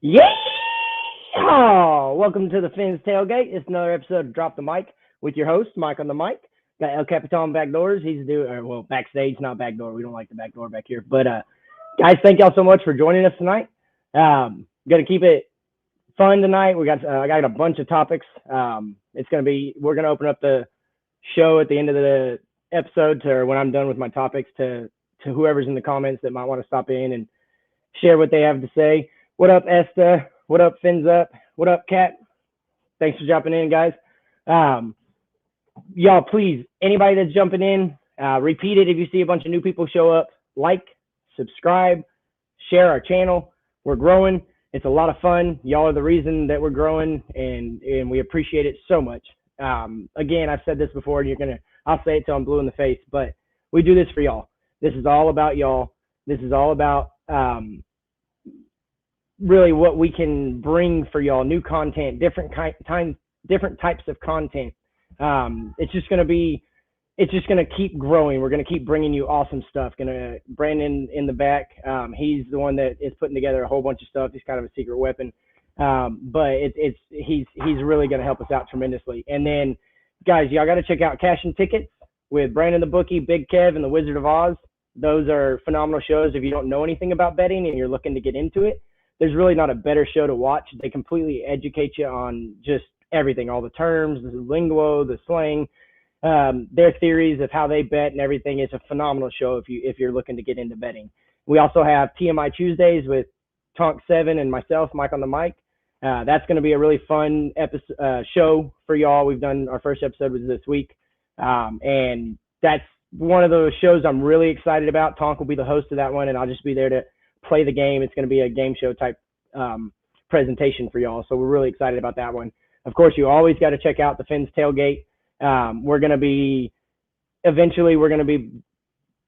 Yeah! Welcome to the Fins Tailgate. It's another episode of Drop the Mic with your host, Mike on the mic. Got El Capitan backdoors. He's doing, backstage, not backdoor. We don't like the backdoor back here. But, guys, thank y'all so much for joining us tonight. Gonna keep it fun tonight. I got a bunch of topics. We're gonna open up the show at the end of the episode or when I'm done with my topics to whoever's in the comments that might want to stop in and share what they have to say. What up, Esta? What up, Fins Up? What up, Cat? Thanks for jumping in, guys. Y'all, please, anybody that's jumping in, repeat it if you see a bunch of new people show up. Like, subscribe, share our channel. We're growing. It's a lot of fun. Y'all are the reason that we're growing, and we appreciate it so much. Again, I've said this before, and I'll say it till I'm blue in the face, but we do this for y'all. This is all about y'all. This is all about really what we can bring for y'all, new content, different types of content. It's just going to keep growing. We're going to keep bringing you awesome stuff. Brandon in the back, he's the one that is putting together a whole bunch of stuff. He's kind of a secret weapon. But he's really going to help us out tremendously. And then, guys, y'all got to check out Cash and Tickets with Brandon the Bookie, Big Kev, and the Wizard of Oz. Those are phenomenal shows. If you don't know anything about betting and you're looking to get into it, there's really not a better show to watch. They completely educate you on just everything, all the terms, the lingo, the slang, their theories of how they bet and everything. It's a phenomenal show if you're looking to get into betting. We also have TMI Tuesdays with Tonk 7 and myself, Mike on the mic. That's going to be a really fun show for y'all. We've done our first episode was this week, and that's one of those shows I'm really excited about. Tonk will be the host of that one, and I'll just be there to play the game. It's going to be a game show type presentation for y'all, so we're really excited about that one. Of course, you always got to check out the Fins Tailgate. Eventually we're going to be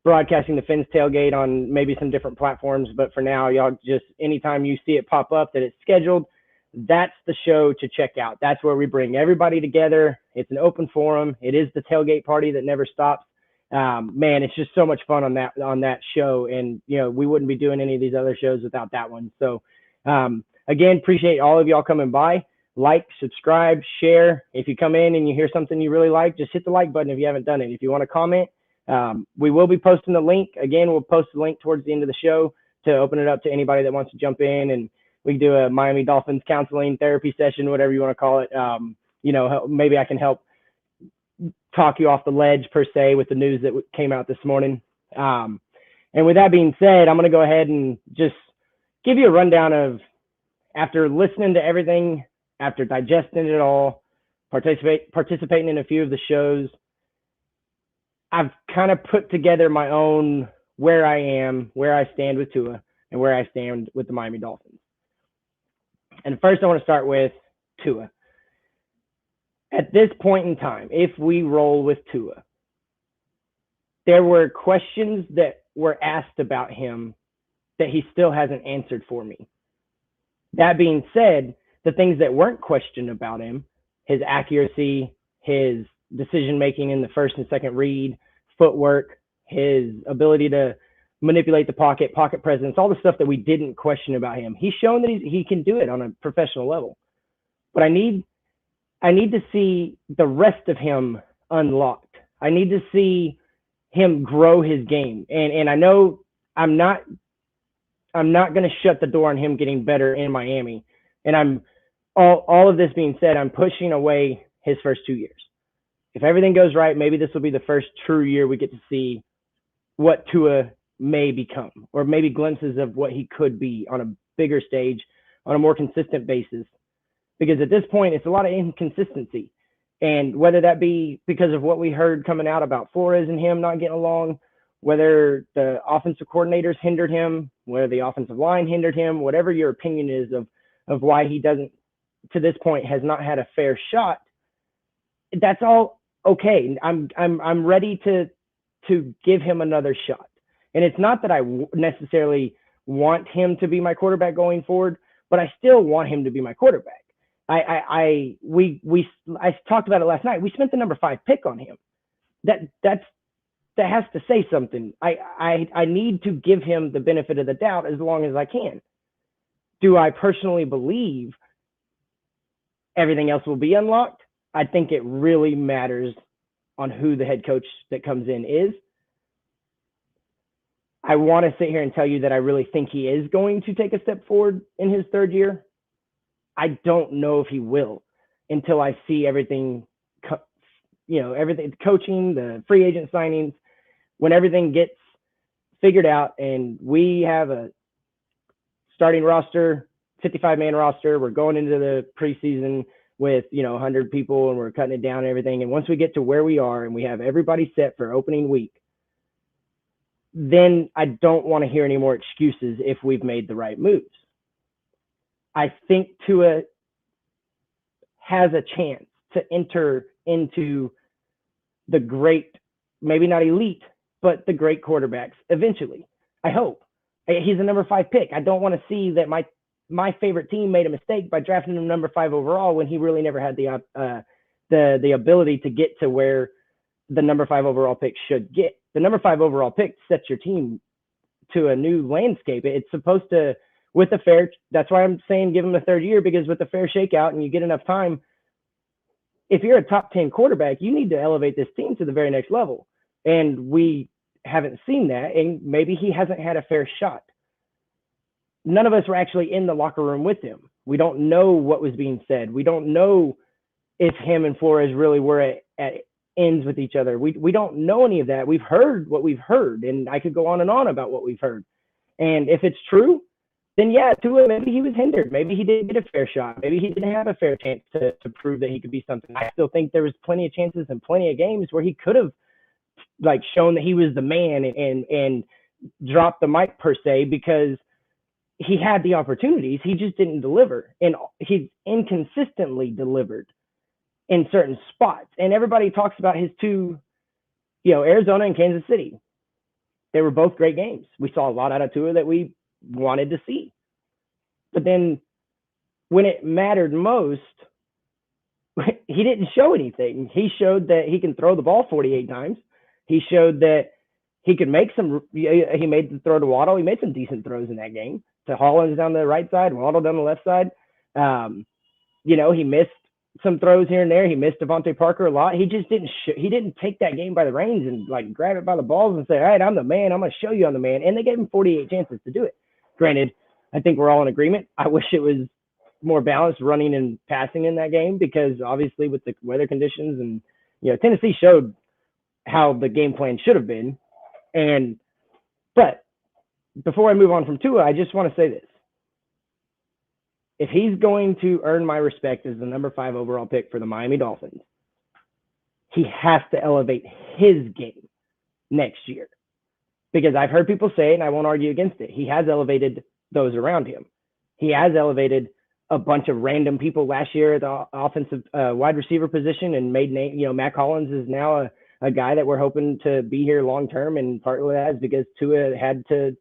broadcasting the Fins Tailgate on maybe some different platforms, but for now, y'all just anytime you see it pop up that it's scheduled, that's the show to check out. That's where we bring everybody together. It's an open forum. It is the tailgate party that never stops. Man, it's just so much fun on that show, and we wouldn't be doing any of these other shows without that one. So again, appreciate all of y'all coming by. Like, subscribe, share. If you come in and you hear something you really like, just hit the like button if you haven't done it. If you want to comment, we will be posting the link. Again, we'll post the link towards the end of the show to open it up to anybody that wants to jump in, and we can do a Miami Dolphins counseling therapy session, whatever you want to call it. Maybe I can help talk you off the ledge per se with the news that came out this morning. And with that being said, I'm going to go ahead and just give you a rundown of, after listening to everything, after digesting it all, participating in a few of the shows, I've kind of put together my own where I am, where I stand with Tua, and where I stand with the Miami Dolphins. And first I want to start with Tua. At this point in time, if we roll with Tua, there were questions that were asked about him that he still hasn't answered for me. That being said, the things that weren't questioned about him, his accuracy, his decision-making in the first and second read, footwork, his ability to manipulate the pocket presence, all the stuff that we didn't question about him. He's shown that he can do it on a professional level. But I need to see the rest of him unlocked. I need to see him grow his game. And I know I'm not going to shut the door on him getting better in Miami. And I'm all of this being said, I'm pushing away his first 2 years. If everything goes right, maybe this will be the first true year we get to see what Tua may become, or maybe glimpses of what he could be on a bigger stage, on a more consistent basis. Because at this point, it's a lot of inconsistency. And whether that be because of what we heard coming out about Flores and him not getting along, whether the offensive coordinators hindered him, whether the offensive line hindered him, whatever your opinion is of why he doesn't, to this point, has not had a fair shot, that's all okay. I'm ready to give him another shot. And it's not that I necessarily want him to be my quarterback going forward, but I still want him to be my quarterback. I talked about it last night. We spent the number 5 pick on him. That has to say something. I need to give him the benefit of the doubt as long as I can. Do I personally believe everything else will be unlocked? I think it really matters on who the head coach that comes in is. I want to sit here and tell you that I really think he is going to take a step forward in his third year. I don't know if he will until I see everything, everything, coaching, the free agent signings, when everything gets figured out and we have a starting roster, 55-man roster. We're going into the preseason with, 100 people and we're cutting it down and everything. And once we get to where we are and we have everybody set for opening week, then I don't want to hear any more excuses if we've made the right moves. I think Tua has a chance to enter into the great, maybe not elite, but the great quarterbacks eventually. I hope. He's a number 5 pick. I don't want to see that my favorite team made a mistake by drafting him number 5 overall when he really never had the ability to get to where the number 5 overall pick should get. The number 5 overall pick sets your team to a new landscape. It's supposed to, with a fair, that's why I'm saying give him a third year, because with a fair shakeout and you get enough time, if you're a top 10 quarterback, you need to elevate this team to the very next level. And we haven't seen that, and maybe he hasn't had a fair shot. None of us were actually in the locker room with him. We don't know what was being said. We don't know if him and Flores really were at ends with each other. We don't know any of that. We've heard what we've heard, and I could go on and on about what we've heard. And if it's true, then yeah, Tua, maybe he was hindered. Maybe he didn't get a fair shot. Maybe he didn't have a fair chance to prove that he could be something. I still think there was plenty of chances and plenty of games where he could have shown that he was the man and dropped the mic per se, because he had the opportunities. He just didn't deliver, and he inconsistently delivered in certain spots. And everybody talks about his two, Arizona and Kansas City. They were both great games. We saw a lot out of Tua that we wanted to see. But then when it mattered most, he didn't show anything. He showed that he can throw the ball 48 times. He showed that he could make he made the throw to Waddle. He made some decent throws in that game to Hollins down the right side, Waddle down the left side. He missed some throws here and there. He missed Devontae Parker a lot. He just didn't take that game by the reins and grab it by the balls and say, all right, I'm the man. I'm going to show you I'm the man. And they gave him 48 chances to do it. Granted, I think we're all in agreement. I wish it was more balanced running and passing in that game, because obviously with the weather conditions and, Tennessee showed how the game plan should have been. But before I move on from Tua, I just want to say this. If he's going to earn my respect as the number 5 overall pick for the Miami Dolphins, he has to elevate his game next year. Because I've heard people say it, and I won't argue against it, he has elevated those around him. He has elevated a bunch of random people last year at the offensive wide receiver position and made name. Matt Collins is now a guy that we're hoping to be here long term, and part of that is because Tua had to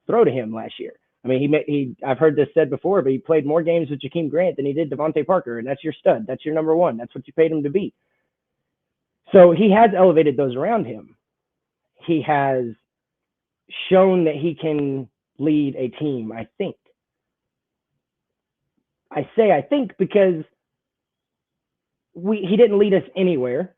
throw to him last year. I mean, I've heard this said before, but he played more games with Jakeem Grant than he did Devontae Parker, and that's your stud. That's your number 1. That's what you paid him to be. So he has elevated those around him. He has shown that he can lead a team, I think. I say I think because he didn't lead us anywhere,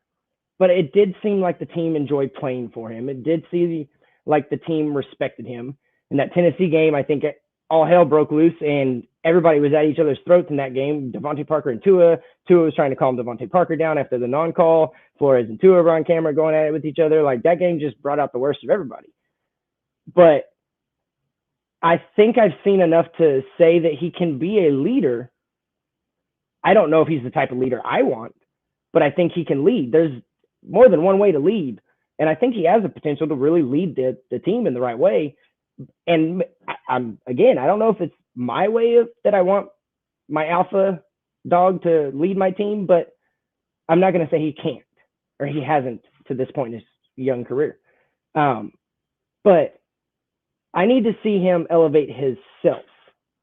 but it did seem like the team enjoyed playing for him. It did seem like the team respected him. In that Tennessee game, I think all hell broke loose and everybody was at each other's throats in that game. Devontae Parker and Tua. Tua was trying to calm Devontae Parker down after the non-call. Flores and Tua were on camera going at it with each other. That game just brought out the worst of everybody. But I think I've seen enough to say that he can be a leader. I don't know if he's the type of leader I want, but I think he can lead. There's more than one way to lead. And I think he has the potential to really lead the team in the right way. And I don't know if it's my way that I want my alpha dog to lead my team, but I'm not going to say he can't or he hasn't to this point in his young career. But I need to see him elevate himself.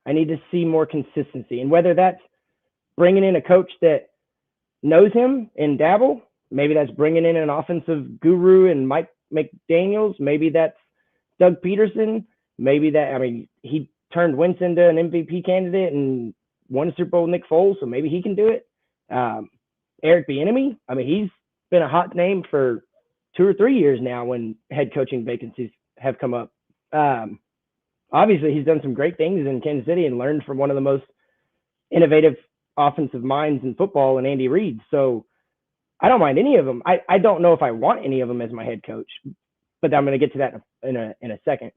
I need to see more consistency. And whether that's bringing in a coach that knows him in Dabble, maybe that's bringing in an offensive guru and Mike McDaniels, maybe that's Doug Peterson, maybe that, he turned Wentz into an MVP candidate and won a Super Bowl with Nick Foles, so maybe he can do it. Eric Bieniemy, I mean, he's been a hot name for 2 or 3 years now when head coaching vacancies have come up. Obviously, he's done some great things in Kansas City and learned from one of the most innovative offensive minds in football, and Andy Reid. So I don't mind any of them. I don't know if I want any of them as my head coach, but I'm going to get to that in a second.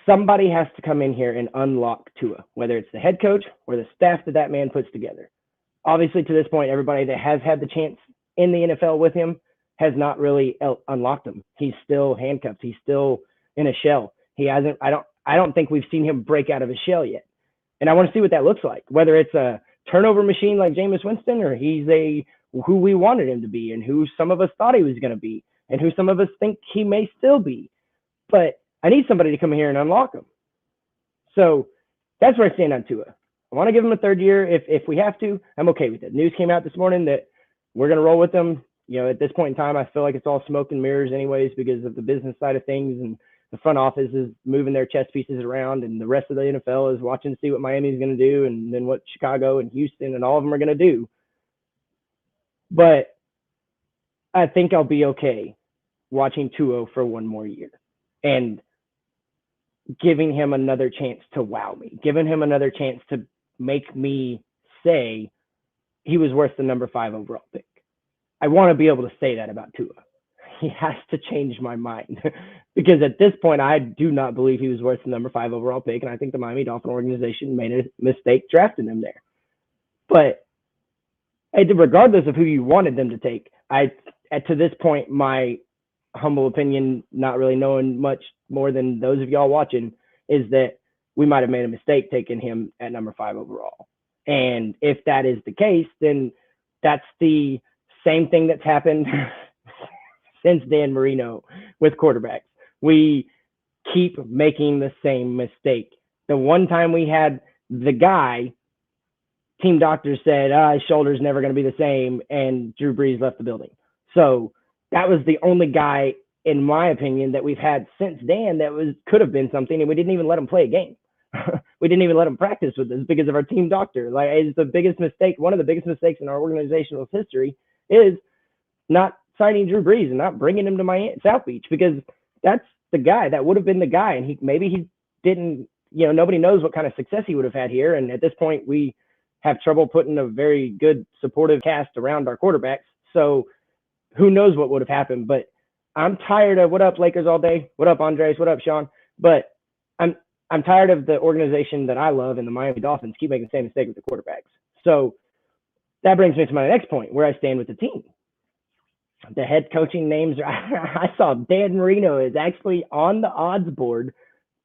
Somebody has to come in here and unlock Tua, whether it's the head coach or the staff that man puts together. Obviously, to this point, everybody that has had the chance in the NFL with him has not really unlocked him. He's still handcuffed. He's still in a shell. He hasn't. I don't think we've seen him break out of his shell yet. And I want to see what that looks like. Whether it's a turnover machine like Jameis Winston, or he's who we wanted him to be, and who some of us thought he was going to be, and who some of us think he may still be. But I need somebody to come in here and unlock him. So that's where I stand on Tua. I want to give him a third year if we have to. I'm okay with it. News came out this morning that we're going to roll with them. You know, at this point in time, I feel like it's all smoke and mirrors anyways because of the business side of things, and the front office is moving their chess pieces around, and the rest of the NFL is watching to see what Miami is going to do, and then what Chicago and Houston and all of them are going to do. But I think I'll be okay watching Tua for one more year and giving him another chance to wow me, giving him another chance to make me say he was worth the number 5 overall pick. I want to be able to say that about Tua. He has to change my mind because at this point, I do not believe he was worth the number 5 overall pick. And I think the Miami Dolphin organization made a mistake drafting him there. But regardless of who you wanted them to take, to this point, my humble opinion, not really knowing much more than those of y'all watching, is that we might have made a mistake taking him at number 5 overall. And if that is the case, then that's the same thing that's happened since Dan Marino with quarterbacks. We keep making the same mistake. The one time we had the guy, team doctors said, his shoulder's never going to be the same, and Drew Brees left the building. So that was the only guy, in my opinion, that we've had since Dan that could have been something, and we didn't even let him play a game. We didn't even let him practice with us because of our team doctor. Like, it's the biggest mistake. One of the biggest mistakes in our organizational history is not signing Drew Brees and not bringing him to South Beach, because that's the guy. That would have been the guy, and he didn't. You know, nobody knows what kind of success he would have had here. And at this point, we have trouble putting a very good supportive cast around our quarterbacks. So who knows what would have happened? But I'm tired of, what up Lakers all day? What up Andres? What up Sean? But I'm tired of the organization that I love and the Miami Dolphins keep making the same mistake with the quarterbacks. So that brings me to my next point, where I stand with the team. The head coaching names, I saw Dan Marino is actually on the odds board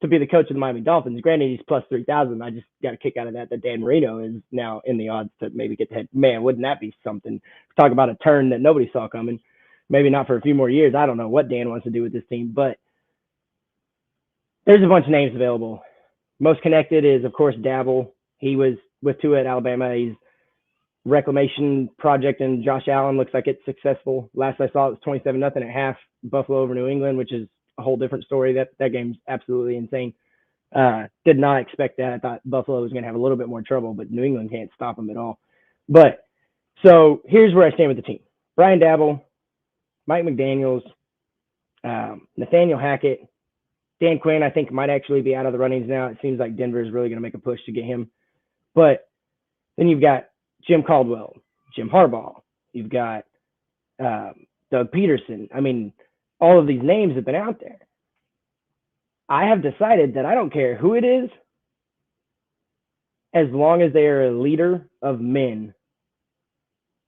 to be the coach of the Miami Dolphins. Granted, he's plus 3,000. I just got a kick out of that Dan Marino is now in the odds to maybe get the head. Man, wouldn't that be something? Talk about a turn that nobody saw coming. Maybe not for a few more years. I don't know what Dan wants to do with this team, but there's a bunch of names available. Most connected is, of course, Dabble. He was with Tua at Alabama. He's reclamation project, and Josh Allen looks like it's successful. Last I saw, it was 27-0 at half, Buffalo over New England, which is a whole different story. That game's absolutely insane. Did not expect that. I thought Buffalo was going to have a little bit more trouble, but New England can't stop them at all. But so here's where I stand with the team: Brian Dabble, Mike McDaniels, Nathaniel Hackett, Dan Quinn. I think might actually be out of the runnings now. It seems like Denver is really going to make a push to get him. But then you've got Jim Caldwell, Jim Harbaugh. You've got Doug Peterson. I mean, all of these names have been out there. I have decided that I don't care who it is, as long as they are a leader of men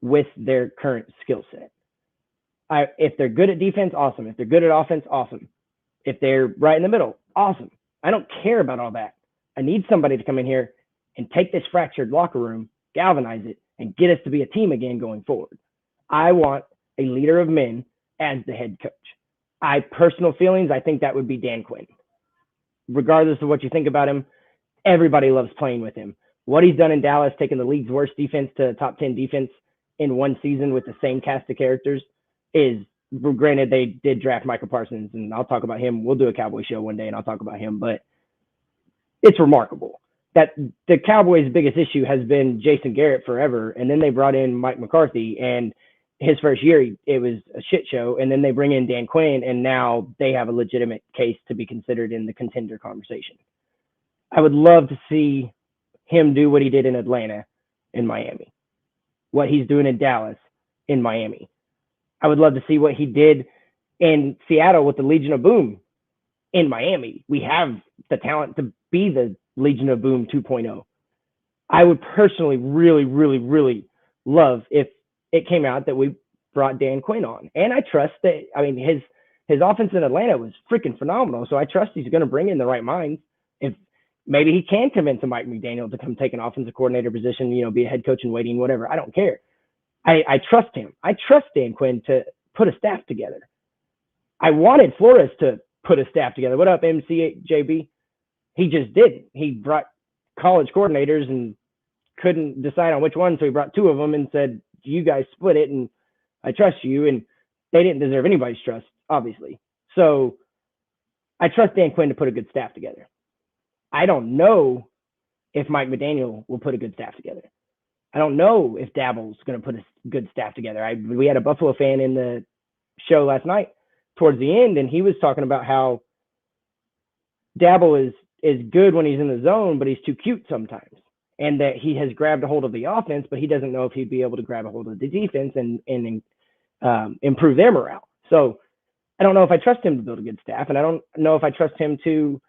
with their current skill set. If they're good at defense, awesome. If they're good at offense, awesome. If they're right in the middle, awesome. I don't care about all that. I need somebody to come in here and take this fractured locker room, galvanize it, and get us to be a team again going forward. I want a leader of men as the head coach. Personal feelings, I think that would be Dan Quinn. Regardless of what you think about him, everybody loves playing with him. What he's done in Dallas, taking the league's worst defense to top 10 defense in one season with the same cast of characters, is Granted, they did draft Michael Parsons, and I'll talk about him. We'll do a Cowboy show one day, and I'll talk about him. But it's remarkable that the Cowboys' biggest issue has been Jason Garrett forever, and then they brought in Mike McCarthy, and his first year it was a shit show, and then they bring in Dan Quinn, and now they have a legitimate case to be considered in the contender conversation. I would love to see him do what he did in Atlanta, in Miami, what he's doing in Dallas, in Miami. I would love to see what he did in Seattle with the Legion of Boom in Miami. We have the talent to be the Legion of Boom 2.0. I would personally really, really, really love if it came out that we brought Dan Quinn on. And I trust that, I mean, his offense in Atlanta was freaking phenomenal. So I trust he's going to bring in the right minds. If maybe he can convince a Mike McDaniel to come take an offensive coordinator position, be a head coach in waiting, whatever. I don't care. I trust him. I trust Dan Quinn to put a staff together. I wanted Flores to put a staff together. What up, MCJB? He just didn't. He brought college coordinators and couldn't decide on which one, so he brought two of them and said, you guys split it, and I trust you. And they didn't deserve anybody's trust, obviously. So I trust Dan Quinn to put a good staff together. I don't know if Mike McDaniel will put a good staff together. I don't know if Daboll's going to put a good staff together. We had a Buffalo fan in the show last night towards the end, and he was talking about how Daboll is good when he's in the zone, but he's too cute sometimes, and that he has grabbed a hold of the offense, but he doesn't know if he'd be able to grab a hold of the defense and improve their morale. So I don't know if I trust him to build a good staff, and I don't know if I trust him to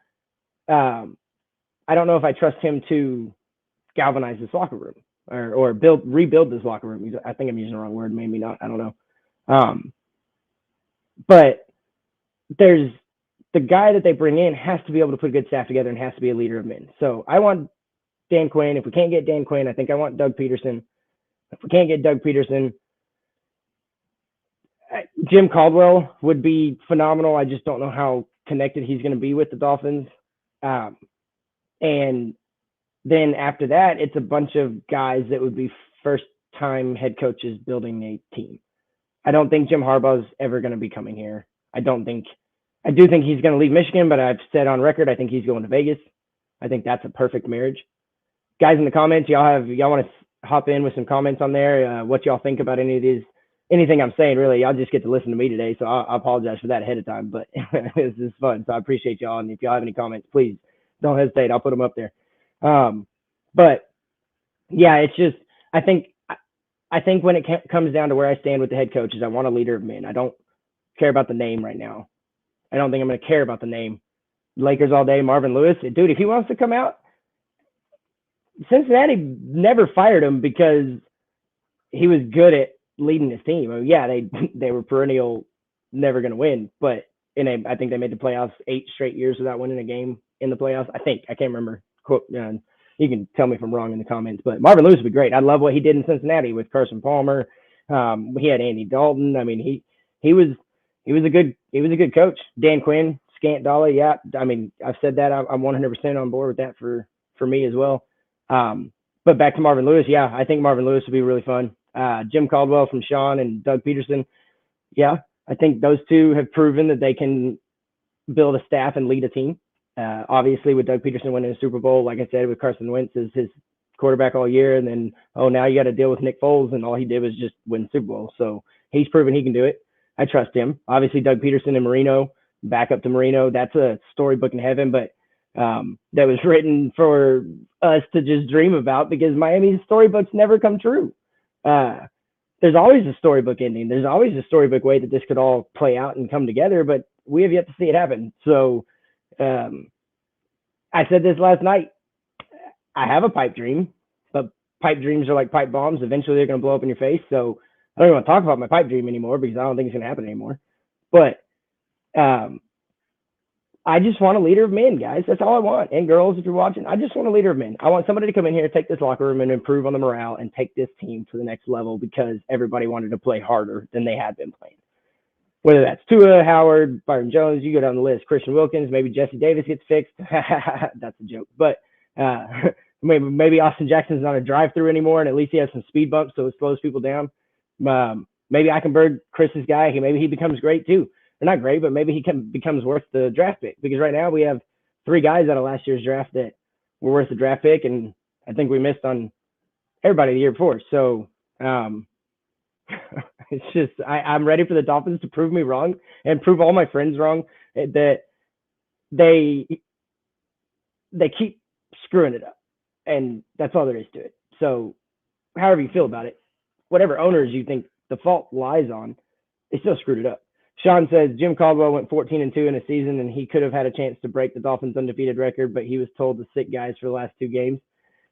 galvanize this locker room or rebuild this locker room. I think I'm using the wrong word, maybe not. I don't know. But there's the guy that they bring in has to be able to put a good staff together and has to be a leader of men. So I want Dan Quinn. If we can't get Dan Quinn, I think I want Doug Peterson. If we can't get Doug Peterson, Jim Caldwell would be phenomenal. I just don't know how connected he's going to be with the Dolphins. And then after that, it's a bunch of guys that would be first-time head coaches building a team. I don't think Jim Harbaugh's ever going to be coming here. I do think he's going to leave Michigan, but I've said on record, I think he's going to Vegas. I think that's a perfect marriage. Guys in the comments, y'all want to hop in with some comments on there? What y'all think about anything I'm saying, really? Y'all just get to listen to me today, so I apologize for that ahead of time, but this is fun, so I appreciate y'all. And if y'all have any comments, please don't hesitate. I'll put them up there. But yeah, it's just, I think when it comes down to where I stand with the head coaches, I want a leader of men. I don't care about the name right now. I don't think I'm going to care about the name. Lakers all day, Marvin Lewis. Dude, if he wants to come out, Cincinnati never fired him because he was good at leading his team. I mean, yeah, they were perennial, never going to win, but I think they made the playoffs 8 straight years without winning a game in the playoffs. I can't remember. You can tell me if I'm wrong in the comments, but Marvin Lewis would be great. I love what he did in Cincinnati with Carson Palmer. He had Andy Dalton. I mean, he was a good coach. Dan Quinn, Scant Dollar. Yeah. I mean, I've said that. I'm 100% on board with that for me as well. But back to Marvin Lewis. Yeah, I think Marvin Lewis would be really fun. Jim Caldwell from Sean and Doug Peterson. Yeah, I think those two have proven that they can build a staff and lead a team. Obviously, with Doug Peterson winning a Super Bowl, like I said, with Carson Wentz as his quarterback all year, and then, now you got to deal with Nick Foles, and all he did was just win Super Bowl. So he's proven he can do it. I trust him. Obviously, Doug Peterson and Marino, back up to Marino. That's a storybook in heaven, but that was written for us to just dream about because Miami's storybooks never come true. There's always a storybook ending. There's always a storybook way that this could all play out and come together, but we have yet to see it happen. So I said this last night. I have a pipe dream, but pipe dreams are like pipe bombs. Eventually, they're going to blow up in your face. So I don't even want to talk about my pipe dream anymore because I don't think it's going to happen anymore. But I just want a leader of men, guys. That's all I want. And girls, if you're watching, I just want a leader of men. I want somebody to come in here, take this locker room and improve on the morale and take this team to the next level because everybody wanted to play harder than they had been playing. Whether that's Tua, Howard, Byron Jones, you go down the list, Christian Wilkins, maybe Jesse Davis gets fixed. That's a joke. But maybe Austin Jackson's not a drive-through anymore, and at least he has some speed bumps so it slows people down. maybe Eichenberg, Chris's guy, maybe he becomes great too. Or not great, but maybe he becomes worth the draft pick, because right now we have 3 guys out of last year's draft that were worth the draft pick, and I think we missed on everybody the year before. So it's just I'm ready for the Dolphins to prove me wrong and prove all my friends wrong, that they keep screwing it up, and that's all there is to it. So however you feel about it, whatever owners you think the fault lies on, they still screwed it up. Sean says Jim Caldwell went 14-2 in a season, and he could have had a chance to break the Dolphins' undefeated record, but he was told to sit guys for the last 2 games.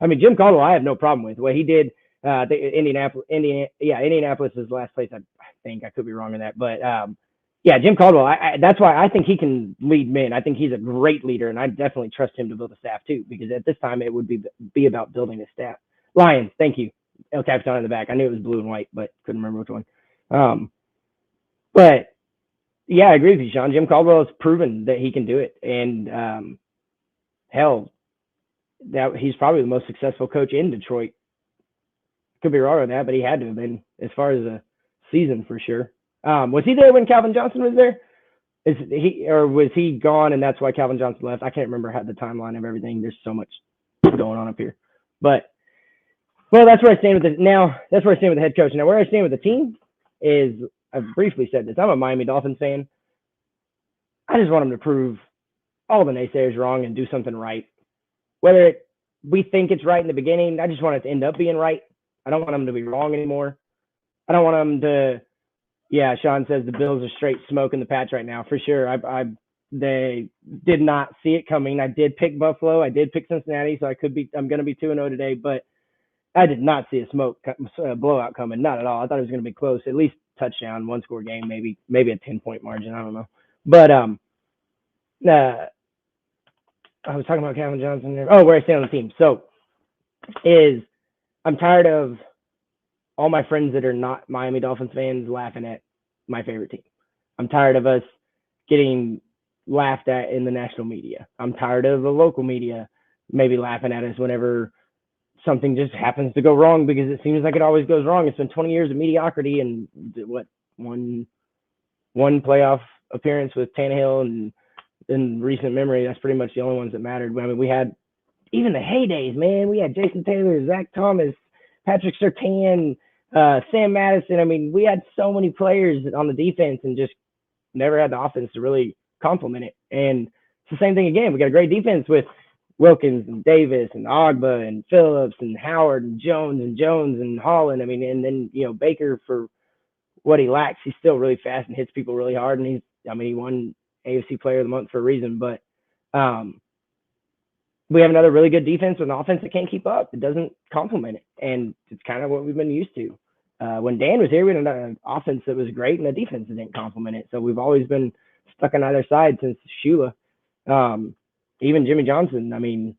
I mean, Jim Caldwell, I have no problem with what he did. Indianapolis is the last place, I think. I could be wrong on that, but Jim Caldwell. That's why I think he can lead men. I think he's a great leader, and I definitely trust him to build a staff too, because at this time it would be about building a staff. Lions, thank you. El Capitan in the back. I knew it was blue and white, but couldn't remember which one. But yeah, I agree with you, Sean. Jim Caldwell has proven that he can do it, and hell, that he's probably the most successful coach in Detroit. Could be wrong on that, but he had to have been, as far as a season, for sure. Was he there when Calvin Johnson was there? Was he gone and that's why Calvin Johnson left? I can't remember how the timeline of everything. There's so much going on up here. But well, that's where I stand with it now. That's where I stand with the head coach. Now, where I stand with the team is, I've briefly said this, I'm a Miami Dolphins fan. I just want them to prove all the naysayers wrong and do something right. Whether we think it's right in the beginning, I just want it to end up being right. I don't want them to be wrong anymore. I don't want them to. Yeah, Sean says the Bills are straight smoking the patch right now, for sure. They did not see it coming. I did pick Buffalo. I did pick Cincinnati, so I'm going to be 2-0 today, but I did not see a blowout coming. Not at all. I thought it was going to be close, at least touchdown, 1-score game, maybe a 10-point margin. I don't know. But I was talking about Calvin Johnson there. Oh, where I stand on the team. So I'm tired of all my friends that are not Miami Dolphins fans laughing at my favorite team. I'm tired of us getting laughed at in the national media. I'm tired of the local media maybe laughing at us whenever something just happens to go wrong, because it seems like it always goes wrong. It's been 20 years of mediocrity and one playoff appearance with Tannehill, and in recent memory, that's pretty much the only ones that mattered. I mean, we had even the heydays, man. We had Jason Taylor, Zach Thomas, Patrick Surtain, Sam Madison. I mean, we had so many players on the defense and just never had the offense to really complement it. And it's the same thing again. We got a great defense with Wilkins and Davis and Ogba and Phillips and Howard and Jones and Holland. I mean, and then, Baker, for what he lacks, he's still really fast and hits people really hard. And he won AFC Player of the Month for a reason. But we have another really good defense with an offense that can't keep up. It doesn't complement it. And it's kind of what we've been used to. When Dan was here, we had an offense that was great and a defense that didn't complement it. So we've always been stuck on either side since Shula. Even Jimmy Johnson, I mean,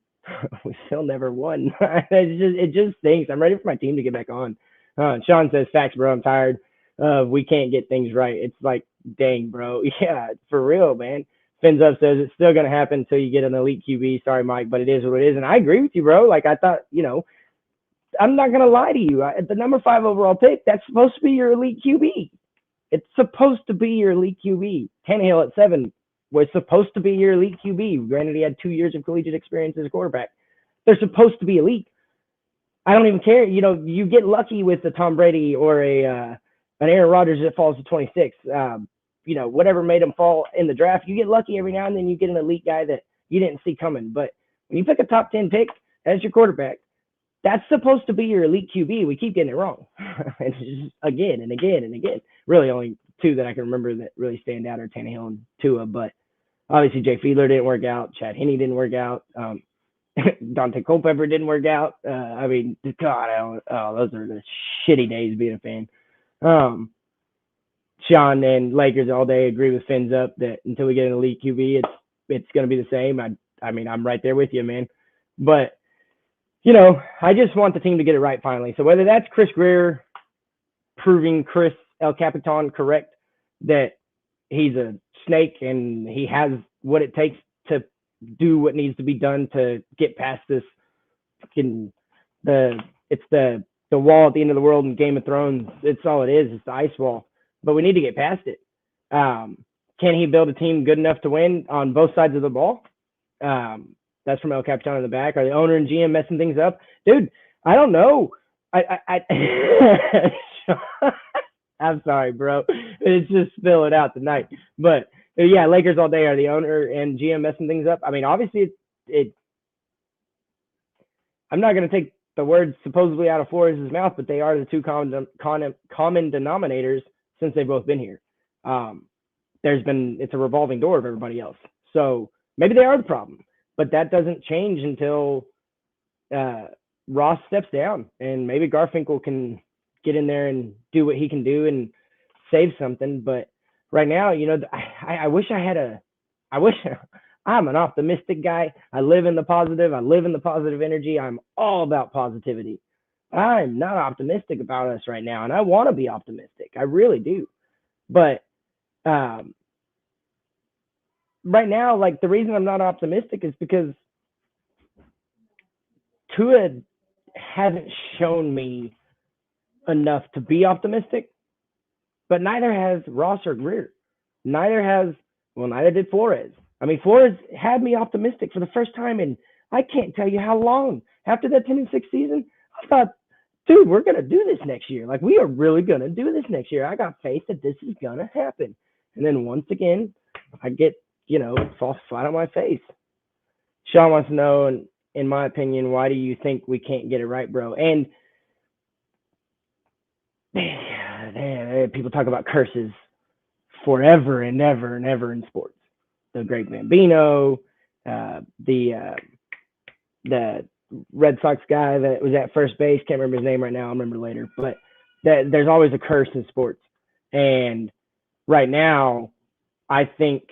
we still never won. It just stinks. I'm ready for my team to get back on. Sean says, facts, bro. I'm tired. We can't get things right. It's like, dang, bro. Yeah, for real, man. Fins Up says it's still going to happen until you get an elite QB. Sorry, Mike, but it is what it is. And I agree with you, bro. Like, I thought, I'm not going to lie to you. At the number 5 overall pick, that's supposed to be your elite QB. It's supposed to be your elite QB. Tannehill at 7 was supposed to be your elite QB. Granted, he had 2 years of collegiate experience as a quarterback. They're supposed to be elite. I don't even care. You get lucky with the Tom Brady or an Aaron Rodgers that falls to 26. Whatever made him fall in the draft, you get lucky every now and then. You get an elite guy that you didn't see coming. But when you pick a top 10 pick as your quarterback, that's supposed to be your elite QB. We keep getting it wrong. And it's just again and again and again. Really only 2 that I can remember that really stand out are Tannehill and Tua. But obviously Jay Fiedler didn't work out. Chad Henne didn't work out. Dante Culpepper didn't work out. I mean, God, those are the shitty days being a fan. Sean and Lakers all day agree with Fins Up that until we get an elite QB, it's going to be the same. I mean, I'm right there with you, man. But, I just want the team to get it right finally. So whether that's Chris Grier proving Chris El Capitan correct that he's a snake and he has what it takes to do what needs to be done to get past this it's the the wall at the end of the world in Game of Thrones. It's all it is. It's the ice wall. But we need to get past it. Can he build a team good enough to win on both sides of the ball? That's from El Capitan in the back. Are the owner and GM messing things up? Dude, I don't know. I'm sorry, bro. It's just spill it out tonight. But yeah, Lakers all day. Are the owner and GM messing things up? I mean, obviously, I'm not going to take the words supposedly out of Flores' mouth, but they are the two common denominators since they've both been here. It's a revolving door of everybody else. So maybe they are the problem, but that doesn't change until Ross steps down, and maybe Garfinkel can get in there and do what he can do and save something. But right now, I wish I'm an optimistic guy. I live in the positive. I live in the positive energy. I'm all about positivity. I'm not optimistic about us right now, and I want to be optimistic. I really do. But right now, like, the reason I'm not optimistic is because Tua hasn't shown me enough to be optimistic, but neither has Ross or Grier. Neither did Flores. I mean, Flores had me optimistic for the first time in I can't tell you how long. After that 10-6 season, I thought, dude, we're going to do this next year. Like, we are really going to do this next year. I got faith that this is going to happen. And then once again, I get, fall flat on my face. Sean wants to know, in my opinion, why do you think we can't get it right, bro? And man, people talk about curses forever and ever and ever in sports. The Greg Bambino, the Red Sox guy that was at first base, can't remember his name right now, I'll remember later. But there's always a curse in sports. And right now, I think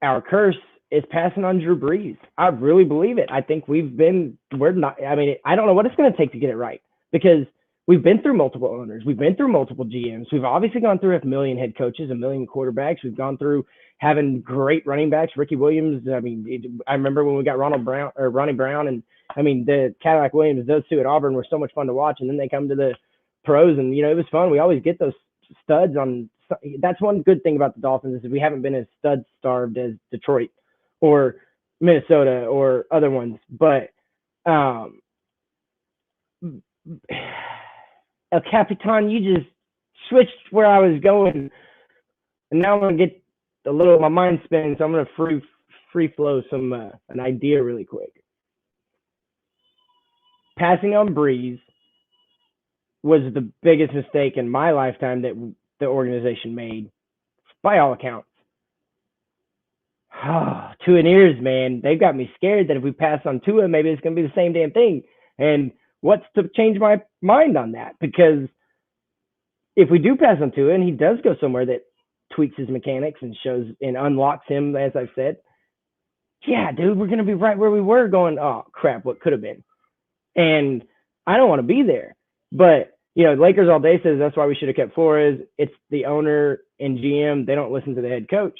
our curse is passing on Drew Brees. I really believe it. I think I don't know what it's going to take to get it right, because we've been through multiple owners. We've been through multiple GMs. We've obviously gone through a million head coaches, a million quarterbacks. We've gone through having great running backs, Ricky Williams. I mean, I remember when we got Ronnie Brown, and I mean, the Cadillac Williams, those two at Auburn were so much fun to watch. And then they come to the pros, and, it was fun. We always get those studs on. That's one good thing about the Dolphins, is we haven't been as stud starved as Detroit or Minnesota or other ones. But El Capitan, you just switched where I was going, and now I'm gonna get a little of my mind spinning. So I'm gonna free flow some an idea really quick. Passing on Brees was the biggest mistake in my lifetime that the organization made, by all accounts. Tua and ears, man, they've got me scared that if we pass on Tua, maybe it's gonna be the same damn thing. And what's to change my mind on that? Because if we do pass on Tua and he does go somewhere that tweaks his mechanics and shows and unlocks him, as I've said, yeah, dude, we're going to be right where we were going, oh, crap, what could have been? And I don't want to be there. But, Lakers all day says that's why we should have kept Flores. It's the owner and GM. They don't listen to the head coach.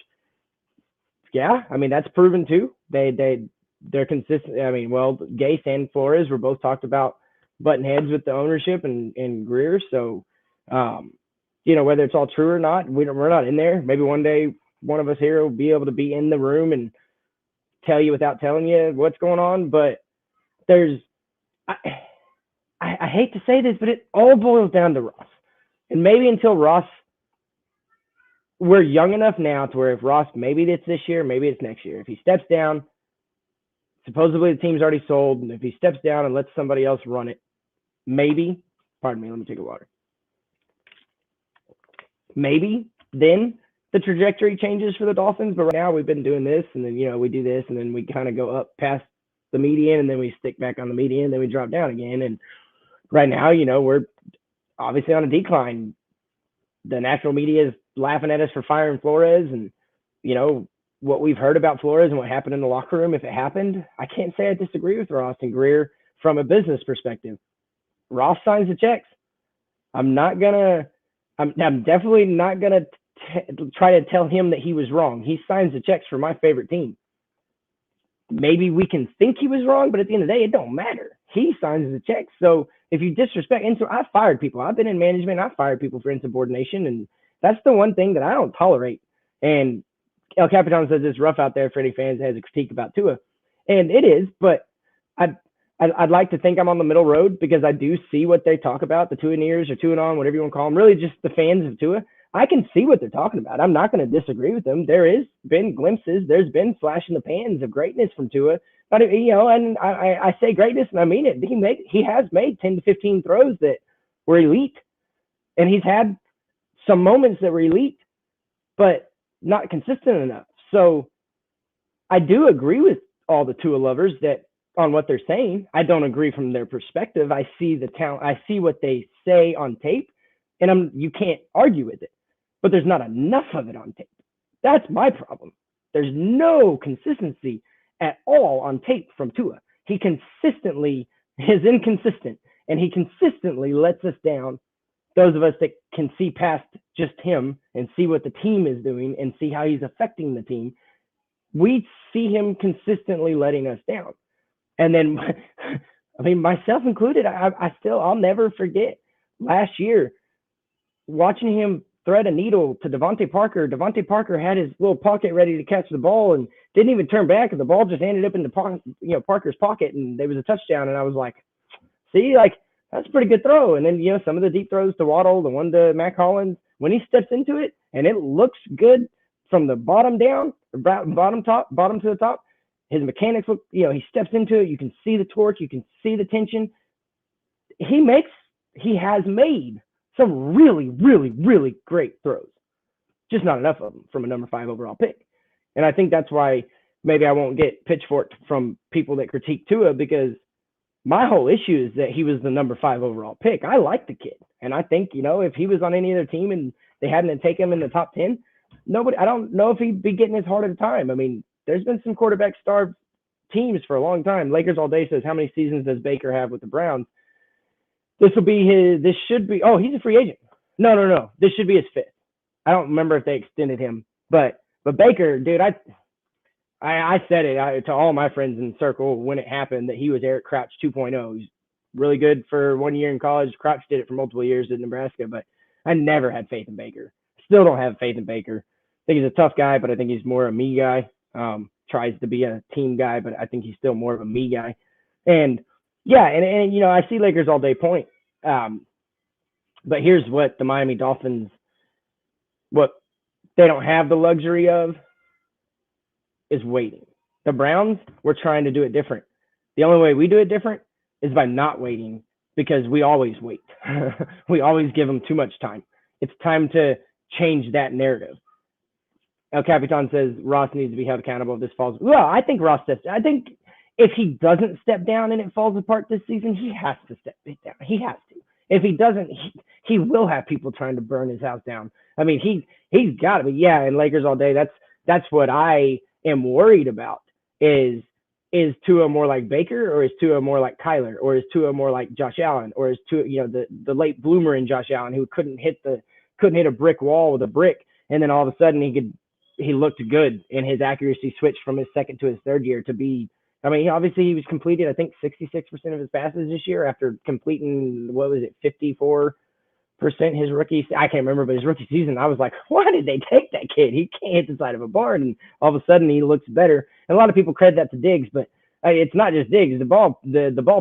Yeah, I mean, that's proven too. They're consistent. I mean, well, Gase and Flores were both talked about butting heads with the ownership and Grier. So, whether it's all true or not, we're not in there. Maybe one day one of us here will be able to be in the room and tell you without telling you what's going on. But I hate to say this, but it all boils down to Ross. And maybe until Ross, we're young enough now to where if Ross, maybe it's this year, maybe it's next year. If he steps down, supposedly the team's already sold, and if he steps down and lets somebody else run it, maybe, pardon me, let me take a water. Maybe then the trajectory changes for the Dolphins. But right now we've been doing this, and then, we do this, and then we kind of go up past the median, and then we stick back on the median, and then we drop down again. And right now, we're obviously on a decline. The national media is laughing at us for firing Flores, and, what we've heard about Flores and what happened in the locker room, if it happened, I can't say I disagree with Ross and Grier from a business perspective. Ross signs the checks. I'm definitely not going to try to tell him that he was wrong. He signs the checks for my favorite team. Maybe we can think he was wrong, but at the end of the day, it don't matter. he signs the checks. So if you disrespect, and so I've fired people. I've been in management. I've fired people for insubordination, and that's the one thing that I don't tolerate. And El Capitan says it's rough out there for any fans that has a critique about Tua, and it is. But I'd I'd like to think I'm on the middle road because I do see what they talk about, the Tuaneers or Tuanon, whatever you want to call them, really just the fans of Tua. I can see what they're talking about. I'm not going to disagree with them. There has been glimpses, there's been flash in the pans of greatness from Tua. But and I say greatness and I mean it. He has made 10 to 15 throws that were elite, and he's had some moments that were elite, but not consistent enough. So I do agree with all the Tua lovers that on what they're saying. I don't agree from their perspective. I see the talent. I see what they say on tape, and you can't argue with it. But there's not enough of it on tape. That's my problem. There's no consistency at all on tape from Tua. He consistently is inconsistent, and he consistently lets us down. Those of us that can see past just him and see what the team is doing and see how he's affecting the team, we see him consistently letting us down. And then, I mean, myself included, I'll never forget last year watching him thread a needle to Devontae Parker. Devontae Parker had his little pocket ready to catch the ball and didn't even turn back, and the ball just ended up in the Parker's pocket, and there was a touchdown. And I was like, see, like, that's a pretty good throw. And then, some of the deep throws to Waddle, the one to Mack Hollins, when he steps into it and it looks good from the bottom down, bottom to the top, his mechanics look, he steps into it. You can see the torque. You can see the tension. He has made some really, really, really great throws. Just not enough of them from a number 5 overall pick. And I think that's why maybe I won't get pitchforked from people that critique Tua, because my whole issue is that he was the number 5 overall pick. I like the kid. And I think, if he was on any other team and they hadn't taken him in the top 10, I don't know if he'd be getting as hard of a time. I mean, there's been some quarterback-starved teams for a long time. Lakers All Day says, how many seasons does Baker have with the Browns? He's a free agent. No. This should be his 5th. I don't remember if they extended him. But Baker, dude, I said it to all my friends in the circle when it happened that he was Eric Crouch 2.0. He's really good for 1 year in college. Crouch did it for multiple years in Nebraska, but I never had faith in Baker. Still don't have faith in Baker. I think he's a tough guy, but I think he's more a me guy. Tries to be a team guy, but I think he's still more of a me guy. And yeah, and I see Lakers All Day point. But here's what the Miami Dolphins, what they don't have the luxury of is waiting. The Browns, we're trying to do it different. The only way we do it different is by not waiting, because we always wait. We always give them too much time. It's time to change that narrative. El Capitan says Ross needs to be held accountable if this falls. Well, I think Ross steps. I think if he doesn't step down and it falls apart this season, he has to step it down. He has to. If he doesn't, he will have people trying to burn his house down. I mean, he's got to be. Yeah, and Lakers All Day. That's what I am worried about. Is Tua more like Baker, or is Tua more like Kyler, or is Tua more like Josh Allen, or is Tua the late bloomer in Josh Allen who couldn't hit a brick wall with a brick, and then all of a sudden he looked good and his accuracy switched from his second to his third year to be. I mean, obviously he was completed, I think 66% of his passes this year after completing, 54% his rookie. I can't remember, but his rookie season, I was like, why did they take that kid? He can't hit the side of a barn. And all of a sudden he looks better. And a lot of people credit that to Diggs, but it's not just Diggs. The ball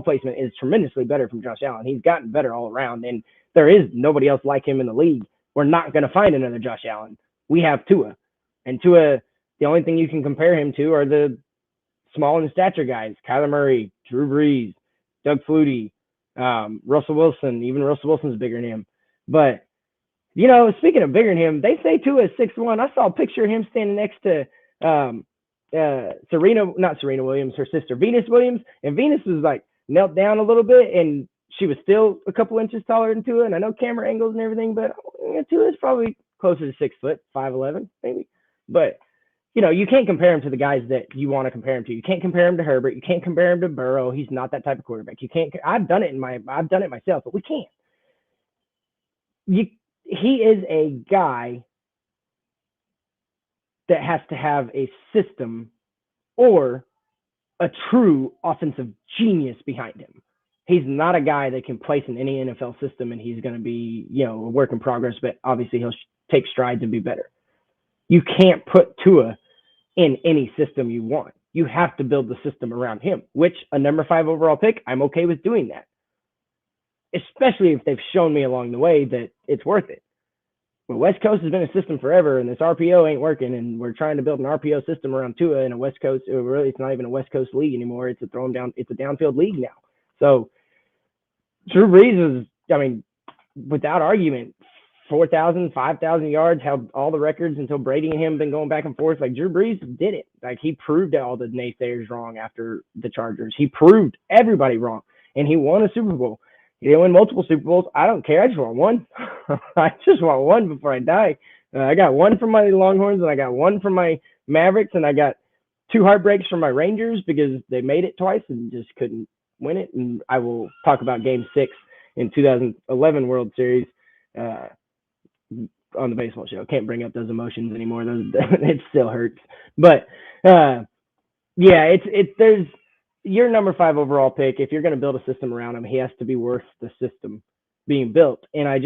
placement is tremendously better from Josh Allen. He's gotten better all around, and there is nobody else like him in the league. We're not going to find another Josh Allen. We have Tua. And Tua, the only thing you can compare him to are the small in stature guys: Kyler Murray, Drew Brees, Doug Flutie, Russell Wilson. Even Russell Wilson's bigger than him. But, speaking of bigger than him, they say Tua is 6'1". I saw a picture of him standing next to not Serena Williams, her sister, Venus Williams. And Venus was like knelt down a little bit, and she was still a couple inches taller than Tua. And I know camera angles and everything, but Tua is probably closer to 6 foot, 5'11", maybe. But, you can't compare him to the guys that you want to compare him to. You can't compare him to Herbert. You can't compare him to Burrow. He's not that type of quarterback. You can't. I've done it myself, but we can't. He is a guy that has to have a system or a true offensive genius behind him. he's not a guy that can place in any NFL system and he's going to be, a work in progress, but obviously he'll take strides and be better. You can't put Tua in any system you want. You have to build the system around him, which a number 5 overall pick, I'm okay with doing that, especially if they've shown me along the way that it's worth it. But West Coast has been a system forever, and this RPO ain't working, and we're trying to build an RPO system around Tua in a West Coast. Really, it's not even a West Coast league anymore. It's a downfield league now. So Drew Brees is, without argument, 4,000, 5,000 yards, held all the records until Brady and him have been going back and forth. Like, Drew Brees did it. Like, he proved all the naysayers wrong after the Chargers. He proved everybody wrong, and he won a Super Bowl. He didn't win multiple Super Bowls. I don't care. I just want one. I just want one before I die. I got one from my Longhorns, and I got one from my Mavericks, and I got 2 heartbreaks from my Rangers because they made it twice and just couldn't win it. And I will talk about Game 6 in 2011 World Series on the baseball show. Can't bring up those emotions anymore. It still hurts. But there's your number 5 overall pick. If you're going to build a system around him, he has to be worth the system being built. And I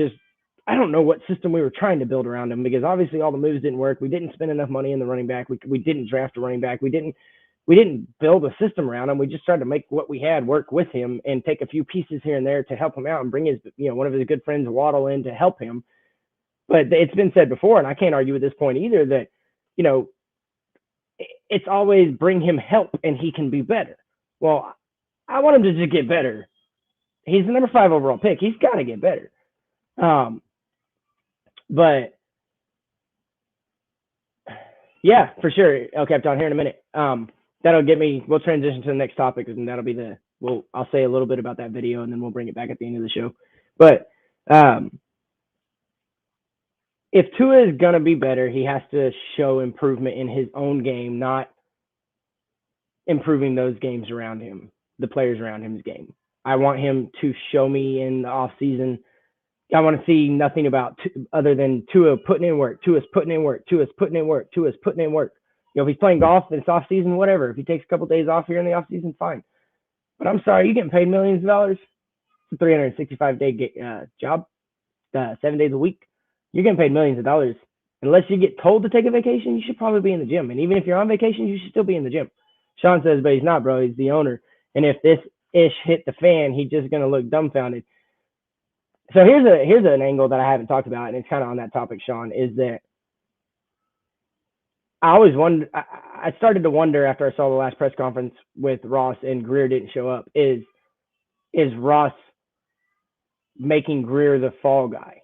don't know what system we were trying to build around him, because obviously all the moves didn't work. We didn't spend enough money in the running back. We didn't draft a running back. We didn't build a system around him. We just tried to make what we had work with him and take a few pieces here and there to help him out and bring his, one of his good friends, Waddle, in to help him. But it's been said before, and I can't argue with this point either, that, it's always bring him help and he can be better. Well, I want him to just get better. He's the number 5 overall pick. He's got to get better. But yeah, for sure. El Capitan, here in a minute. That'll get me. We'll transition to the next topic, and that'll be I'll say a little bit about that video, and then we'll bring it back at the end of the show. But if Tua is going to be better, he has to show improvement in his own game, not improving those games around him, the players around him's game. I want him to show me in the offseason. I want to see nothing about other than Tua putting in work. Tua's putting in work. Tua's putting in work. Tua's putting in work. If he's playing golf, then it's off-season, whatever. If he takes a couple of days off here in the off-season, fine. But I'm sorry, you're getting paid millions of dollars. It's a 365-day job, 7 days a week. You're getting paid millions of dollars. Unless you get told to take a vacation, you should probably be in the gym. And even if you're on vacation, you should still be in the gym. Sean says, but he's not, bro. He's the owner. And if this ish hit the fan, he's just going to look dumbfounded. So here's an angle that I haven't talked about, and it's kind of on that topic, Sean, is that I always wonder. I started to wonder after I saw the last press conference with Ross and Greer didn't show up. Is Ross making Greer the fall guy,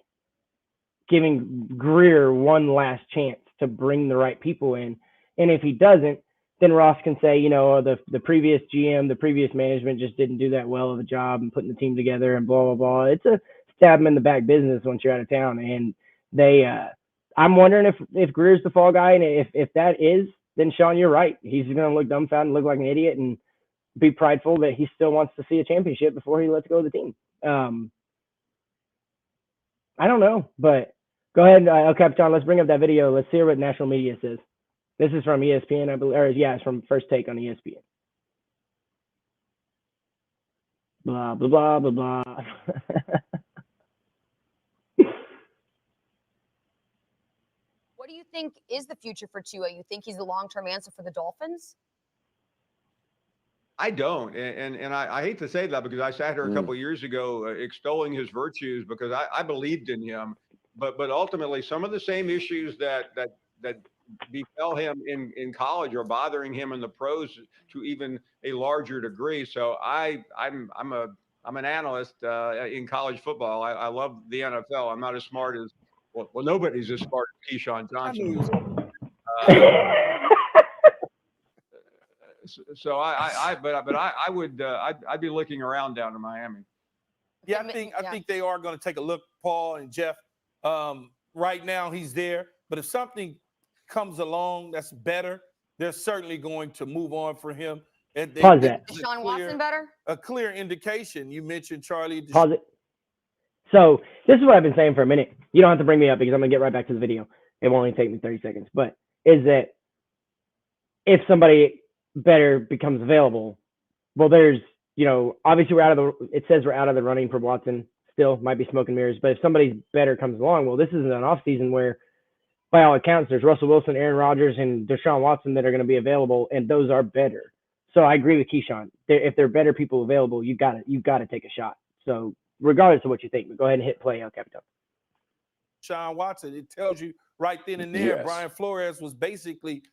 giving Greer one last chance to bring the right people in? And if he doesn't, then Ross can say, the previous GM, the previous management just didn't do that well of a job in putting the team together and blah, blah, blah. It's a stab him in the back business once you're out of town. And I'm wondering if Greer's the fall guy. And if that is, then Sean, you're right. He's going to look dumbfounded, look like an idiot, and be prideful that he still wants to see a championship before he lets go of the team. I don't know, but go ahead, El Capitan. Let's bring up that video. Let's hear what national media says. This is from ESPN, I believe. Or yeah, it's from First Take on ESPN. Blah, blah, blah, blah, blah. What do you think is the future for Tua? You think he's the long-term answer for the Dolphins? I don't. And I hate to say that because I sat here a couple of years ago extolling his virtues because I believed in him. But ultimately, some of the same issues that befell him in college are bothering him in the pros to even a larger degree. So I'm an analyst in college football. I love the NFL. I'm not as smart as well. Nobody's as smart as Keyshawn Johnson. So I'd be looking around down in Miami. Yeah, I think they are going to take a look, Paul and Jeff. Right now he's there, but if something comes along that's better, they're certainly going to move on for him. Pause that. Is Deshaun Watson better? A clear indication. You mentioned Charlie. Pause it. So this is what I've been saying for a minute. You don't have to bring me up because I'm going to get right back to the video. It won't only take me 30 seconds. But is that if somebody better becomes available, well, there's obviously it says we're out of the running for Watson still, might be smoke and mirrors, but if somebody better comes along, well, this isn't an off season where, by all accounts, there's Russell Wilson, Aaron Rodgers, and Deshaun Watson that are going to be available, and those are better. So I agree with Keyshawn. If there are better people available, you got to take a shot. So regardless of what you think, go ahead and hit play, El Capitan. Deshaun Watson, it tells you right then and there, Yes. Brian Flores was basically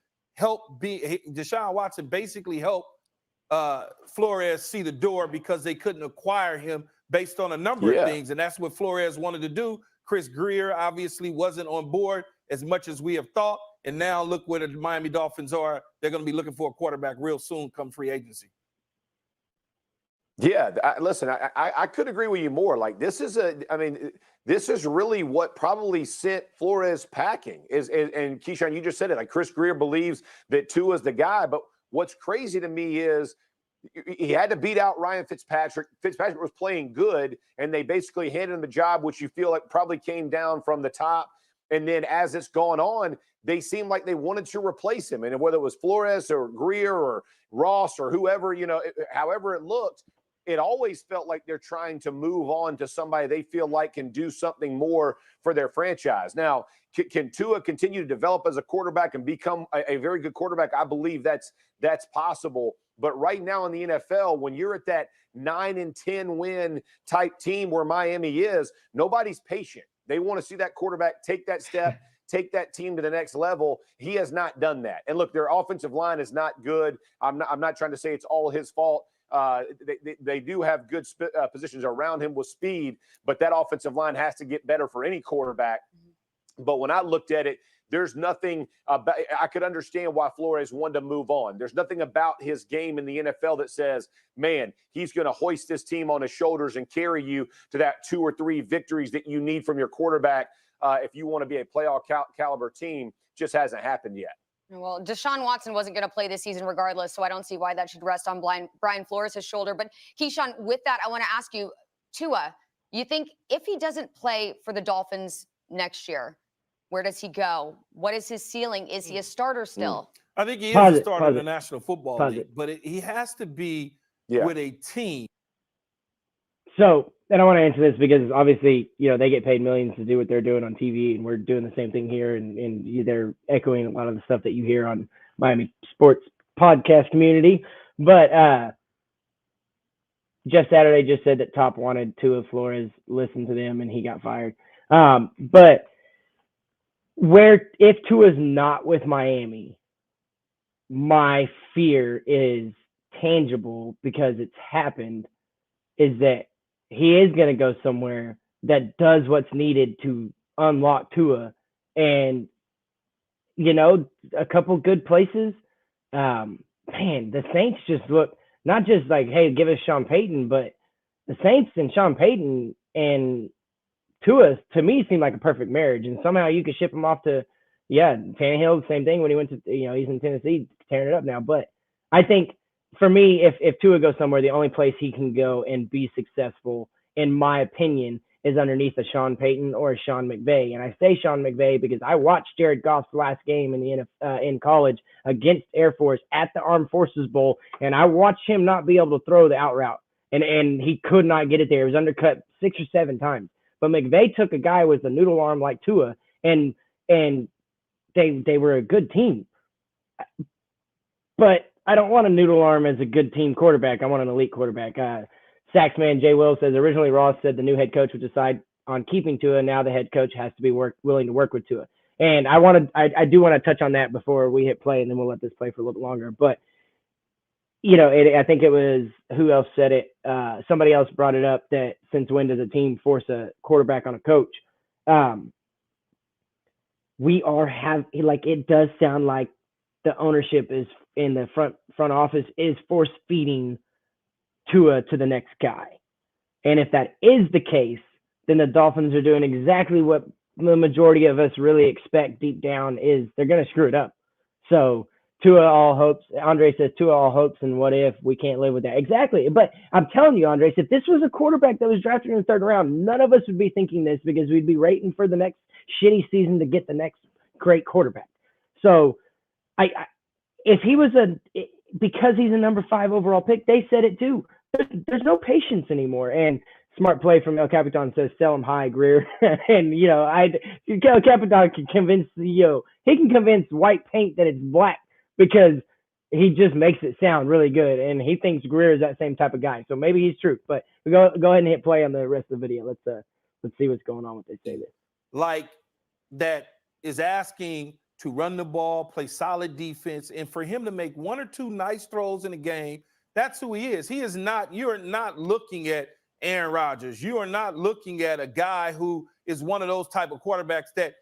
Deshaun Watson basically helped Flores see the door because they couldn't acquire him based on a number of things. And that's what Flores wanted to do. Chris Grier obviously wasn't on board as much as we have thought. And now look where the Miami Dolphins are. They're going to be looking for a quarterback real soon come free agency. Yeah, listen, I could agree with you more. Like this is really what probably sent Flores packing and Keyshawn, you just said it. Like Chris Grier believes that Tua's the guy, but what's crazy to me is he had to beat out Ryan Fitzpatrick. Fitzpatrick was playing good, and they basically handed him the job, which you feel like probably came down from the top. And then as it's gone on, they seemed like they wanted to replace him. And whether it was Flores or Grier or Ross or whoever, however it looked, it always felt like they're trying to move on to somebody they feel like can do something more for their franchise. Now, can Tua continue to develop as a quarterback and become a very good quarterback? I believe that's possible. But right now in the NFL, when you're at that 9-10 win type team where Miami is, nobody's patient. They want to see that quarterback take that step, take that team to the next level. He has not done that. And look, their offensive line is not good. I'm not trying to say it's all his fault. They do have good positions around him with speed, but that offensive line has to get better for any quarterback. But when I looked at it, there's nothing about, I could understand why Flores wanted to move on. There's nothing about his game in the NFL that says, man, he's going to hoist this team on his shoulders and carry you to that 2 or 3 victories that you need from your quarterback if you want to be a playoff caliber team. Just hasn't happened yet. Well, Deshaun Watson wasn't going to play this season regardless, so I don't see why that should rest on Brian Flores' shoulder. But Keyshawn, with that, I want to ask you, Tua, you think if he doesn't play for the Dolphins next year, where does he go? What is his ceiling? Is he a starter still? I think he is a starter in the National Football League, but he has to be with a team. So, and I want to answer this because obviously, they get paid millions to do what they're doing on TV, and we're doing the same thing here, and they're echoing a lot of the stuff that you hear on Miami sports podcast community. But Jeff Saturday just said that Top wanted Tua Flores, listened to them, and he got fired. But if Tua's not with Miami, my fear is tangible because it's happened, is that he is going to go somewhere that does what's needed to unlock Tua. And, a couple good places. Man, the Saints just look, not just like, hey, give us Sean Payton, but the Saints and Sean Payton and Tua, to me, seemed like a perfect marriage. And somehow you could ship him off to, Tannehill, the same thing when he went to, he's in Tennessee tearing it up now. But I think, for me, if Tua goes somewhere, the only place he can go and be successful, in my opinion, is underneath a Sean Payton or a Sean McVay. And I say Sean McVay because I watched Jared Goff's last game in college against Air Force at the Armed Forces Bowl, and I watched him not be able to throw the out route, and he could not get it there. It was undercut 6 or 7 times. But McVay took a guy with a noodle arm like Tua, and they were a good team. But I don't want a noodle arm as a good team quarterback. I want an elite quarterback. Saxman Jay Will says, originally Ross said the new head coach would decide on keeping Tua. Now the head coach has to be willing to work with Tua. And I do want to touch on that before we hit play, and then we'll let this play for a little bit longer. But, I think it was, who else said it? Somebody else brought it up that since when does a team force a quarterback on a coach? It does sound like the ownership is in the front office is force feeding Tua to the next guy. And if that is the case, then the Dolphins are doing exactly what the majority of us really expect deep down is they're going to screw it up. So Tua all hopes, Andre says Tua all hopes, and what if we can't live with that? Exactly. But I'm telling you, Andres, if this was a quarterback that was drafted in the 3rd round, none of us would be thinking this because we'd be waiting for the next shitty season to get the next great quarterback. So if he was because he's a number 5 overall pick, they said it too. there's no patience anymore. And smart play from El Capitan says, sell him high, Grier. And, El Capitan can convince, he can convince white paint that it's black because he just makes it sound really good. And he thinks Grier is that same type of guy. So maybe he's true. But we go ahead and hit play on the rest of the video. Let's see what's going on with they say this. Like that is asking to run the ball, play solid defense, and for him to make one or two nice throws in a game, that's who he is. He is not, you're not looking at Aaron Rodgers. You are not looking at a guy who is one of those type of quarterbacks that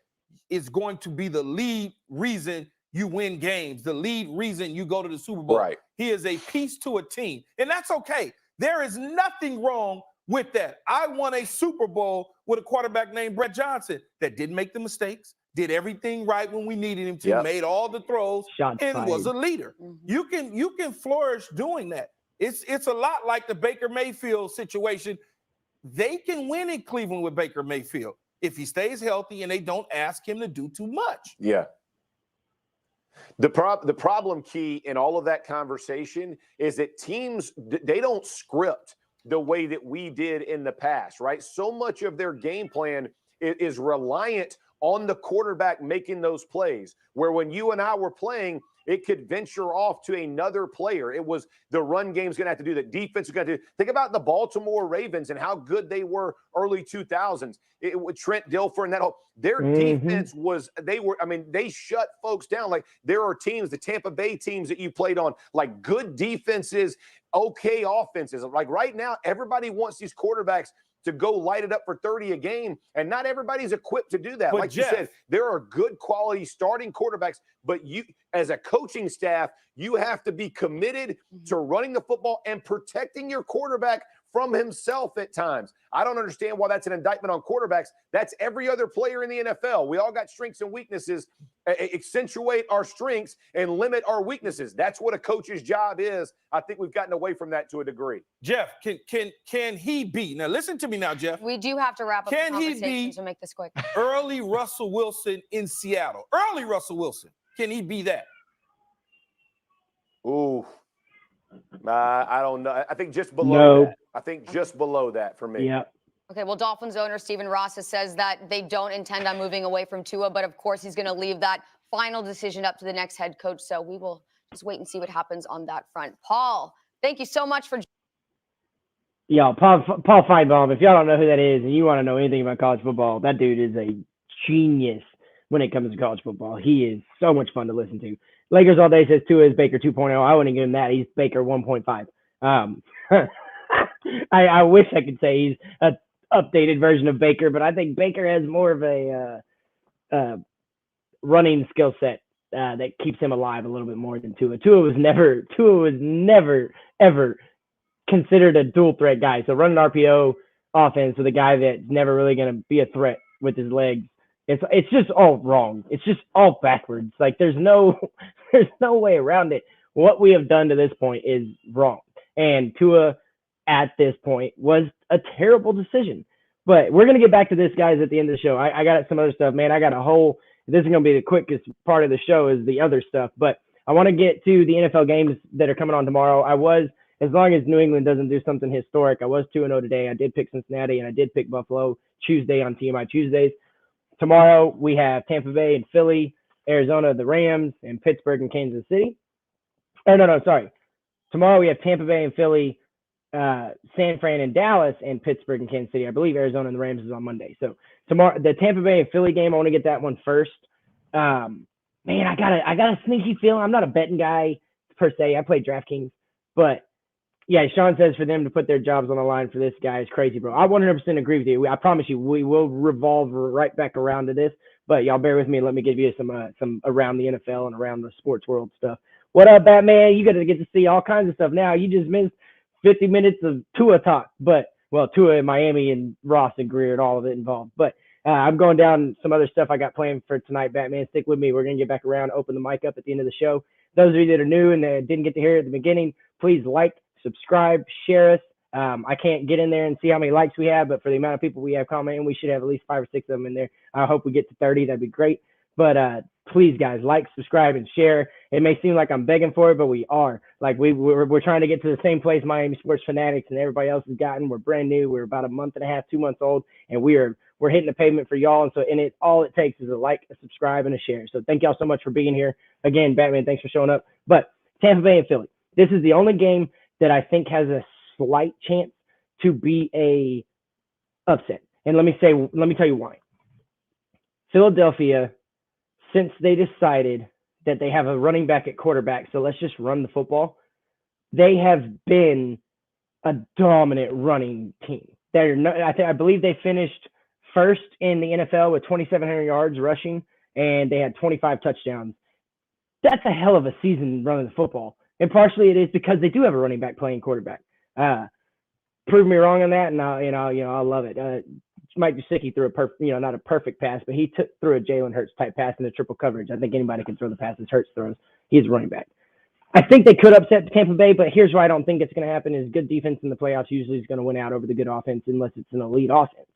is going to be the lead reason you win games, the lead reason you go to the Super Bowl. Right. He is a piece to a team, and that's okay. There is nothing wrong with that. I won a Super Bowl with a quarterback named Brett Johnson that didn't make the mistakes, did everything right when we needed him to, made all the throws, and was a leader. Mm-hmm. You can flourish doing that. It's a lot like the Baker Mayfield situation. They can win in Cleveland with Baker Mayfield if he stays healthy and they don't ask him to do too much. Yeah. The problem, Key, in all of that conversation is that teams, they don't script the way that we did in the past, right? So much of their game plan is reliant on the quarterback making those plays, where when you and I were playing, it could venture off to another player. It was the run game's going to have to do that. Defense is going to do. Think about the Baltimore Ravens and how good they were early 2000s. It with Trent Dilfer and that whole, their defense was, they shut folks down. Like there are teams, the Tampa Bay teams that you played on, like good defenses, okay offenses. Like right now, everybody wants these quarterbacks to go light it up for 30 a game, and not everybody's equipped to do that. But like Jeff, you said, there are good quality starting quarterbacks, but you, as a coaching staff, you have to be committed to running the football and protecting your quarterback from himself at times. I don't understand why that's an indictment on quarterbacks. That's every other player in the NFL. We all got strengths and weaknesses. Accentuate our strengths and limit our weaknesses. That's what a coach's job is. I think we've gotten away from that to a degree. Jeff, can he be, now listen to me now, Jeff. We do have to wrap up the conversation to make this quick. Early Russell Wilson in Seattle. Early Russell Wilson. Can he be that? Ooh. I don't know. I think just below that. I think just below that for me. Yeah. Okay, well, Dolphins owner Stephen Ross says that they don't intend on moving away from Tua, but of course he's going to leave that final decision up to the next head coach. So we will just wait and see what happens on that front. Paul, thank you so much for. Yeah, Paul Feinbaum. If y'all don't know who that is and you want to know anything about college football, that dude is a genius when it comes to college football. He is so much fun to listen to. Lakers all day says Tua is Baker 2.0. I wouldn't give him that. He's Baker 1.5. I wish I could say he's an updated version of Baker, but I think Baker has more of a running skill set that keeps him alive a little bit more than Tua. Tua was never ever considered a dual threat guy. So run an RPO offense with a guy that's never really going to be a threat with his legs. It's just all wrong. It's just all backwards. Like there's no way around it. What we have done to this point is wrong. And Tua at this point was a terrible decision. But we're going to get back to this, guys, at the end of the show. I got some other stuff, man. I got a whole – this is going to be the quickest part of the show is the other stuff. But I want to get to the NFL games that are coming on tomorrow. As long as New England doesn't do something historic, I was 2-0 today. I did pick Cincinnati, and I did pick Buffalo Tuesday on TMI Tuesdays. Tomorrow, we have Tampa Bay and Philly, Arizona, the Rams, and Pittsburgh and Kansas City. Tomorrow, we have Tampa Bay and Philly, San Fran and Dallas, and Pittsburgh and Kansas City. I believe Arizona and the Rams is on Monday. So tomorrow, the Tampa Bay and Philly game, I want to get that one first. Man, I got a sneaky feeling. I'm not a betting guy per se. I play DraftKings, but yeah, Sean says for them to put their jobs on the line for this guy is crazy, bro. I 100% agree with you. I promise you, we will revolve right back around to this. But y'all bear with me and let me give you some around the NFL and around the sports world stuff. What up, Batman? You got to get to see all kinds of stuff now. You just missed 50 minutes of Tua talk, but Tua in Miami and Ross and Grier and all of it involved. But I'm going down some other stuff I got planned for tonight, Batman. Stick with me. We're going to get back around, open the mic up at the end of the show. Those of you that are new and didn't get to hear it at the beginning, please like, subscribe, share us. I can't get in there and see how many likes we have, but for the amount of people we have commenting, we should have at least 5 or 6 of them in there. I hope we get to 30. That'd be great. But please, guys, like, subscribe, and share. It may seem like I'm begging for it, but we are. Like we're trying to get to the same place Miami Sports Fanatics and everybody else has gotten. We're brand new. We're about a month and a half, 2 months old, and we're hitting the pavement for y'all. And all it takes is a like, a subscribe, and a share. So thank y'all so much for being here. Again, Batman, thanks for showing up. But Tampa Bay and Philly, this is the only game that I think has a slight chance to be a upset. And let me tell you why. Philadelphia, since they decided that they have a running back at quarterback, so let's just run the football, they have been a dominant running team. I believe they finished first in the NFL with 2,700 yards rushing, and they had 25 touchdowns. That's a hell of a season running the football. And partially it is because they do have a running back playing quarterback. Prove me wrong on that, and I'll love it. Mike Gesicki threw not a perfect pass, but he threw a Jalen Hurts type pass in the triple coverage. I think anybody can throw the passes Hurts throws. He's a running back. I think they could upset Tampa Bay, but here's why I don't think it's going to happen: is good defense in the playoffs usually is going to win out over the good offense unless it's an elite offense.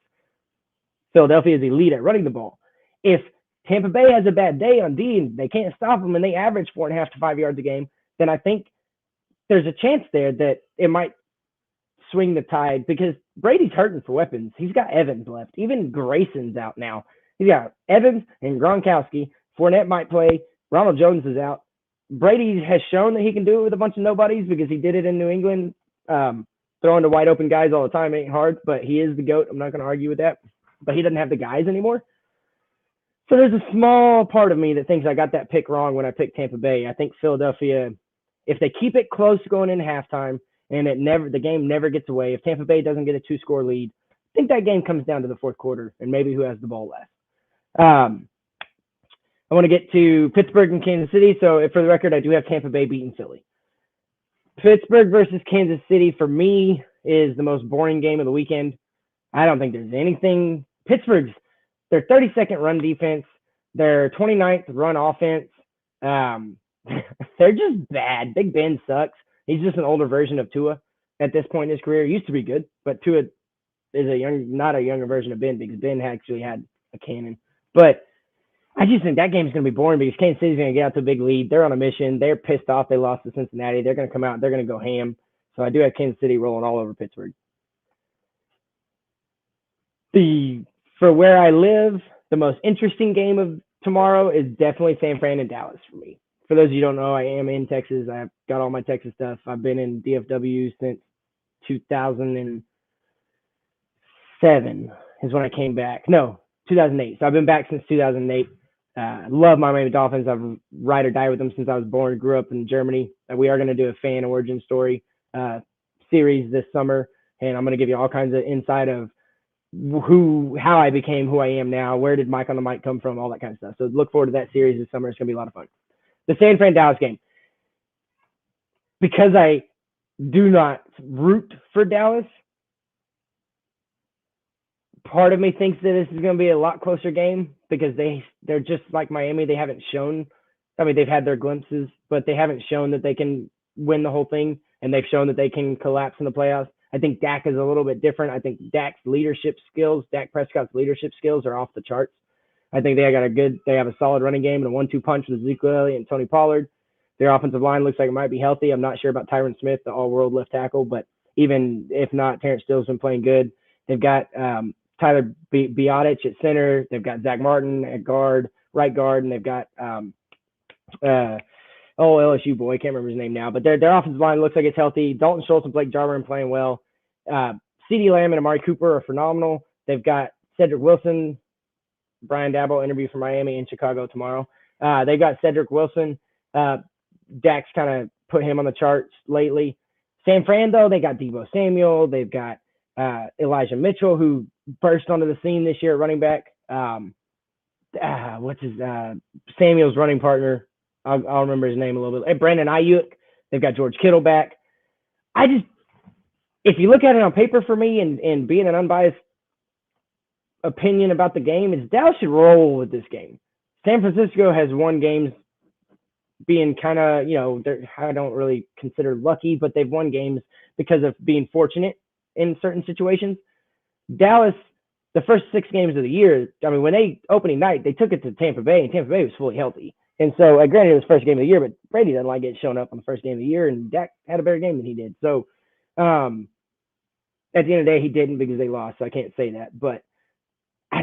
Philadelphia is elite at running the ball. If Tampa Bay has a bad day on D and they can't stop them and they average 4.5 to 5 yards a game, then I think there's a chance there that it might swing the tide, because Brady's hurting for weapons. He's got Evans left. Even Grayson's out now. He's got Evans and Gronkowski. Fournette might play. Ronald Jones is out. Brady has shown that he can do it with a bunch of nobodies because he did it in New England. Throwing to wide open guys all the time ain't hard, but he is the GOAT. I'm not going to argue with that. But he doesn't have the guys anymore. So there's a small part of me that thinks I got that pick wrong when I picked Tampa Bay. I think Philadelphia, if they keep it close going into halftime, and the game never gets away. If Tampa Bay doesn't get a 2-score lead, I think that game comes down to the fourth quarter and maybe who has the ball last. I want to get to Pittsburgh and Kansas City. So for the record, I do have Tampa Bay beating Philly. Pittsburgh versus Kansas City for me is the most boring game of the weekend. I don't think there's anything. Pittsburgh's their 32nd run defense, their 29th run offense. They're just bad. Big Ben sucks. He's just an older version of Tua at this point in his career. He used to be good, but Tua is not a younger version of Ben, because Ben actually had a cannon. But I just think that game's going to be boring because Kansas City's going to get out to a big lead. They're on a mission. They're pissed off they lost to Cincinnati. They're going to come out. They're going to go ham. So I do have Kansas City rolling all over Pittsburgh. For where I live, the most interesting game of tomorrow is definitely San Fran and Dallas for me. For those of you who don't know, I am in Texas. I've got all my Texas stuff. I've been in DFW since 2007 is when I came back. No, 2008. So I've been back since 2008. Love my Miami Dolphins. I've ride or die with them since I was born. Grew up in Germany. We are going to do a fan origin story series this summer, and I'm going to give you all kinds of insight of how I became who I am now. Where did Mike on the Mic come from? All that kind of stuff. So look forward to that series this summer. It's going to be a lot of fun. The San Fran Dallas game, because I do not root for Dallas, part of me thinks that this is going to be a lot closer game because they're just like Miami. They haven't shown, I mean, they've had their glimpses, but they haven't shown that they can win the whole thing, and they've shown that they can collapse in the playoffs. I think Dak is a little bit different. I think Dak Prescott's leadership skills are off the charts. I think they have a solid running game and a 1-2 punch with Ezekiel Elliott and Tony Pollard. Their offensive line looks like it might be healthy. I'm not sure about Tyron Smith, the all-world left tackle, but even if not, Terrence Still's been playing good. They've got Tyler Biotic at center. They've got Zach Martin at right guard, and they've got LSU boy, I can't remember his name now, but their offensive line looks like it's healthy. Dalton Schultz and Blake Jarwin playing well. CeeDee Lamb and Amari Cooper are phenomenal. They've got Cedric Wilson, Brian Daboll interview for Miami in Chicago tomorrow. They've got Cedric Wilson. Dak's kind of put him on the charts lately. San Fran, though, they got Deebo Samuel. They've got Elijah Mitchell, who burst onto the scene this year at running back. What's his Samuel's running partner? I'll remember his name a little bit. Brandon Ayuk. They've got George Kittle back. If you look at it on paper for me and being an unbiased opinion about the game, is Dallas should roll with this game. San Francisco has won games being kind of, I don't really consider lucky, but they've won games because of being fortunate in certain situations. Dallas, the first 6 games of the year, I mean, when they opening night, they took it to Tampa Bay, and Tampa Bay was fully healthy. And so, granted, it was first game of the year, but Brady doesn't like getting shown up on the first game of the year, and Dak had a better game than he did. So, at the end of the day, he didn't because they lost, so I can't say that. But I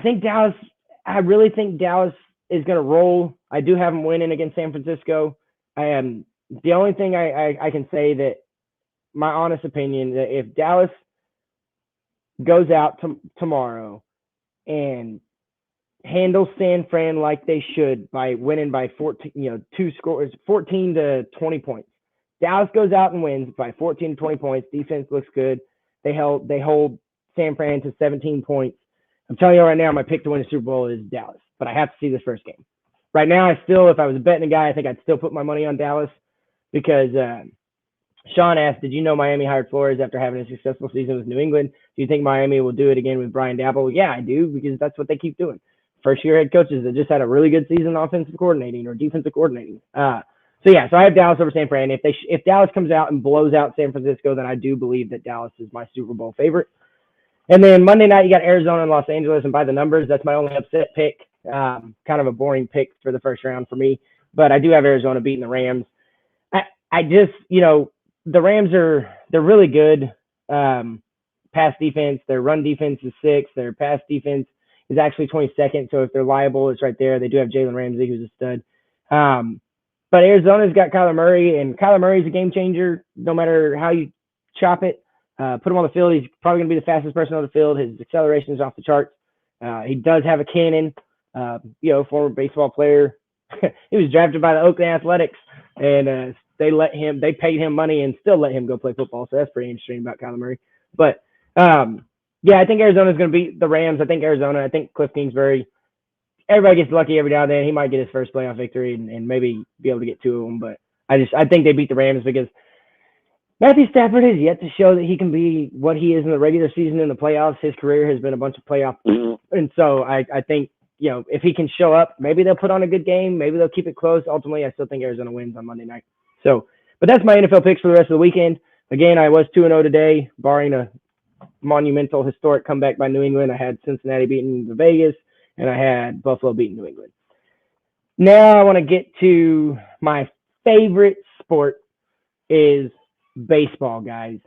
really think Dallas is going to roll. I do have them winning against San Francisco. The only thing I can say that my honest opinion, that if Dallas goes out tomorrow and handles San Fran like they should by winning by 14, 2 scores, 14 to 20 points. Dallas goes out and wins by 14 to 20 points. Defense looks good. They hold San Fran to 17 points. I'm telling you right now, my pick to win the Super Bowl is Dallas, but I have to see this first game. Right now, if I was a betting guy, I think I'd still put my money on Dallas because Sean asked, did you know Miami hired Flores after having a successful season with New England? Do you think Miami will do it again with Brian Daboll? Yeah, I do, because that's what they keep doing. First-year head coaches that just had a really good season offensive coordinating or defensive coordinating. So I have Dallas over San Fran. If Dallas comes out and blows out San Francisco, then I do believe that Dallas is my Super Bowl favorite. And then Monday night, you got Arizona and Los Angeles, and by the numbers, that's my only upset pick. Kind of a boring pick for the first round for me, but I do have Arizona beating the Rams. I just, the Rams they're really good pass defense. Their run defense is 6th. Their pass defense is actually 22nd. So if they're liable, it's right there. They do have Jalen Ramsey, who's a stud. But Arizona's got Kyler Murray, and Kyler Murray's a game changer no matter how you chop it. Put him on the field. He's probably going to be the fastest person on the field. His acceleration is off the charts. He does have a cannon, former baseball player. He was drafted by the Oakland Athletics, and they paid him money and still let him go play football. So that's pretty interesting about Kyler Murray. But I think Arizona's going to beat the Rams. I think Cliff Kingsbury, everybody gets lucky every now and then. He might get his first playoff victory and maybe be able to get 2 of them. But I think they beat the Rams because Matthew Stafford has yet to show that he can be what he is in the regular season. In the playoffs, his career has been a bunch of playoffs. And so I think, if he can show up, maybe they'll put on a good game. Maybe they'll keep it close. Ultimately, I still think Arizona wins on Monday night. So, but that's my NFL picks for the rest of the weekend. Again, I was 2-0 today, barring a monumental, historic comeback by New England. I had Cincinnati beating the Vegas, and I had Buffalo beating New England. Now I want to get to my favorite sport is baseball, guys,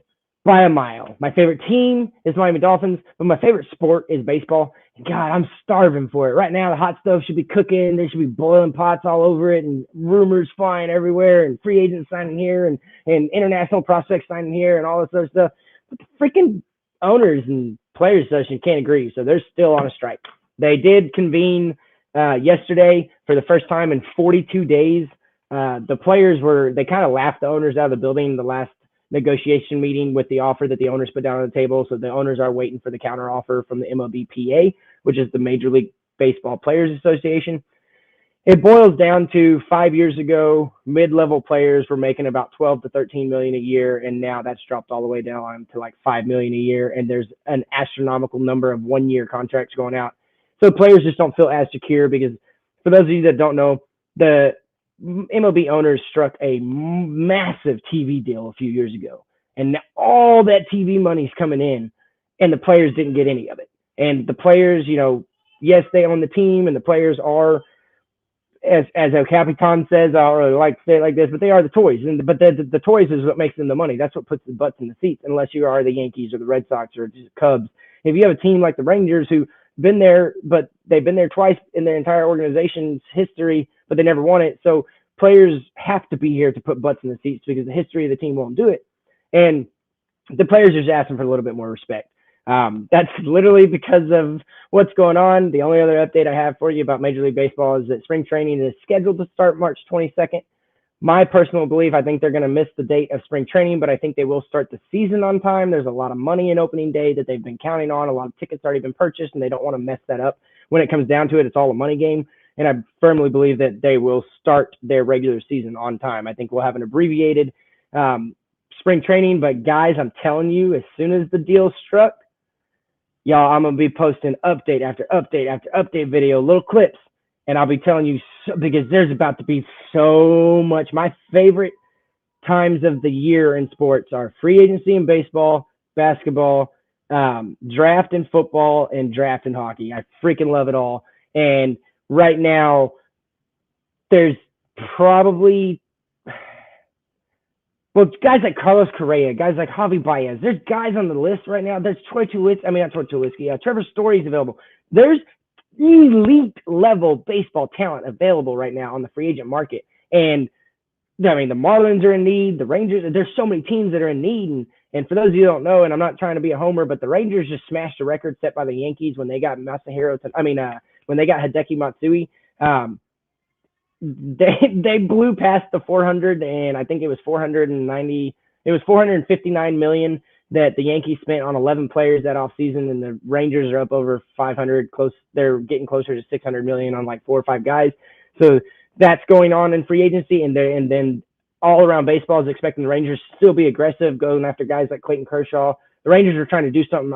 by a mile. My favorite team is Miami Dolphins, but my favorite sport is baseball. And God, I'm starving for it. Right now, the hot stove should be cooking. There should be boiling pots all over it and rumors flying everywhere and free agents signing here and international prospects signing here and all this other stuff. But the freaking owners and players association can't agree, so they're still on a strike. They did convene yesterday for the first time in 42 days. The players they kind of laughed the owners out of the building in the last negotiation meeting with the offer that the owners put down on the table. So the owners are waiting for the counter offer from the MLBPA, which is the Major League Baseball Players Association. It boils down to 5 years ago, mid-level players were making about 12 to 13 million a year, and now that's dropped all the way down to like 5 million a year. And there's an astronomical number of 1-year contracts going out. So players just don't feel as secure because, for those of you that don't know, the MLB owners struck a massive TV deal a few years ago, and now all that TV money's coming in, and the players didn't get any of it. And the players, yes, they own the team, and the players are, as El Capitan says, I don't really like to say it like this, but they are the toys. But the toys is what makes them the money. That's what puts the butts in the seats, unless you are the Yankees or the Red Sox or just Cubs. If you have a team like the Rangers who been there, but they've been there twice in their entire organization's history, but they never won it. So players have to be here to put butts in the seats because the history of the team won't do it. And the players are just asking for a little bit more respect. That's literally because of what's going on. The only other update I have for you about Major League Baseball is that spring training is scheduled to start March 22nd. My personal belief, I think they're going to miss the date of spring training, but I think they will start the season on time. There's a lot of money in opening day that they've been counting on. A lot of tickets already been purchased, and they don't want to mess that up. When it comes down to it, it's all a money game, and I firmly believe that they will start their regular season on time. I think we'll have an abbreviated spring training, but guys, I'm telling you, as soon as the deal struck, y'all, I'm going to be posting update after update after update video, little clips. And I'll be telling you, because there's about to be so much. My favorite times of the year in sports are free agency in baseball, basketball, draft in football and draft in hockey. I freaking love it all. And right now, there's probably guys like Carlos Correa, guys like Javi Baez. There's guys on the list right now. There's Troy Tulowitzki. I mean, not Troy Tulowitzki. Trevor Story's available. There's elite level baseball talent available right now on the free agent market. And I mean, the Marlins are in need. The Rangers. There's so many teams that are in need. And for those of you who don't know, and I'm not trying to be a homer, but the Rangers just smashed a record set by the Yankees when they got when they got Hideki Matsui. They blew past the 400, and I think it was 490. It was 459 million that the Yankees spent on 11 players that offseason, and the Rangers are up over 500. They're getting closer to 600 million on like 4 or 5 guys. So that's going on in free agency, and then all around baseball is expecting the Rangers to still be aggressive, going after guys like Clayton Kershaw. The Rangers are trying to do something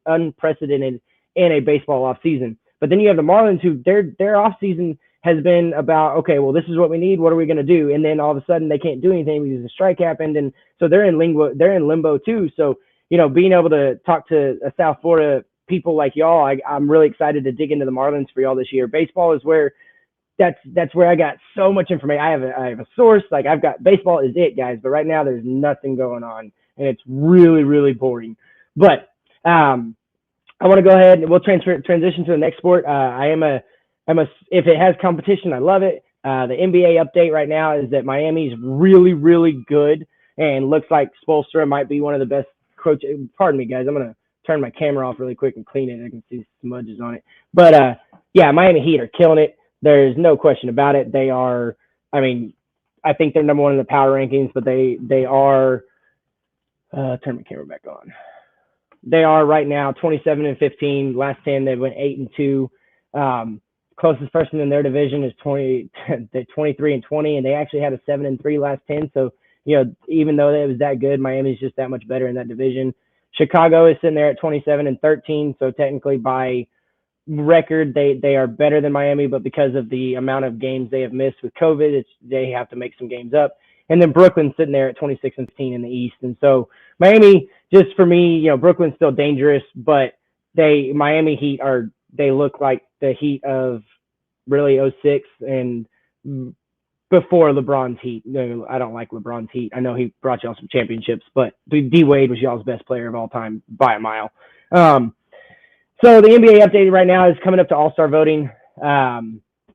unprecedented in a baseball offseason. But then you have the Marlins, who their offseason has been about, okay, well, this is what we need. What are we going to do? And then all of a sudden they can't do anything because the strike happened. And so they're in limbo too. So, being able to talk to South Florida people like y'all, I'm really excited to dig into the Marlins for y'all this year. Baseball is where that's where I got so much information. I have a source. Like, I've got baseball is it, guys. But right now there's nothing going on, and it's really, really boring. But I want to go ahead and we'll transition to the next sport. If it has competition, I love it. The NBA update right now is that Miami's really, really good, and looks like Spoelstra might be one of the best coaches. Pardon me, guys. I'm going to turn my camera off really quick and clean it. I can see smudges on it. But, yeah, Miami Heat are killing it. There's no question about it. They are, I think they're number one in the power rankings, but they are, turn my camera back on. They are right now 27-15. Last 10, they went 8-2. Closest person in their division is 23-20, and they actually had a 7-3 last 10. So, even though it was that good, Miami's just that much better in that division. Chicago is sitting there at 27-13. So technically by record, they are better than Miami, but because of the amount of games they have missed with COVID, they have to make some games up. And then Brooklyn's sitting there at 26-15 in the East. And so Miami, just for me, Brooklyn's still dangerous, but Miami Heat they look like the Heat of really 06 and before LeBron's Heat. I don't like LeBron's Heat. I know he brought y'all some championships, but D-Wade was y'all's best player of all time by a mile. So the NBA update right now is coming up to All-Star voting.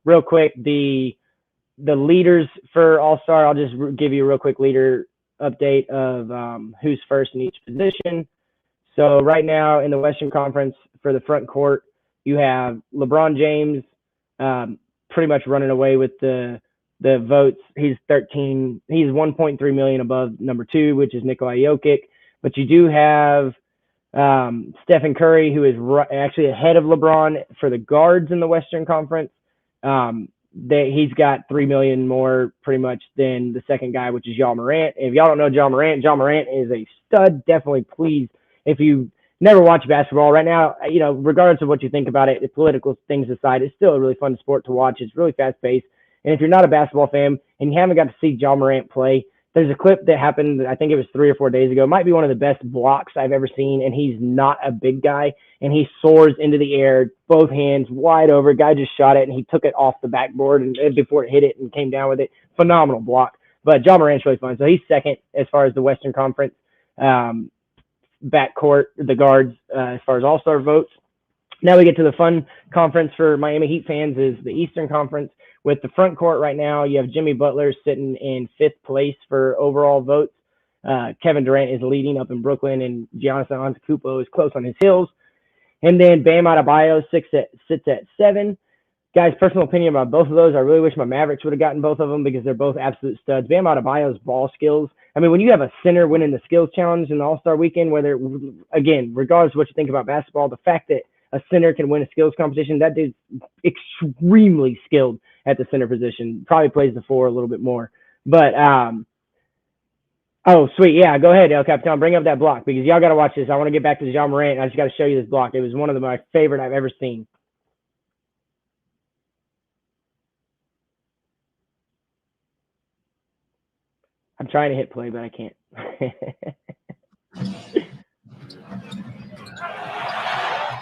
Real quick, the leaders for All-Star, I'll just give you a real quick leader update of who's first in each position. So right now in the Western Conference for the front court, you have LeBron James pretty much running away with the votes. He's 13. He's 1.3 million above number 2, which is Nikola Jokic. But you do have Stephen Curry, who is actually ahead of LeBron for the guards in the Western Conference. He's got 3 million more pretty much than the second guy, which is Ja Morant. If y'all don't know Ja Morant is a stud. Definitely, please, if you never watch basketball right now, regardless of what you think about it, the political things aside, it's still a really fun sport to watch. It's really fast paced. And if you're not a basketball fan and you haven't got to see Ja Morant play, there's a clip that happened, I think it was 3 or 4 days ago. It might be one of the best blocks I've ever seen. And he's not a big guy. And he soars into the air, both hands wide over. Guy just shot it and he took it off the backboard and before it hit it and came down with it. Phenomenal block. But Ja Morant's really fun. So he's second as far as the Western Conference backcourt, the guards, as far as All-Star votes. Now we get to the fun conference for Miami Heat fans is the Eastern Conference. With the front court right now, you have Jimmy Butler sitting in 5th place for overall votes. Kevin Durant is leading up in Brooklyn, and Giannis Antetokounmpo is close on his heels. And then Bam Adebayo sits at 7. Guys, personal opinion about both of those. I really wish my Mavericks would have gotten both of them because they're both absolute studs. Bam Adebayo's ball skills. I mean, when you have a center winning the skills challenge in the All-Star weekend, again, regardless of what you think about basketball, the fact that a center can win a skills competition, that dude's extremely skilled at the center position. Probably plays the 4 a little bit more. But, oh, sweet. Yeah, go ahead, El Capitan. Bring up that block because y'all got to watch this. I want to get back to Ja Morant. I just got to show you this block. It was one of my favorite I've ever seen. I'm trying to hit play, but I can't.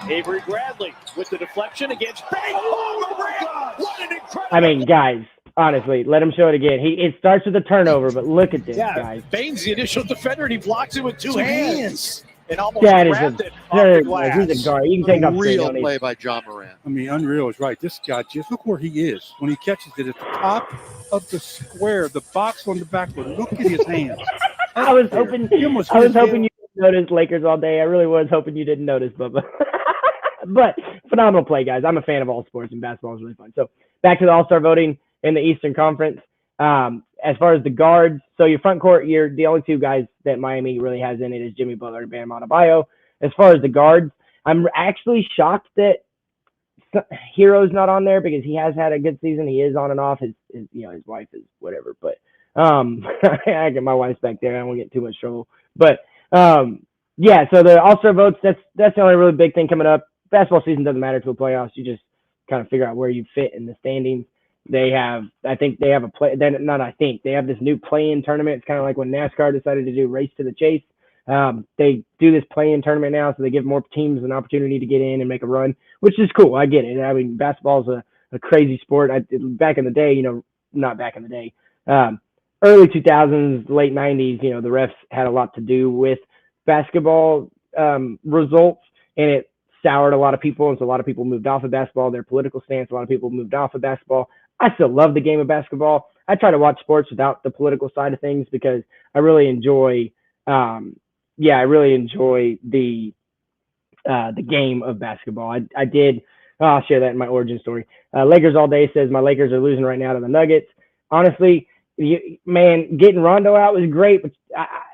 Avery Bradley with the deflection against Bang. Oh my God! What an incredible! I mean, guys, honestly, let him show it again. It starts with a turnover, but look at this, guys. Bain's the initial defender, and he blocks it with two hands. And almost That is grabbed it off the absurd. glass. Like, he's a guard. You can take off screen. Real Don't need- play by John Moran. I mean, unreal is right. This guy, just look where he is when he catches it at the top of the square, the box on the backboard. Look at his hands. I was hoping you didn't notice Lakers all day. I really was hoping you didn't notice, Bubba. But phenomenal play, guys. I'm a fan of all sports, and basketball is really fun. So back to the All-Star voting in the Eastern Conference. As far as the guards, so your front court, you're the only two guys that Miami really has in it is Jimmy Butler and Bam Adebayo. As far as the guards, I'm actually shocked that Hero's not on there because he has had a good season. He is on and off. His wife is whatever. But I get my wife's back there. I won't get too much trouble. But yeah, so the All-Star votes, that's the only really big thing coming up. Basketball season doesn't matter to the playoffs. You just kind of figure out where you fit in the standings. They have this new play-in tournament. It's kind of like when NASCAR decided to do Race to the Chase. They do this play-in tournament now, so they give more teams an opportunity to get in and make a run, which is cool. I get it. I mean, basketball is a crazy sport. Back in the day, not back in the day, early 2000s, late 90s, the refs had a lot to do with basketball results, and it soured a lot of people, and so a lot of people moved off of basketball. Their political stance, a lot of people moved off of basketball. I still love the game of basketball. I try to watch sports without the political side of things because I really enjoy the game of basketball. I'll share that in my origin story. Lakers all day says my Lakers are losing right now to the Nuggets. Honestly, getting Rondo out was great, but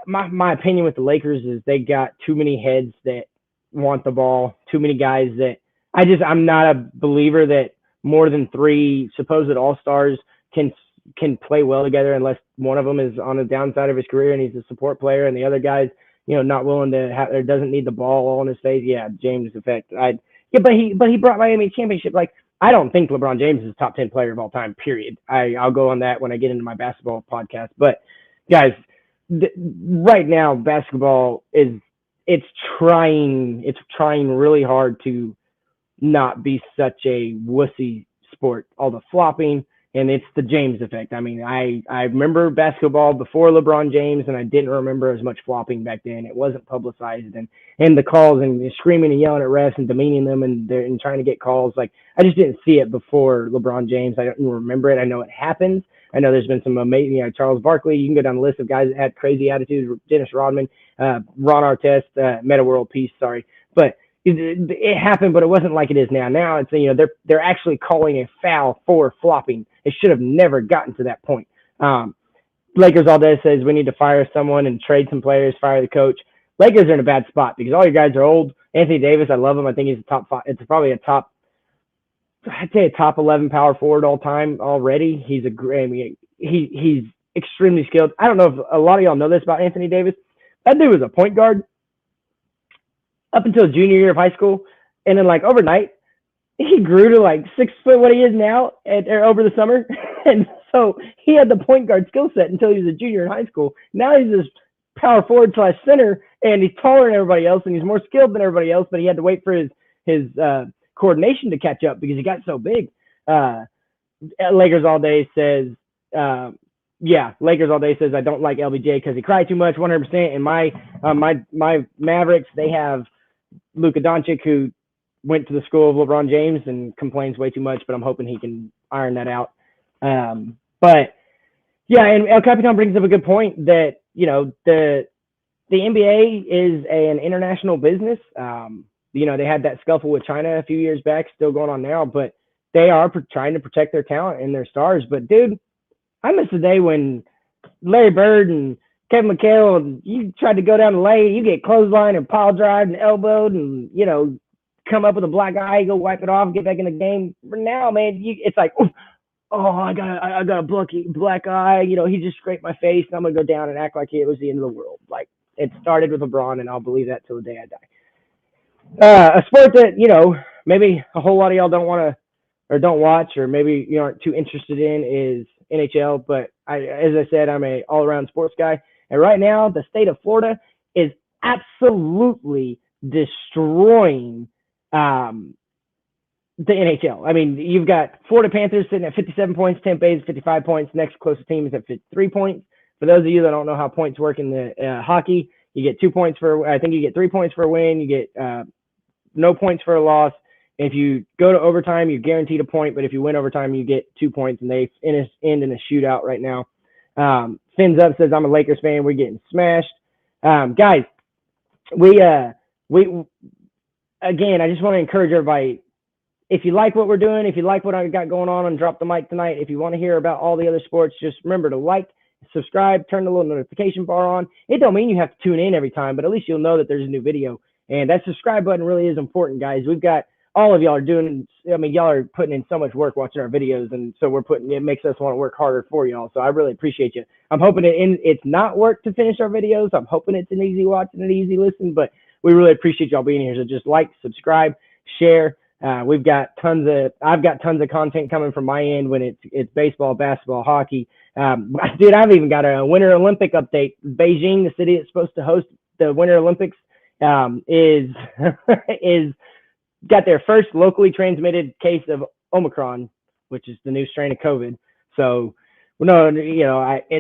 my opinion with the Lakers is they got too many heads that want the ball, too many guys that I'm not a believer that more than three supposed all-stars can play well together unless one of them is on the downside of his career and he's a support player and the other guy's not willing to have or doesn't need the ball all in his face. Yeah, James effect. But he brought Miami championship. Like, I don't think LeBron James is a top 10 player of all time, period. I'll go on that when I get into my basketball podcast. But guys, right now basketball it's trying really hard to not be such a wussy sport. All the flopping, and it's the James effect. I mean, I remember basketball before LeBron James, and I didn't remember as much flopping back then. It wasn't publicized, and the calls and screaming and yelling at refs and demeaning them and trying to get calls. Like, I just didn't see it before LeBron James. I don't remember it. I know it happens. I know there's been some amazing, Charles Barkley. You can go down the list of guys that had crazy attitudes. Dennis Rodman, Ron Artest, Meta World Peace. Sorry, but it happened, but it wasn't like it is now. Now it's they're actually calling a foul for flopping. It should have never gotten to that point. Lakers all day says we need to fire someone and trade some players, fire the coach. Lakers are in a bad spot because all your guys are old. Anthony Davis, I love him. I think he's a top 5. It's probably I'd say a top 11 power forward all time already. He's he's extremely skilled. I don't know if a lot of y'all know this about Anthony Davis. That dude was a point guard up until junior year of high school, and then overnight he grew to 6 foot what he is now over the summer, and so he had the point guard skill set until he was a junior in high school. Now he's this power forward / center, and he's taller than everybody else, and he's more skilled than everybody else, but he had to wait for his coordination to catch up because he got so big. Lakers all day says Lakers all day says I don't like LBJ because he cried too much, 100%. And my Mavericks, they have Luka Doncic, who went to the school of LeBron James and complains way too much, but I'm hoping he can iron that out. But yeah, and El Capitan brings up a good point that the NBA is an international business. They had that scuffle with China a few years back, still going on now, but they are trying to protect their talent and their stars. But dude, I miss the day when Larry Bird and Kevin McHale, you tried to go down the lane, you get clothesline and pile drive and elbowed and, come up with a black eye, go wipe it off, get back in the game. But now, man, it's like, oh, I got a black eye. He just scraped my face, and I'm going to go down and act like it was the end of the world. Like, it started with LeBron, and I'll believe that till the day I die. A sport that, maybe a whole lot of y'all don't want to or don't watch, or maybe you aren't too interested in, is NHL. But as I said, I'm a all-around sports guy. And right now, the state of Florida is absolutely destroying the NHL. I mean, you've got Florida Panthers sitting at 57 points, Tampa Bay is 55 points. Next closest team is at 53 points. For those of you that don't know how points work in the hockey, you get 2 points for, I think you get 3 points for a win. You get no points for a loss. If you go to overtime, you're guaranteed a point. But if you win overtime, you get 2 points. And they end in a shootout right now. Fins Up says, I'm a Lakers fan. We're getting smashed. Guys, we again, I just want to encourage everybody. If you like what we're doing, if you like what I got going on Drop the Mic tonight, if you want to hear about all the other sports, just remember to like, subscribe, turn the little notification bar on. It don't mean you have to tune in every time, but at least you'll know that there's a new video. And that subscribe button really is important, guys. We've got all of y'all are doing, I mean, y'all are putting in so much work watching our videos, and so it makes us want to work harder for y'all. So I really appreciate you. I'm hoping it's not work to finish our videos. I'm hoping it's an easy watch and an easy listen, but we really appreciate y'all being here. So just like, subscribe, share. I've got tons of content coming from my end when it's baseball, basketball, hockey. Dude, I've even got a Winter Olympic update. Beijing, the city that's supposed to host the Winter Olympics, is got their first locally transmitted case of Omicron, which is the new strain of COVID. So, no,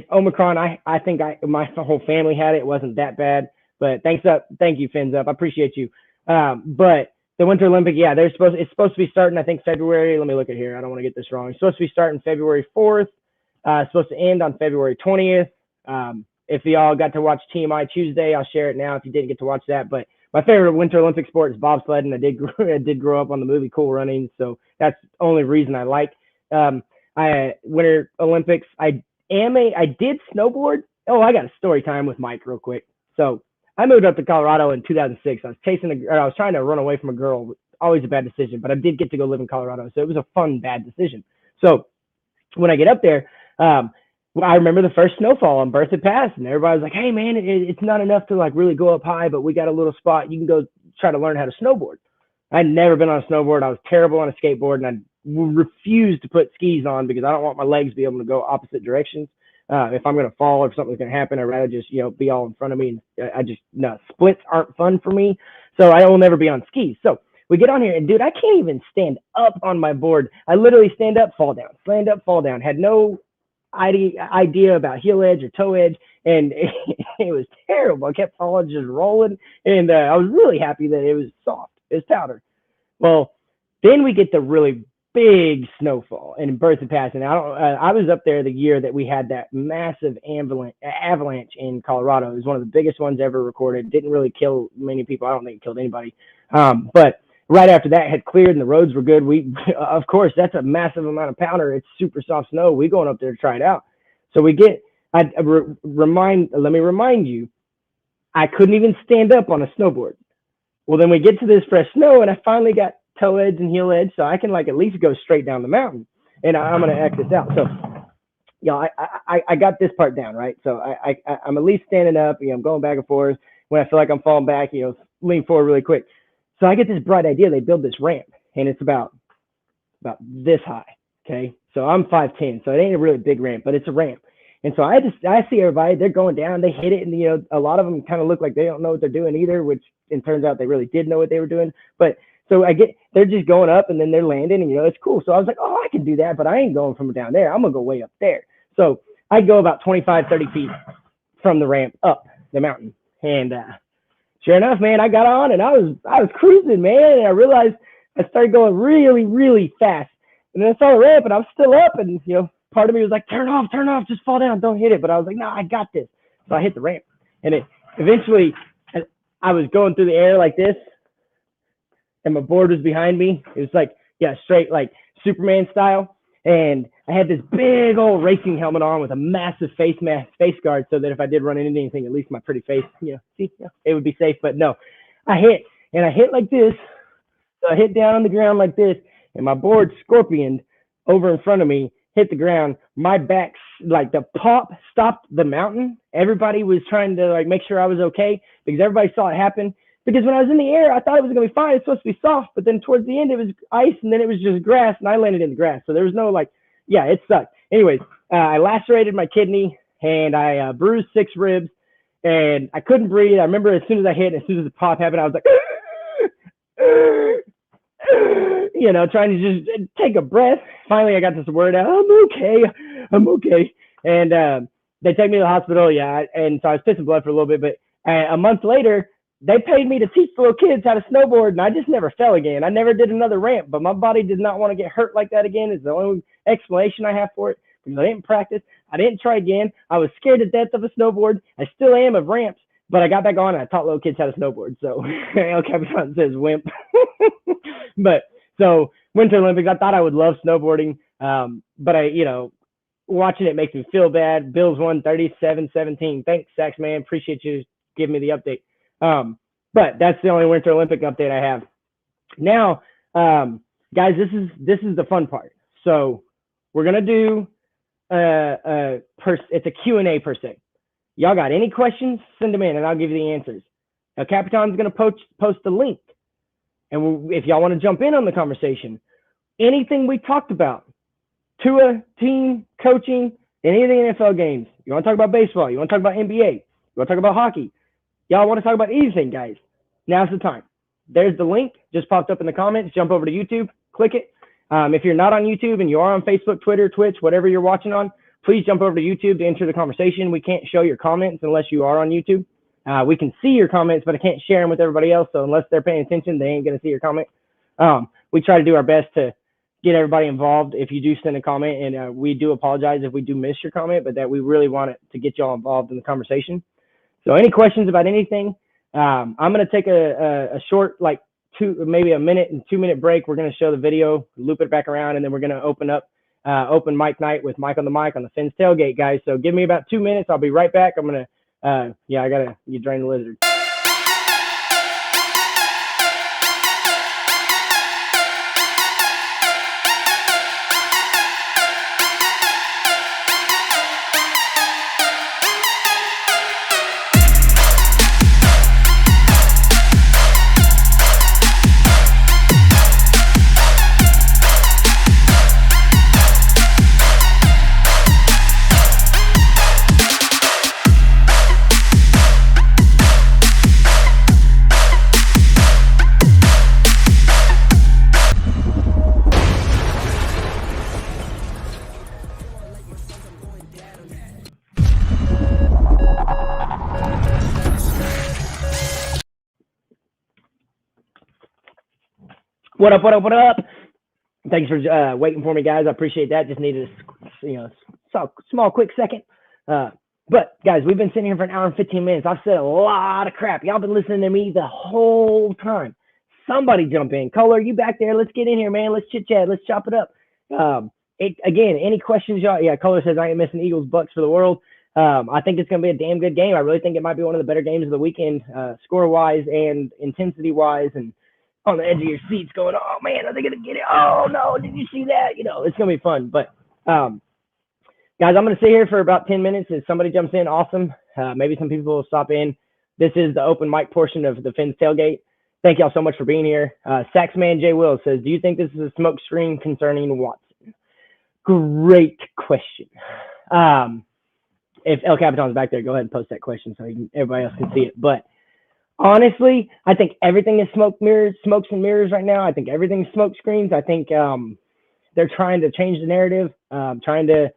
Omicron. I think my whole family had it. It wasn't that bad, but thank you, Fins Up. I appreciate you. But the Winter Olympic, yeah, it's supposed to be starting, I think, February. Let me look at here. I don't want to get this wrong. It's supposed to be starting February 4th. Supposed to end on February 20th. If y'all got to watch TMI Tuesday, I'll share it now if you didn't get to watch that. But my favorite Winter Olympic sport is bobsledding. I did grow up on the movie Cool Runnings, so that's the only reason I like Winter Olympics. I did snowboard. Oh, I got a story time with Mike real quick. So I moved up to Colorado in 2006. I was trying to run away from a girl. Always a bad decision, but I did get to go live in Colorado, so it was a fun bad decision. So when I get up there, I remember the first snowfall on Berthoud Pass, and everybody was like, "Hey, man, it's not enough to like really go up high, but we got a little spot. You can go try to learn how to snowboard." I'd never been on a snowboard. I was terrible on a skateboard, and I refused to put skis on because I don't want my legs to be able to go opposite directions. If I'm going to fall or if something's going to happen, I'd rather just, be all in front of me. And splits aren't fun for me. So I will never be on skis. So we get on here and dude, I can't even stand up on my board. I literally stand up, fall down, stand up, fall down. Had no idea about heel edge or toe edge. And it was terrible. I kept falling, just rolling. And I was really happy that it was soft. It was powder. Well, then we get the really big snowfall in Berthoud Pass, and I was up there the year that we had that massive avalanche in Colorado. It was one of the biggest ones ever recorded. Didn't really kill many people. I don't think it killed anybody. But right after that had cleared and the roads were good. Of course, that's a massive amount of powder. It's super soft snow. We going up there to try it out. So we get. Let me remind you, I couldn't even stand up on a snowboard. Well, then we get to this fresh snow, and I finally got toe edge and heel edge, so I can at least go straight down the mountain. And I'm gonna act this out. So, I got this part down, right? So I'm at least standing up. I'm going back and forth. When I feel like I'm falling back, lean forward really quick. So I get this bright idea. They build this ramp, and it's about this high. Okay, so I'm 5'10", so it ain't a really big ramp, but it's a ramp. And so I see everybody. They're going down. They hit it, and a lot of them kind of look like they don't know what they're doing either. Which it turns out they really did know what they were doing, but. So they're just going up and then they're landing and, it's cool. So I was like, oh, I can do that, but I ain't going from down there. I'm going to go way up there. So I go about 25, 30 feet from the ramp up the mountain. And sure enough, man, I got on and I was cruising, man. And I realized I started going really, really fast. And then I saw the ramp and I was still up and, part of me was like, turn off, just fall down, don't hit it. But I was like, no, I got this. So I hit the ramp. And eventually I was going through the air like this. And my board was behind me. It was like, straight like Superman style. And I had this big old racing helmet on with a massive face guard so that if I did run into anything, at least my pretty face, it would be safe. But no, I hit like this. So I hit down on the ground like this, and my board scorpioned over in front of me, hit the ground. My back, like the pop stopped the mountain. Everybody was trying to make sure I was okay because everybody saw it happen. Because when I was in the air, I thought it was going to be fine. It's supposed to be soft. But then towards the end, it was ice, and then it was just grass, and I landed in the grass. So there was no, it sucked. Anyways, I lacerated my kidney, and I bruised 6 ribs, and I couldn't breathe. I remember as soon as I hit, as soon as the pop happened, I was like, trying to just take a breath. Finally, I got this word out. I'm okay. And they take me to the hospital. Yeah. And so I was pissing blood for a little bit, but a month later, they paid me to teach the little kids how to snowboard, and I just never fell again. I never did another ramp, but my body did not want to get hurt like that again. Is the only explanation I have for it, because I didn't practice. I didn't try again. I was scared to death of a snowboard. I still am of ramps, but I got back on and I taught little kids how to snowboard. So El Capitan says wimp. But so Winter Olympics, I thought I would love snowboarding, but watching it makes me feel bad. Bills won 37-17. Thanks, Sax man. Appreciate you giving me the update. But that's the only Winter Olympic update I have. Now, guys, this is the fun part. So we're gonna do it's a Q&A per se. Y'all got any questions? Send them in, and I'll give you the answers. Now, Capitan's gonna post the link, and if y'all want to jump in on the conversation, anything we talked about, Tua, team, coaching, any of the NFL games. You want to talk about baseball? You want to talk about NBA? You want to talk about hockey? Y'all want to talk about anything, guys? Now's the time. There's the link. Just popped up in the comments. Jump over to YouTube. Click it. If you're not on YouTube and you are on Facebook, Twitter, Twitch, whatever you're watching on, please jump over to YouTube to enter the conversation. We can't show your comments unless you are on YouTube. We can see your comments, but I can't share them with everybody else. So unless they're paying attention, they ain't going to see your comment. We try to do our best to get everybody involved. If you do send a comment, and we do apologize if we do miss your comment, but that we really want it to get y'all involved in the conversation. So any questions about anything? I'm going to take a short, maybe a minute and 2 minute break. We're going to show the video, loop it back around, and then we're going to open up open mic night with Mike on the mic on the Fins Tailgate, guys. So give me about 2 minutes. I'll be right back. I'm going to, I got to drain the lizard. What up? Thanks for waiting for me, guys. I appreciate that. Just needed a small, quick second. But, guys, we've been sitting here for an hour and 15 minutes. I've said a lot of crap. Y'all been listening to me the whole time. Somebody jump in. Kohler, you back there? Let's get in here, man. Let's chit-chat. Let's chop it up. Again, any questions, y'all? Yeah, Kohler says I ain't missing Eagles Bucks for the world. I think it's going to be a damn good game. I really think it might be one of the better games of the weekend, score-wise and intensity-wise, and on the edge of your seats going, oh, man, are they going to get it? Oh, no, did you see that? It's going to be fun. But, guys, I'm going to sit here for about 10 minutes. If somebody jumps in, awesome. Maybe some people will stop in. This is the open mic portion of the Fins Tailgate. Thank y'all so much for being here. Saxman J. Will says, do you think this is a smoke screen concerning Watson? Great question. If El Capitan's back there, go ahead and post that question so everybody else can see it. But honestly, I think everything is smokes and mirrors right now. I think everything's smoke screens. I think they're trying to change the narrative, trying to,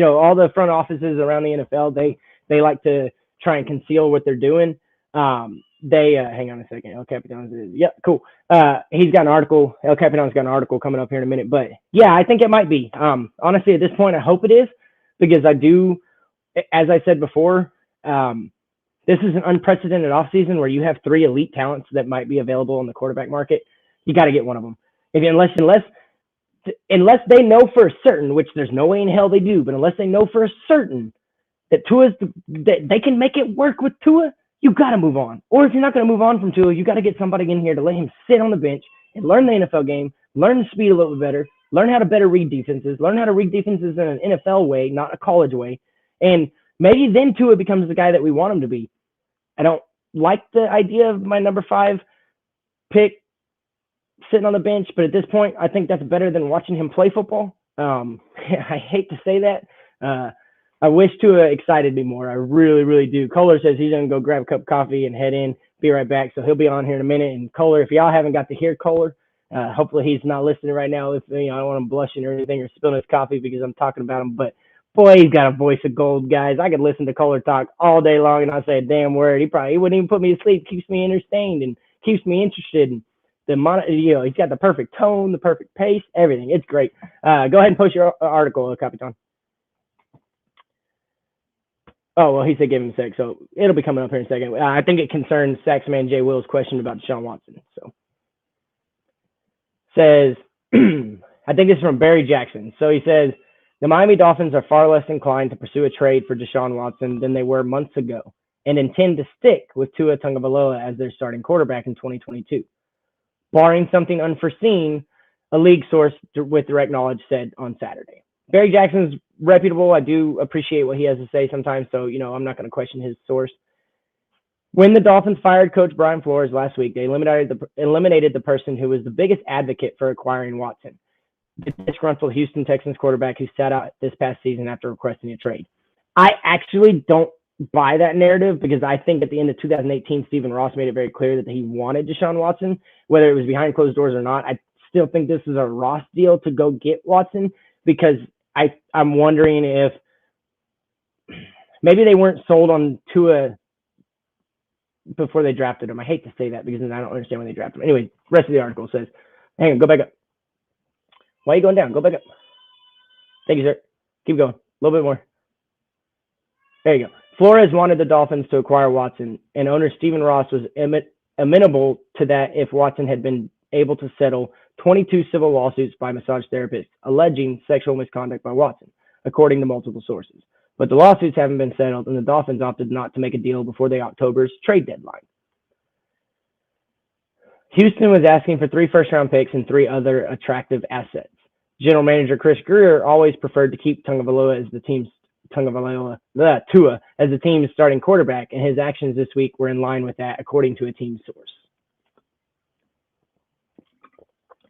all the front offices around the NFL, they like to try and conceal what they're doing. Hang on a second. El Capitan, yeah, cool. He's got an article. El Capitan's got an article coming up here in a minute. But yeah, I think it might be. Honestly, at this point, I hope it is, because I do, as I said before, this is an unprecedented offseason where you have 3 elite talents that might be available in the quarterback market. You got to get one of them. Unless they know for certain, which there's no way in hell they do, but unless they know for certain that that they can make it work with Tua, you got to move on. Or if you're not going to move on from Tua, you got to get somebody in here to let him sit on the bench and learn the NFL game, learn the speed a little bit better, learn how to better read defenses, learn how to read defenses in an NFL way, not a college way. And maybe then Tua becomes the guy that we want him to be. I don't like the idea of my number 5 pick sitting on the bench, but at this point, I think that's better than watching him play football. I hate to say that. I wish Tua excited me more. I really, really do. Kohler says he's going to go grab a cup of coffee and head in. Be right back. So he'll be on here in a minute. And Kohler, if y'all haven't got to hear Kohler, Hopefully he's not listening right now. If I don't want him blushing or anything or spilling his coffee because I'm talking about him. But boy, he's got a voice of gold, guys. I could listen to Kohler talk all day long and not say a damn word. He wouldn't even put me to sleep. Keeps me entertained and keeps me interested. And he's got the perfect tone, the perfect pace, everything. It's great. Go ahead and post your article, Capitan. Oh, well, he said give him a sec, so it'll be coming up here in a second. I think it concerns Saxman J. Will's question about Deshaun Watson. So says, I think this is from Barry Jackson. So he says, the Miami Dolphins are far less inclined to pursue a trade for Deshaun Watson than they were months ago and intend to stick with Tua Tagovailoa as their starting quarterback in 2022. Barring something unforeseen, a league source with direct knowledge said on Saturday. Barry Jackson's reputable. I do appreciate what he has to say sometimes, so, I'm not going to question his source. When the Dolphins fired Coach Brian Flores last week, they eliminated the person who was the biggest advocate for acquiring Watson, the disgruntled Houston Texans quarterback who sat out this past season after requesting a trade. I actually don't buy that narrative because I think at the end of 2018, Stephen Ross made it very clear that he wanted Deshaun Watson, whether it was behind closed doors or not. I still think this is a Ross deal to go get Watson because I'm wondering if maybe they weren't sold on Tua before they drafted him. I hate to say that because then I don't understand when they drafted him. Anyway, rest of the article says, hang on, go back up. Why are you going down? Go back up. Thank you, sir. Keep going. A little bit more. There you go. Flores wanted the Dolphins to acquire Watson, and owner Stephen Ross was amenable to that if Watson had been able to settle 22 civil lawsuits by massage therapists alleging sexual misconduct by Watson, according to multiple sources. But the lawsuits haven't been settled, and the Dolphins opted not to make a deal before the October's trade deadline. Houston was asking for 3 first-round picks and 3 other attractive assets. General manager Chris Grier always preferred to keep Tua as the team's starting quarterback, and his actions this week were in line with that, according to a team source.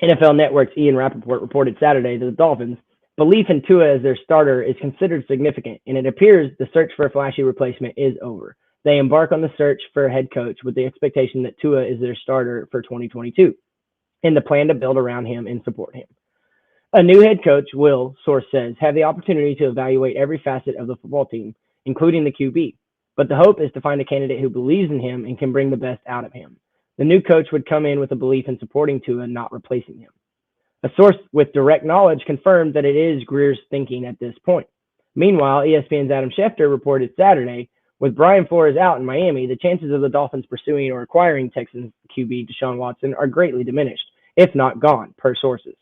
NFL Network's Ian Rappaport reported Saturday that the Dolphins' belief in Tua as their starter is considered significant, and it appears the search for a flashy replacement is over. They embark on the search for a head coach with the expectation that Tua is their starter for 2022, and the plan to build around him and support him. A new head coach will, source says, have the opportunity to evaluate every facet of the football team, including the QB. But the hope is to find a candidate who believes in him and can bring the best out of him. The new coach would come in with a belief in supporting Tua, not replacing him. A source with direct knowledge confirmed that it is Grier's thinking at this point. Meanwhile, ESPN's Adam Schefter reported Saturday, with Brian Flores out in Miami, the chances of the Dolphins pursuing or acquiring Texans QB Deshaun Watson are greatly diminished, if not gone, per sources.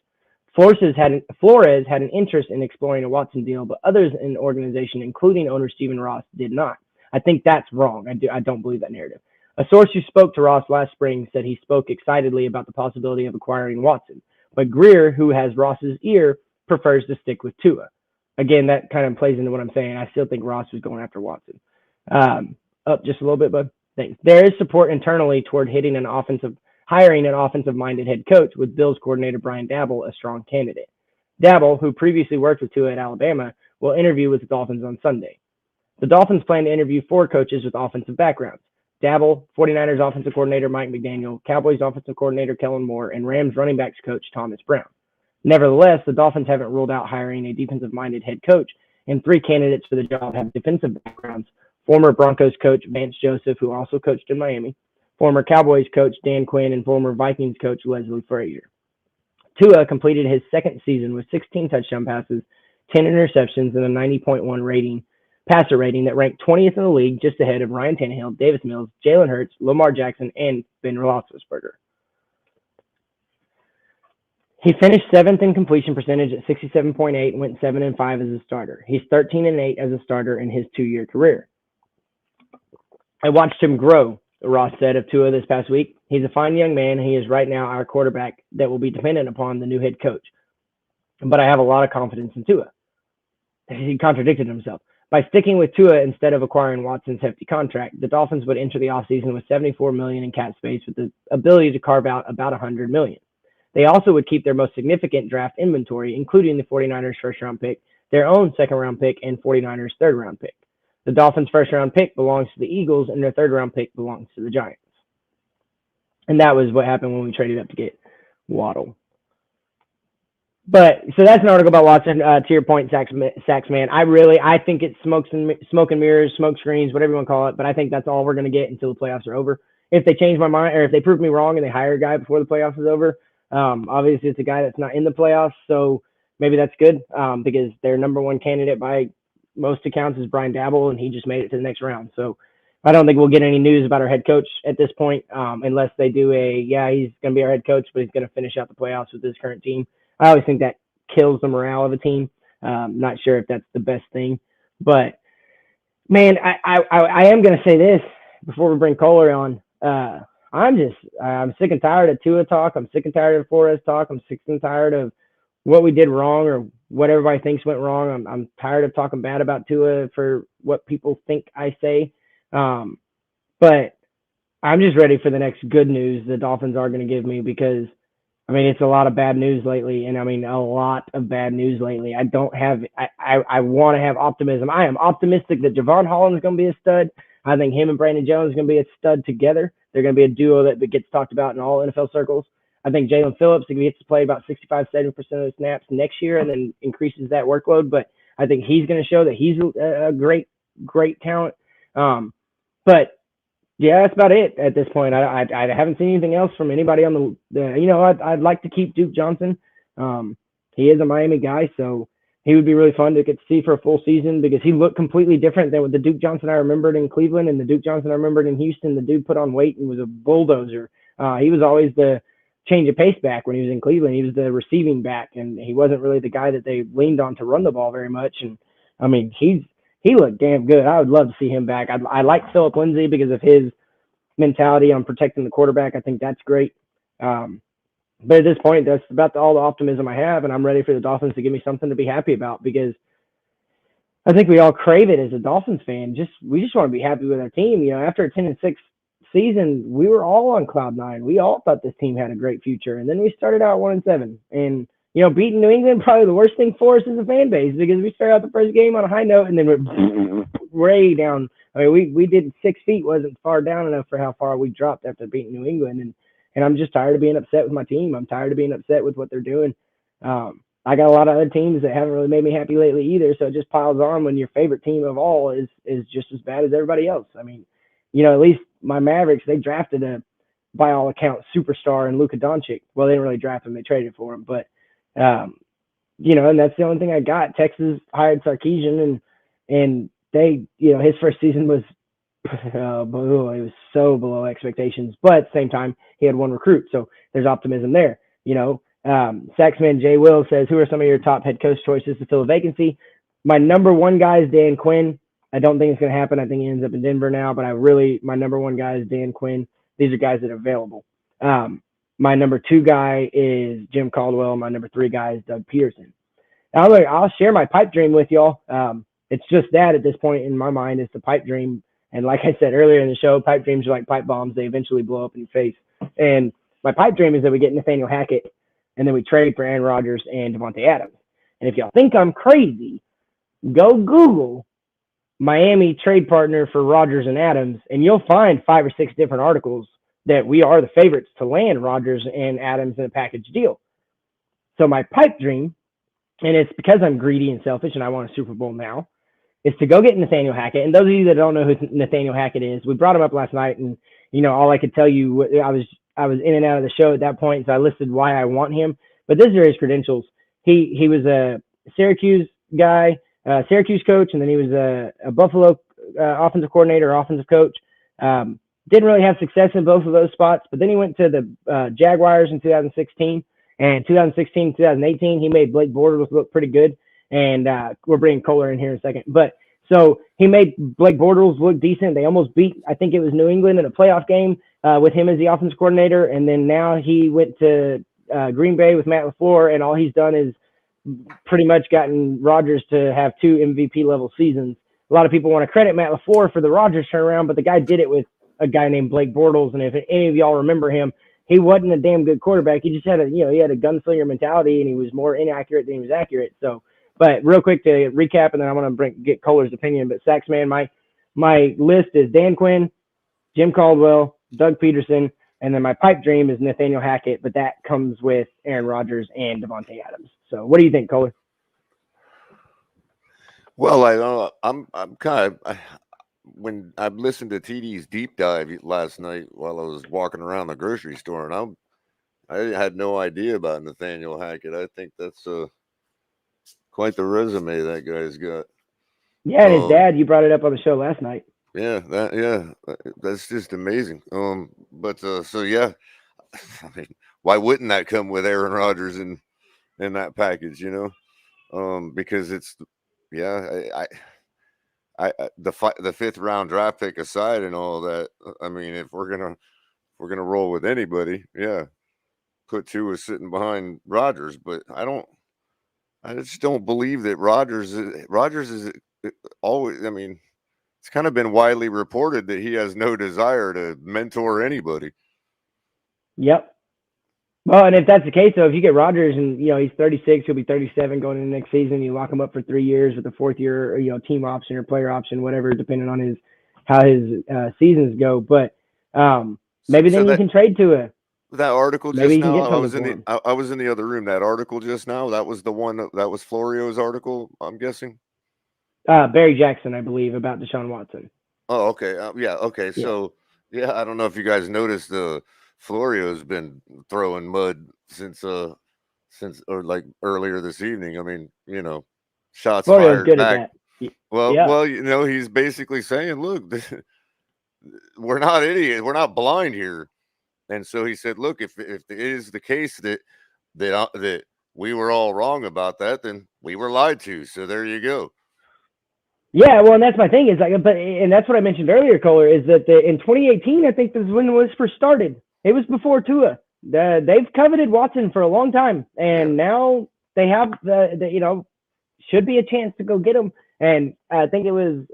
Flores had an interest in exploring a Watson deal, but others in the organization, including owner Stephen Ross, did not. I think that's wrong. I don't believe that narrative. A source who spoke to Ross last spring said he spoke excitedly about the possibility of acquiring Watson, but Grier, who has Ross's ear, prefers to stick with Tua. Again, that kind of plays into what I'm saying. I still think Ross was going after Watson. Up just a little bit, bud. Thanks. There is support internally toward hiring an offensive-minded head coach, with Bills coordinator Brian Daboll a strong candidate. Daboll, who previously worked with Tua at Alabama, will interview with the Dolphins on Sunday. The Dolphins plan to interview 4 coaches with offensive backgrounds: Daboll, 49ers offensive coordinator Mike McDaniel, Cowboys offensive coordinator Kellen Moore, and Rams running backs coach Thomas Brown. Nevertheless, the Dolphins haven't ruled out hiring a defensive-minded head coach, and 3 candidates for the job have defensive backgrounds: former Broncos coach Vance Joseph, who also coached in Miami, former Cowboys coach Dan Quinn, and former Vikings coach Leslie Frazier. Tua completed his second season with 16 touchdown passes, 10 interceptions, and a 90.1 passer rating that ranked 20th in the league, just ahead of Ryan Tannehill, Davis Mills, Jalen Hurts, Lamar Jackson, and Ben Roethlisberger. He finished 7th in completion percentage at 67.8 and went 7-5 as a starter. He's 13-8 as a starter in his 2-year career. I watched him grow, Ross said of Tua this past week. He's a fine young man, and he is right now our quarterback that will be dependent upon the new head coach. But I have a lot of confidence in Tua. He contradicted himself. By sticking with Tua instead of acquiring Watson's hefty contract, the Dolphins would enter the offseason with $74 million in cap space, with the ability to carve out about $100 million. They also would keep their most significant draft inventory, including the 49ers first-round pick, their own second-round pick, and 49ers third-round pick. The Dolphins' first-round pick belongs to the Eagles, and their third-round pick belongs to the Giants. And that was what happened when we traded up to get Waddle. But so that's an article about Watson. To your point, Saxman. I think it's smoke and mirrors, smoke screens, whatever you want to call it. But I think that's all we're going to get until the playoffs are over. If they change my mind, or if they prove me wrong and they hire a guy before the playoffs is over, obviously it's a guy that's not in the playoffs, so maybe that's good because their number one candidate by most accounts is Brian Daboll, and he just made it to the next round. So I don't think we'll get any news about our head coach at this point unless they do he's going to be our head coach, but he's going to finish out the playoffs with his current team. I always think that kills the morale of a team. Not sure if that's the best thing, but man, I am going to say this before we bring Kohler on. I'm sick and tired of Tua talk. I'm sick and tired of Flores talk. I'm sick and tired of what we did wrong or what everybody thinks went wrong. I'm tired of talking bad about Tua for what people think I say. But I'm just ready for the next good news the Dolphins are going to give me because it's a lot of bad news lately, and a lot of bad news lately. I want to have optimism. I am optimistic that Javon Holland is going to be a stud. I think him and Brandon Jones are going to be a stud together. They're going to be a duo that gets talked about in all NFL circles. I think Jalen Phillips gets to play about 65-70% of the snaps next year and then increases that workload. But I think he's going to show that he's a great, great talent. But yeah, that's about it at this point. I haven't seen anything else from anybody on I'd like to keep Duke Johnson. He is a Miami guy, so he would be really fun to get to see for a full season because he looked completely different than with the Duke Johnson I remembered in Cleveland and the Duke Johnson I remembered in Houston. The dude put on weight and was a bulldozer. He was always the change of pace back when he was in Cleveland. He was the receiving back, and he wasn't really the guy that they leaned on to run the ball very much. And he looked damn good. I would love to see him back. I like Philip Lindsay because of his mentality on protecting the quarterback. I think that's great. But at this point, that's about all the optimism I have, and I'm ready for the Dolphins to give me something to be happy about because I think we all crave it as a Dolphins fan. We just want to be happy with our team. After a 10-6 season, we were all on cloud nine. We all thought this team had a great future, and then we started out 1-7. And beating New England probably the worst thing for us as a fan base because we started out the first game on a high note and then went way down. We did 6 feet wasn't far down enough for how far we dropped after beating New England, and I'm just tired of being upset with my team. I'm tired of being upset with what they're doing. I got a lot of other teams that haven't really made me happy lately either, so it just piles on when your favorite team of all is just as bad as everybody else. At least my Mavericks, they drafted a, by all accounts, superstar in Luka Doncic. Well, they didn't really draft him; they traded for him, but and that's the only thing I got. Texas hired Sarkisian, and they, his first season was, it was so below expectations. But at the same time, he had one recruit, so there's optimism there. Saxman J. Will says, "Who are some of your top head coach choices to fill a vacancy?" My number one guy is Dan Quinn. I don't think it's going to happen. I think he ends up in Denver now, but my number one guy is Dan Quinn. These are guys that are available. My number two guy is Jim Caldwell. My number three guy is Doug Peterson. Now, I'll share my pipe dream with y'all. It's just that at this point in my mind, it's the pipe dream. And like I said earlier in the show, pipe dreams are like pipe bombs. They eventually blow up in your face. And my pipe dream is that we get Nathaniel Hackett and then we trade for Aaron Rodgers and Devontae Adams. And if y'all think I'm crazy, go Google Miami trade partner for Rodgers and Adams, and you'll find 5 or 6 different articles that we are the favorites to land Rodgers and Adams in a package deal. So my pipe dream, and it's because I'm greedy and selfish and I want a Super Bowl now, is to go get Nathaniel Hackett. And those of you that don't know who Nathaniel Hackett is, we brought him up last night, and all I could tell you, I was in and out of the show at that point, so I listed why I want him. But these are his credentials. He was a Syracuse guy, Syracuse coach, and then he was a Buffalo offensive coordinator, offensive coach. Didn't really have success in both of those spots, but then he went to the Jaguars in 2016, and 2016, 2018, he made Blake Bortles look pretty good. And we're bringing Kohler in here in a second. But so he made Blake Bortles look decent. They almost beat, I think it was New England in a playoff game with him as the offensive coordinator. And then now he went to Green Bay with Matt LaFleur, and all he's done is pretty much gotten Rodgers to have 2 MVP level seasons. A lot of people want to credit Matt LaFleur for the Rodgers turnaround, but the guy did it with a guy named Blake Bortles. And if any of y'all remember him, he wasn't a damn good quarterback. He just had he had a gunslinger mentality, and he was more inaccurate than he was accurate. So, but real quick to recap, and then I want to get Kohler's opinion. But Saxman, my list is Dan Quinn, Jim Caldwell, Doug Peterson, And then my pipe dream is Nathaniel Hackett, but that comes with Aaron Rodgers and Devontae Adams. So what do you think, Kohler? Well, I don't know. I'm kind of when I listened to TD's deep dive last night while I was walking around the grocery store, and I had no idea about Nathaniel Hackett. I think that's quite the resume that guy's got. Yeah, and his dad, you brought it up on the show last night. Yeah, that's just amazing. But so yeah, I mean, why wouldn't that come with Aaron Rodgers in that package? Because it's the fifth round draft pick aside and all that. I mean, if we're gonna roll with anybody, yeah, put Tua sitting behind Rodgers. But I just don't believe that Rodgers is always. I mean, it's kind of been widely reported that he has no desire to mentor anybody. Yep. Well, and if that's the case, though, if you get Rodgers and, he's 36, he'll be 37 going into next season, you lock him up for 3 years with a fourth year, team option or player option, whatever, depending on how his seasons go. But maybe then you can trade to that article just now. I was in the other room. That article just now, that was the one that was Florio's article, I'm guessing. Barry Jackson, I believe, about Deshaun Watson. Oh, okay. Yeah. Okay. Yeah. So, yeah, I don't know if you guys noticed Florio's been throwing mud since like earlier this evening. I mean, shots Florio's fired back. Well, he's basically saying, look, we're not idiots. We're not blind here. And so he said, look, if it is the case that we were all wrong about that, then we were lied to. So there you go. Yeah, well, and that's my thing is and that's what I mentioned earlier, Kohler, is that in 2018, I think this is when the whisper started. It was before Tua. They've coveted Watson for a long time, and now they have should be a chance to go get him. And I think it was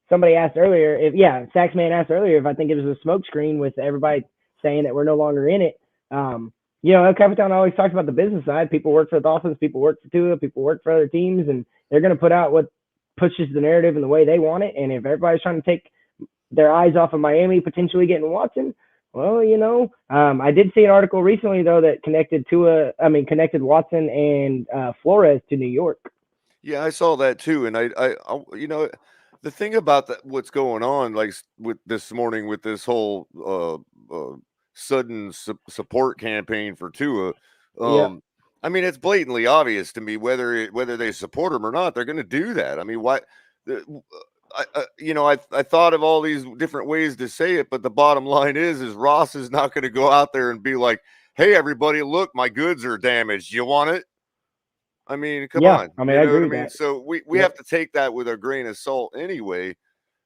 somebody asked earlier Saxman asked earlier if I think it was a smokescreen with everybody saying that we're no longer in it. El Capitan always talks about the business side. People work for the Dolphins, people work for Tua, people work for other teams, and they're going to put out what pushes the narrative in the way they want it. And if everybody's trying to take their eyes off of Miami potentially getting Watson, well, I did see an article recently though that connected Watson and Flores to New York. Yeah, I saw that too, and I the thing about what's going on, like with this morning with this whole sudden support campaign for Tua. I mean, it's blatantly obvious to me whether they support him or not, they're going to do that. I mean, why? I thought of all these different ways to say it, but the bottom line is Ross is not going to go out there and be like, "Hey, everybody, look, my goods are damaged. You want it?" I mean, come on. I mean, I agree with that. So we have to take that with a grain of salt anyway.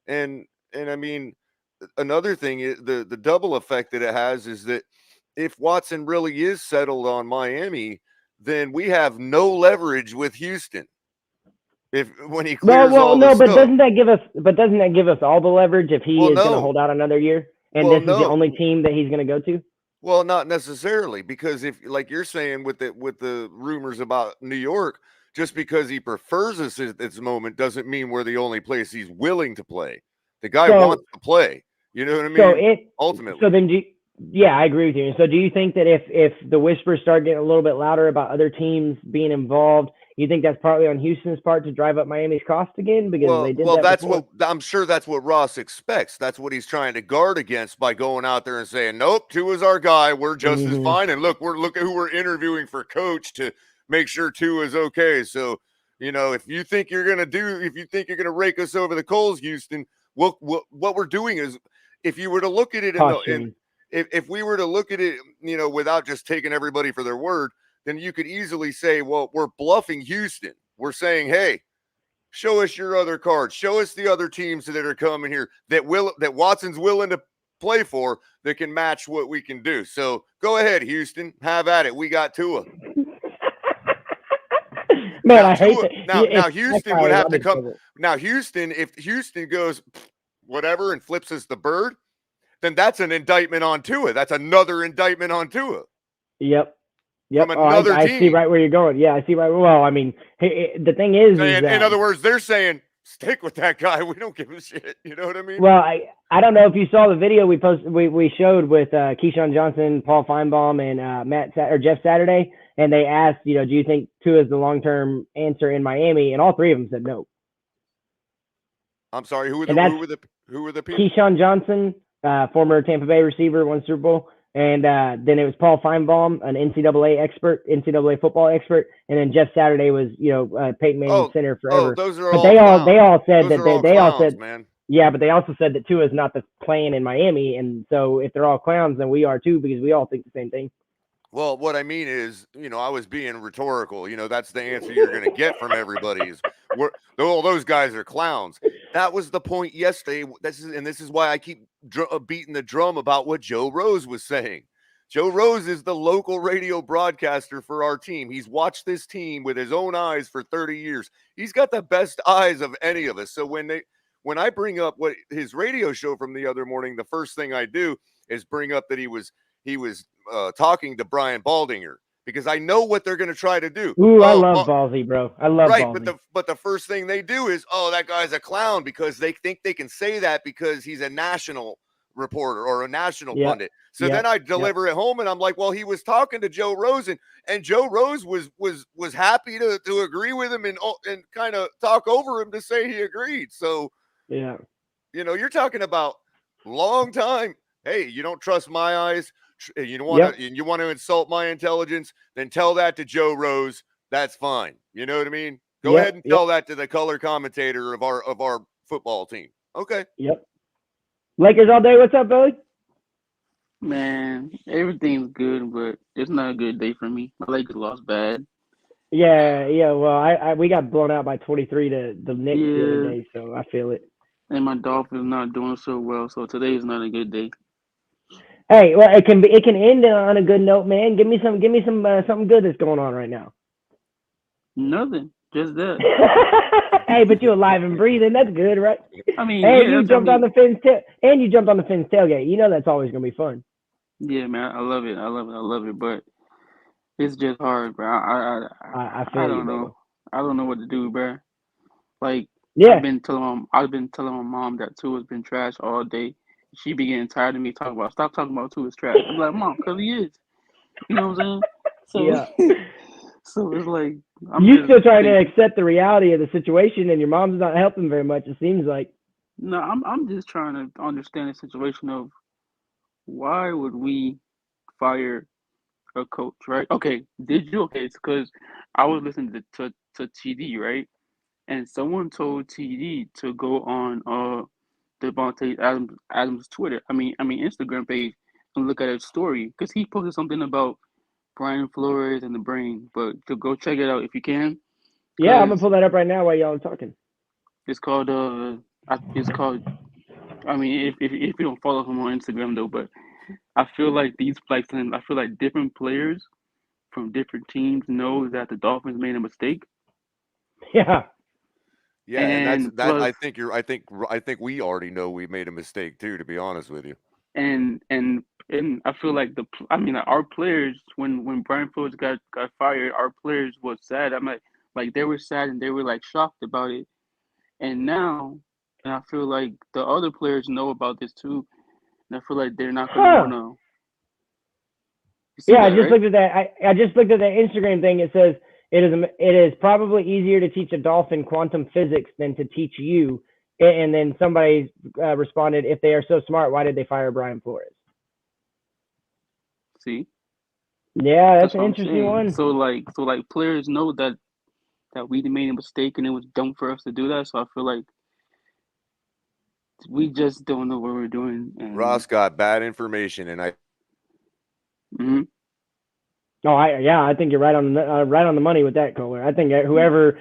And I mean, another thing is the double effect that it has is that if Watson really is settled on Miami, then we have no leverage with Houston. When he clears doesn't that give us all the leverage if he is going to hold out another year and this is the only team that he's going to go to? Well, not necessarily, because if, like you're saying, with the rumors about New York, just because he prefers us at this moment doesn't mean we're the only place he's willing to play. The guy wants to play. You know what I mean? Ultimately. So then, I agree with you. So do you think that if the whispers start getting a little bit louder about other teams being involved, you think that's partly on Houston's part to drive up Miami's cost again? Because they did that that's before? what I'm sure that's what Ross expects. That's what he's trying to guard against by going out there and saying, "Nope, Tua's our guy. We're just as fine." And look at who we're interviewing for coach to make sure Tua is okay. So, if you think you're gonna rake us over the coals, Houston, what we're doing is, if you were to look at it if we were to look at it, without just taking everybody for their word, then you could easily say, well, we're bluffing Houston. We're saying, hey, show us your other cards. Show us the other teams that are coming here that Watson's willing to play for that can match what we can do. So go ahead, Houston. Have at it. We got Tua. Man, I hate it. Now Houston would have to come. Now, Houston, if Houston goes whatever and flips us the bird, then that's an indictment on Tua. That's another indictment on Tua. Yep. From another team. I see right where you're going. Yeah, I see right. Well, I mean, the thing is, in other words, they're saying stick with that guy. We don't give a shit. You know what I mean? Well, I don't know if you saw the video we showed with Keyshawn Johnson, Paul Feinbaum, and Jeff Saturday, and they asked, do you think Tua is the long-term answer in Miami? And all three of them said no. I'm sorry. Who were the people? Keyshawn Johnson, former Tampa Bay receiver, won Super Bowl, and then it was Paul Feinbaum, an NCAA football expert, and then Jeff Saturday was Peyton Manning center forever. Those are but all they clowns. all said Those that they all said, man. Yeah, but they also said that Tua is not the playing in Miami, and so if they're all clowns, then we are too, because we all think the same thing. Well, what I mean is, I was being rhetorical. That's the answer you're going to get from everybody is, all those guys are clowns. That was the point yesterday. This is why I keep beating the drum about what Joe Rose was saying. Joe Rose is the local radio broadcaster for our team. He's watched this team with his own eyes for 30 years. He's got the best eyes of any of us. So when I bring up what his radio show from the other morning, the first thing I do is bring up that he was talking to Brian Baldinger, because I know what they're going to try to do. Ooh, I love Ballsy, bro. I love Ballsy. But the first thing they do is, that guy's a clown, because they think they can say that because he's a national reporter or a national pundit. So then I deliver it home, and I'm like, well, he was talking to Joe Rose, and Joe Rose was happy to agree with him and kind of talk over him to say he agreed. So you're talking about long time. Hey, you don't trust my eyes. You want to insult my intelligence, then tell that to Joe Rose. That's fine. You know what I mean? Go ahead and tell that to the color commentator of our football team. Okay. Yep. Lakers all day. What's up, Billy? Man, everything's good, but it's not a good day for me. My Lakers lost bad. Yeah. Well, we got blown out by 23 to the Knicks the other day, so I feel it. And my Dolphins not doing so well, so today is not a good day. Hey, well, it can end on a good note, man. Give me some something good that's going on right now. Nothing, just that. Hey, but you're alive and breathing. That's good, right? I mean, you jumped on the Fins tailgate. You know that's always gonna be fun. Yeah, man, I love it. But it's just hard, bro. I don't know. I don't know what to do, bro. Like, I've been telling my mom that Tua has been trash all day. She be getting tired of me stop talking about Tua's trash. I'm like, Mom, because he is. You know what I'm saying? So, so it's like you still trying to accept the reality of the situation, and your mom's not helping very much. It seems like. No, I'm just trying to understand the situation of why would we fire a coach, right? Okay, did you? Okay, it's because I was listening to TD, right, and someone told TD to go on Devontae Adams' Twitter. I mean Instagram page, and look at his story, because he posted something about Brian Flores and the brain. But to go check it out if you can. Yeah, I'm gonna pull that up right now while y'all are talking. It's called I mean, if you don't follow him on Instagram though, but I feel like different players from different teams know that the Dolphins made a mistake. Yeah. Yeah, and plus, I think we already know we made a mistake too, to be honest with you. And I feel like our players, when Brian Flores got fired, our players was sad. I'm like they were sad and they were like shocked about it. And now, I feel like the other players know about this too, and I feel like they're not going to want to. Yeah, I just looked at that. I just looked at that Instagram thing. It says it is probably easier to teach a dolphin quantum physics than to teach you. And then somebody responded, if they are so smart, why did they fire Brian Flores? See? Yeah, that's an interesting one. So like players know that we made a mistake and it was dumb for us to do that. So I feel like we just don't know what we're doing. And Ross got bad information, and I. Mm-hmm. No, I think you're right on the money with that, Kohler. I think whoever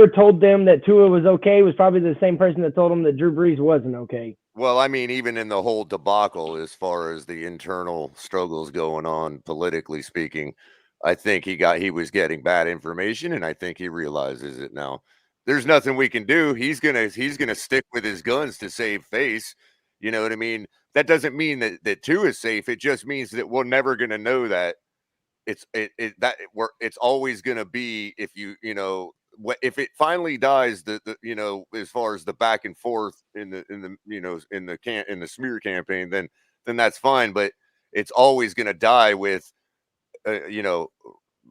told them that Tua was okay was probably the same person that told them that Drew Brees wasn't okay. Well, I mean, even in the whole debacle, as far as the internal struggles going on, politically speaking, I think he was getting bad information, and I think he realizes it now. There's nothing we can do. He's gonna stick with his guns to save face. You know what I mean? That doesn't mean that Tua is safe. It just means that we're never gonna know that. It's always gonna be, if you know if it finally dies, as far as the back and forth in the smear campaign, then that's fine. But it's always going to die with,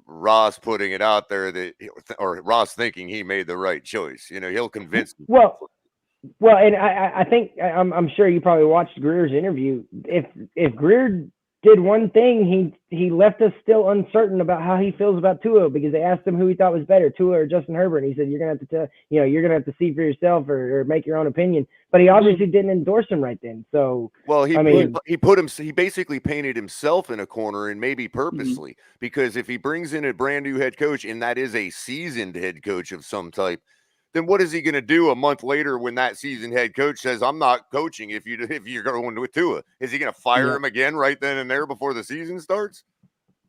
Ross putting it out there or Ross thinking he made the right choice. He'll convince me. Well, and I think I'm sure you probably watched Greer's interview. If Greer did one thing, he left us still uncertain about how he feels about Tua, because they asked him who he thought was better, Tua or Justin Herbert. And he said, you're gonna have to you're gonna have to see for yourself or make your own opinion. But he obviously didn't endorse him right then. So he basically painted himself in a corner, and maybe purposely, because if he brings in a brand new head coach, and that is a seasoned head coach of some type, then what is he going to do a month later when that seasoned head coach says, I'm not coaching if you're going with Tua? Is he going to fire him again right then and there before the season starts?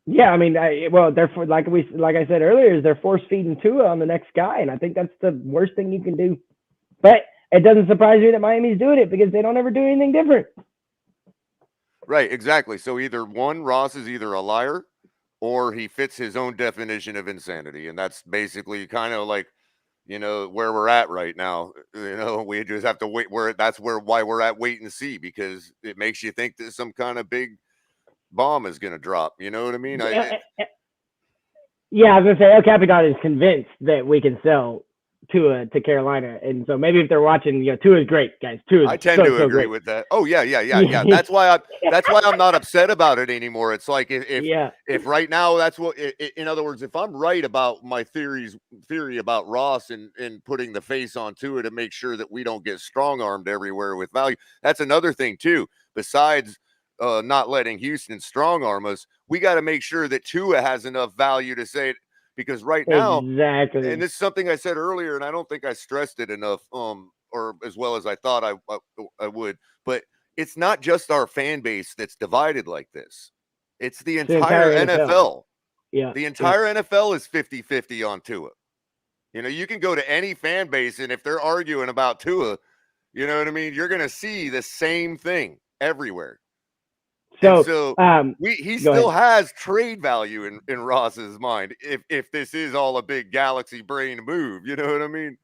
Yeah, I mean, therefore, like I said earlier, is they're force feeding Tua on the next guy, and I think that's the worst thing you can do. But it doesn't surprise me that Miami's doing it, because they don't ever do anything different. Right, exactly. So either one, Ross is either a liar, or he fits his own definition of insanity, and that's basically kind of like, where we're at right now. We just have to wait. Why we're at wait and see, because it makes you think that some kind of big bomb is going to drop. You know what I mean? I was going to say El Capitan is convinced that we can sell Tua to Carolina, and so maybe if they're watching, Tua is great, guys. I tend to agree with that. Oh yeah. That's why I'm not upset about it anymore. It's like if right now that's what. In other words, if I'm right about my theory about Ross and putting the face on Tua to make sure that we don't get strong armed everywhere with value, that's another thing too. Besides not letting Houston strong arm us, we got to make sure that Tua has enough value to say it. Because right now, exactly, and this is something I said earlier, and I don't think I stressed it enough, or as well as I thought I would, but it's not just our fan base that's divided like this. It's the entire NFL. Yeah. The entire NFL is 50-50 on Tua. You can go to any fan base, and if they're arguing about Tua, you know what I mean? You're going to see the same thing everywhere. So he still has trade value in Ross's mind if this is all a big galaxy brain move, you know what I mean?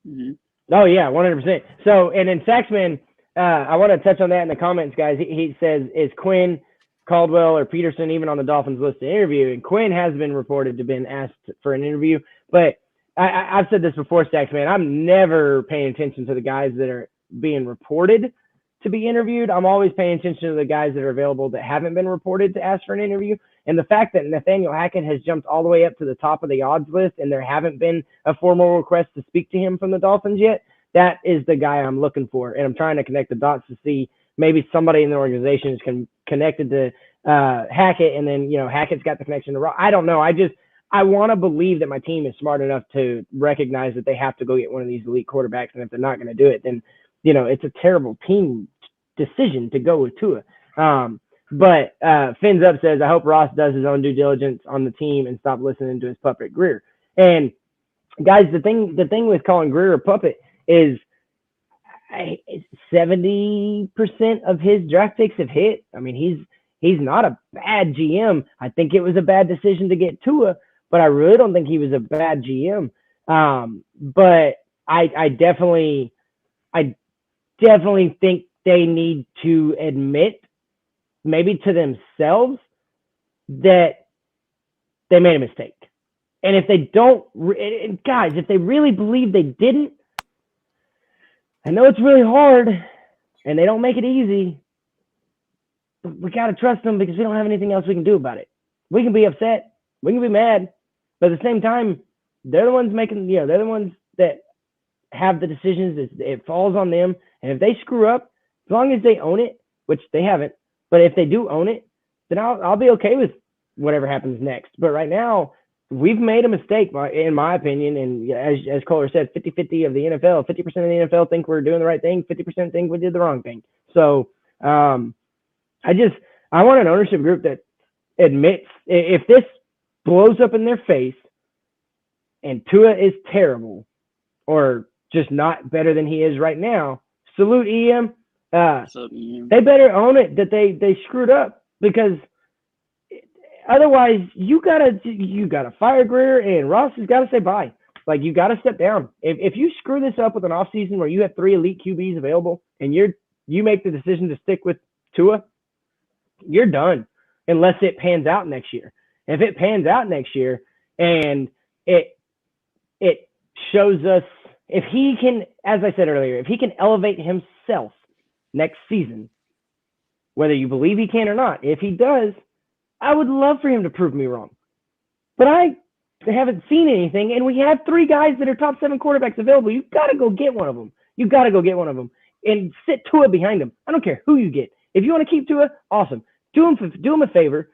Mm-hmm. Oh yeah, 100%. So, and then Saxman, I want to touch on that in the comments, guys. He says, is Quinn, Caldwell, or Peterson even on the Dolphins list to interview? And Quinn has been reported to have been asked for an interview, but I've said this before, Saxman. I'm never paying attention to the guys that are being reported to be interviewed. I'm always paying attention to the guys that are available that haven't been reported to ask for an interview. And the fact that Nathaniel Hackett has jumped all the way up to the top of the odds list and there haven't been a formal request to speak to him from the Dolphins yet, that is the guy I'm looking for. And I'm trying to connect the dots to see maybe somebody in the organization is connected to Hackett, and then, Hackett's got the connection to Ross. I don't know. I want to believe that my team is smart enough to recognize that they have to go get one of these elite quarterbacks. And if they're not going to do it, then it's a terrible team decision to go with Tua. But Fins Up says, I hope Ross does his own due diligence on the team and stop listening to his puppet Greer. And guys, the thing with calling Greer a puppet is 70% of his draft picks have hit. I mean, he's not a bad GM. I think it was a bad decision to get Tua, but I really don't think he was a bad GM. But I definitely think they need to admit, maybe to themselves, that they made a mistake. And if they don't, guys, if they really believe they didn't, I know it's really hard and they don't make it easy, but we got to trust them because we don't have anything else we can do about it. We can be upset, we can be mad, but at the same time, they're the ones making, they're the ones that have the decisions. It falls on them. And if they screw up, as long as they own it, which they haven't, but if they do own it, then I'll be okay with whatever happens next. But right now, we've made a mistake, in my opinion. And as Kohler said, 50-50 of the NFL, 50% of the NFL think we're doing the right thing, 50% think we did the wrong thing. So I want an ownership group that admits, if this blows up in their face and Tua is terrible or just not better than he is right now, salute EM. They better own it that they screwed up, because otherwise you gotta fire Greer and Ross has got to say bye. Like, you got to step down. If you screw this up with an offseason where you have 3 elite QBs available and you make the decision to stick with Tua, you're done unless it pans out next year. If it pans out next year and it shows us, if he can, as I said earlier, if he can elevate himself next season, whether you believe he can or not, if he does, I would love for him to prove me wrong. But I haven't seen anything, and we have 3 guys that are top 7 quarterbacks available. You've got to go get one of them. You've got to go get one of them and sit Tua behind him. I don't care who you get. If you want to keep Tua, awesome. Do him a favor.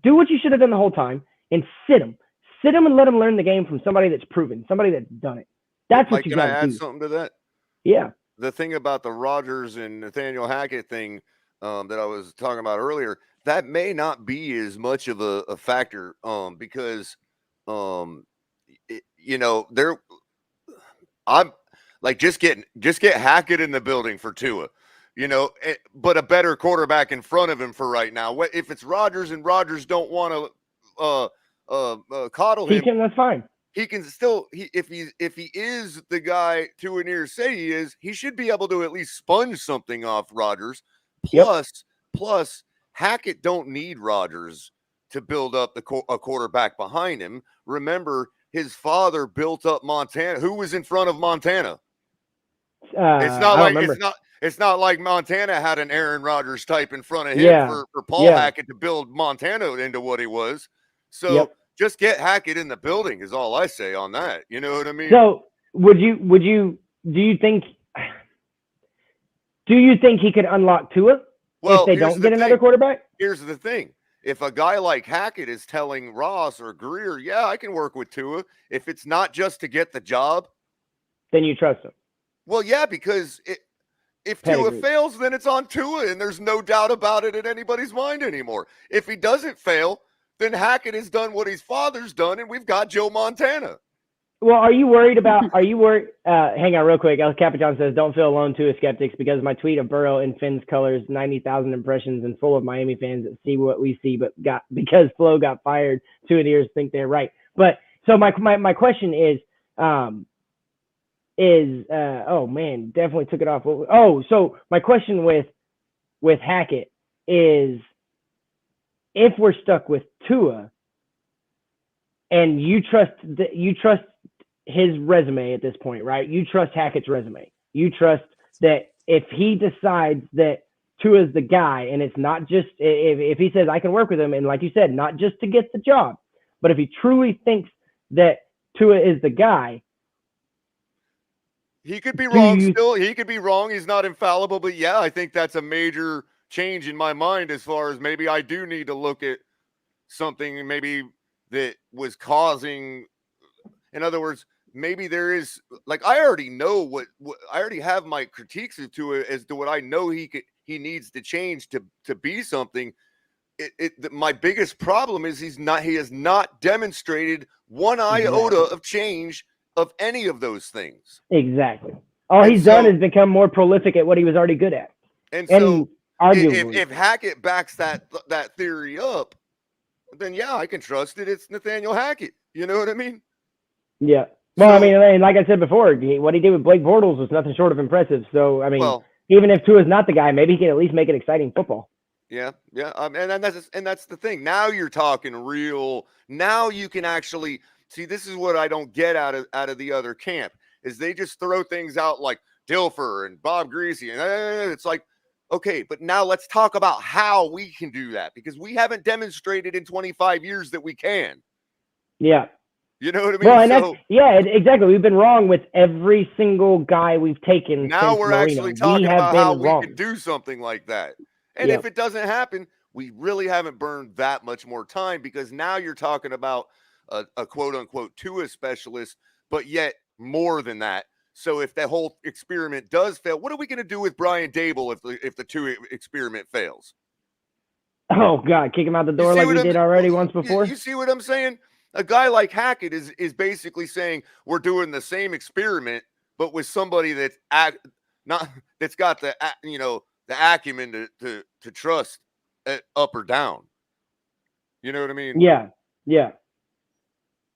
Do what you should have done the whole time and sit him. Sit him and let him learn the game from somebody that's proven, somebody that's done it. That's what you got to do. Can I add something to that? Yeah. The thing about the Rodgers and Nathaniel Hackett thing that I was talking about earlier, that may not be as much of a factor because I'm like, just get Hackett in the building for Tua, but a better quarterback in front of him for right now. If it's Rodgers and Rodgers don't want to coddle him, that's fine. He can still, if he is the guy Tua Nears say he is, he should be able to at least sponge something off Rodgers. Plus, Hackett don't need Rodgers to build up a quarterback behind him. Remember, his father built up Montana. Who was in front of Montana? It's not like Montana had an Aaron Rodgers type in front of him for Paul Hackett to build Montana into what he was. So just get Hackett in the building is all I say on that. You know what I mean? So do you think he could unlock Tua if they don't get another quarterback? Here's the thing. If a guy like Hackett is telling Ross or Greer, yeah, I can work with Tua, if it's not just to get the job, then you trust him. Well, yeah, because if Tua fails, then it's on Tua, and there's no doubt about it in anybody's mind anymore. If he doesn't fail, then Hackett has done what his father's done, and we've got Joe Montana. Well, are you worried? Hang on real quick. El Capitan says, don't feel alone, Tua skeptics, because my tweet of Burrow in Finn's colors, 90,000 impressions, and full of Miami fans that see what we see, but because Flo got fired, Tua Nears think they're right. But so my question is, oh man, definitely took it off. Oh, so my question with Hackett is, if we're stuck with Tua and you trust his resume at this point, right? You trust Hackett's resume. You trust that if he decides that Tua is the guy, and it's not just if he says I can work with him, and like you said, not just to get the job, but if he truly thinks that Tua is the guy, he could be wrong still. He could be wrong. He's not infallible, but yeah, I think that's a major change in my mind as far as maybe I do need to look at something maybe that was causing. In other words, maybe there is, like, I already know what I already have my critiques to it as to what I know he needs to change to be something. My biggest problem is he has not demonstrated one iota of change of any of those things. Exactly. All he's done is become more prolific at what he was already good at. And so arguably, if Hackett backs that theory up, then yeah, I can trust it. It's Nathaniel Hackett. You know what I mean? Yeah. Well, I mean, like I said before, what he did with Blake Bortles was nothing short of impressive. So, I mean, even if Tua's not the guy, maybe he can at least make it exciting football. Yeah. And that's the thing. Now you're talking real. Now you can actually see. This is what I don't get out of the other camp is they just throw things out like Dilfer and Bob Greasy, and it's like, okay, but now let's talk about how we can do that because we haven't demonstrated in 25 years that we can. Yeah. You know what I mean? Well, and exactly. We've been wrong with every single guy we've taken. Now we're actually talking about how we can do something like that. And if it doesn't happen, we really haven't burned that much more time because now you're talking about a quote unquote Tua specialist, but yet more than that. So if that whole experiment does fail, what are we going to do with Brian Dable if the Tua experiment fails? Oh God, kick him out the door like we did already once before. You see what I'm saying? A guy like Hackett is basically saying we're doing the same experiment, but with somebody that's got the acumen to trust up or down. You know what I mean? Yeah.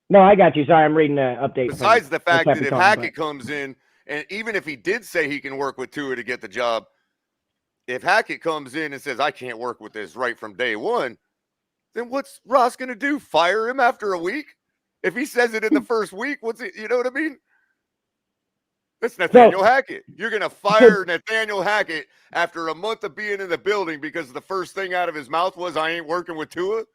No, I got you. Sorry, I'm reading an update. Besides the fact that if Hackett but comes in, and even if he did say he can work with Tua to get the job, if Hackett comes in and says, I can't work with this right from day one, then what's Ross going to do? Fire him after a week? If he says it in the first week, what's it? You know what I mean? That's Nathaniel Hackett. You're going to fire Nathaniel Hackett after a month of being in the building because the first thing out of his mouth was, I ain't working with Tua?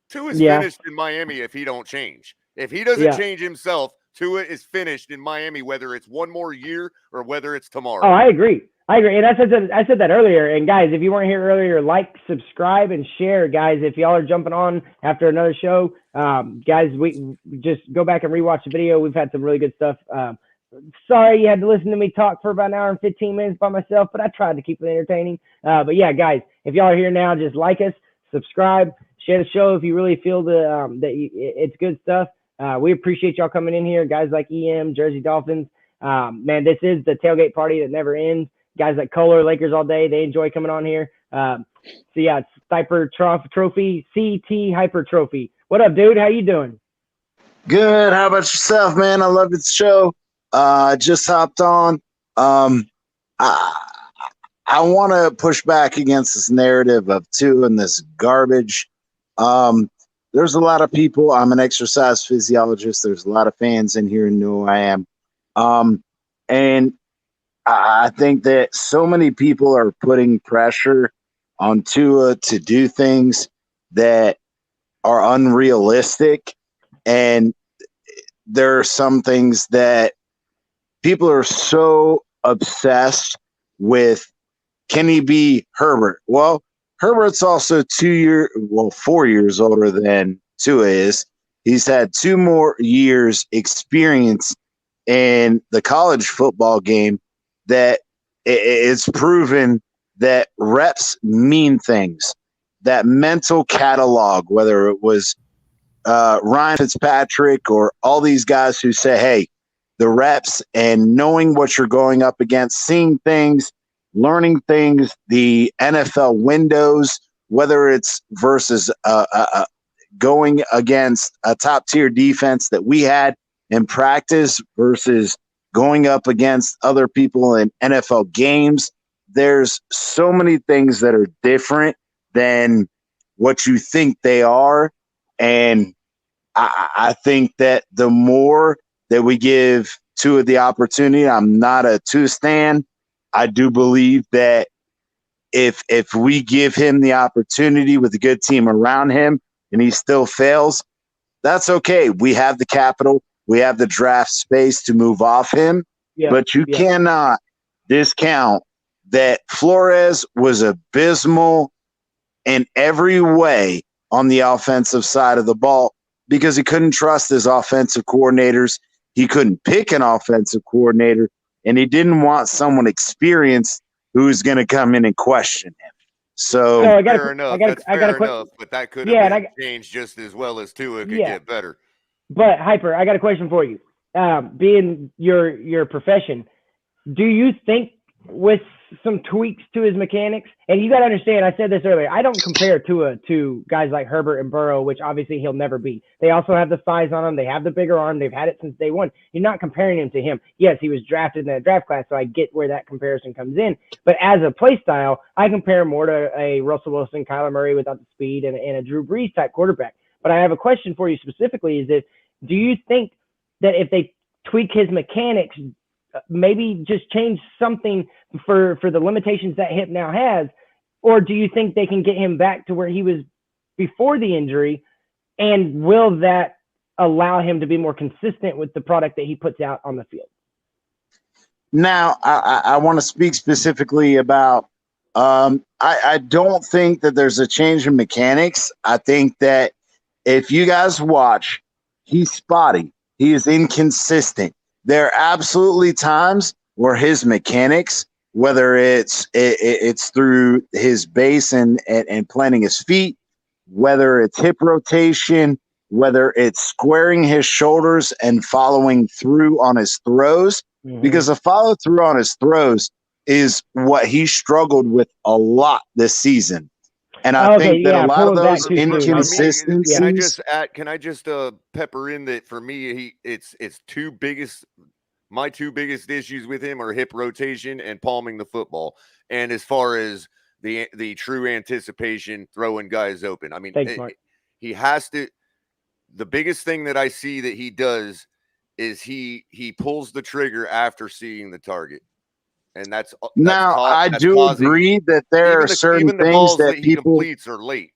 Tua's finished in Miami if he don't change. If he doesn't change himself, Tua is finished in Miami, whether it's one more year or whether it's tomorrow. Oh, I agree. And I said that earlier. And guys, if you weren't here earlier, like, subscribe, and share, guys. If y'all are jumping on after another show, guys, we just go back and rewatch the video. We've had some really good stuff. Sorry you had to listen to me talk for about an hour and 15 minutes by myself, but I tried to keep it entertaining. But yeah, guys, if y'all are here now, just like us, subscribe, share the show if you really feel it's good stuff. We appreciate y'all coming in here, guys like EM, Jersey Dolphins. Man, this is the tailgate party that never ends. Guys like Kohler, Lakers all day, they enjoy coming on here. So yeah, it's Hyper Trophy, CT Hyper Trophy. What up, dude? How you doing? Good. How about yourself, man? I love the show. Just hopped on. I want to push back against this narrative of Tua and this garbage. There's a lot of people. I'm an exercise physiologist. There's a lot of fans in here who know who I am. And I think that so many people are putting pressure on Tua to do things that are unrealistic. And there are some things that people are so obsessed with. Can he be Herbert? Well, Herbert's also 4 years older than Tua is. He's had 2 more years experience in the college football game that it's proven that reps mean things. That mental catalog, whether it was Ryan Fitzpatrick or all these guys who say, hey, the reps and knowing what you're going up against, seeing things, learning things, the NFL windows, whether it's versus going against a top-tier defense that we had in practice versus going up against other people in NFL games. There's so many things that are different than what you think they are. And I think that the more that we give Tua the opportunity, I'm not a Tua stan. I do believe that if we give him the opportunity with a good team around him and he still fails, that's okay. We have the capital. We have the draft space to move off him. But you cannot discount that Flores was abysmal in every way on the offensive side of the ball because he couldn't trust his offensive coordinators. He couldn't pick an offensive coordinator, and he didn't want someone experienced who's going to come in and question him. So fair enough. That's fair enough, but that could have been changed just as well as Tua could get better. But Hyper, I got a question for you. Being your profession, do you think with some tweaks to his mechanics, and you got to understand, I said this earlier, I don't compare Tua to guys like Herbert and Burrow, which obviously he'll never be. They also have the size on them. They have the bigger arm. They've had it since day one. You're not comparing him to him. Yes, he was drafted in that draft class, so I get where that comparison comes in. But as a play style, I compare him more to a Russell Wilson, Kyler Murray without the speed, and a Drew Brees type quarterback. But I have a question for you specifically is that, do you think that if they tweak his mechanics, maybe just change something for the limitations that hip now has, or do you think they can get him back to where he was before the injury, and will that allow him to be more consistent with the product that he puts out on the field? Now, I want to speak specifically about I don't think that there's a change in mechanics. I think that if you guys watch, he's spotty. He is inconsistent. There are absolutely times where his mechanics, whether it's through his base and planting his feet, whether it's hip rotation, whether it's squaring his shoulders and following through on his throws, because the follow through on his throws is what he struggled with a lot this season. And I think that a lot of pulling back those too soon. inconsistencies. Can I just pepper in that for me, it's my two biggest issues with him are hip rotation and palming the football. And as far as the true anticipation, throwing guys open, I mean, he has to. The biggest thing that I see that he does is he pulls the trigger after seeing the target. And that's I do agree that there are certain things that he people completes are late.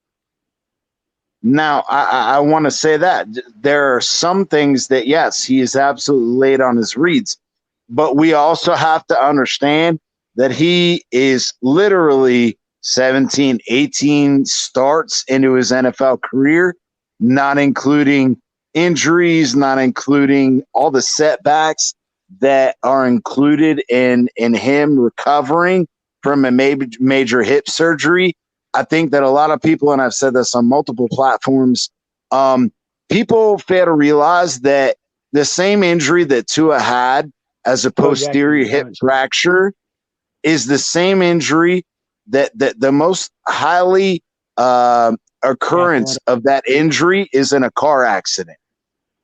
Now, I want to say that there are some things that, yes, he is absolutely late on his reads, but we also have to understand that he is literally 17, 18 starts into his NFL career, not including injuries, not including all the setbacks that are included in him recovering from a major hip surgery. I think that a lot of people, and I've said this on multiple platforms, people fail to realize that the same injury that Tua had as a posterior hip fracture is the same injury that the most highly occurrence of that injury is in a car accident.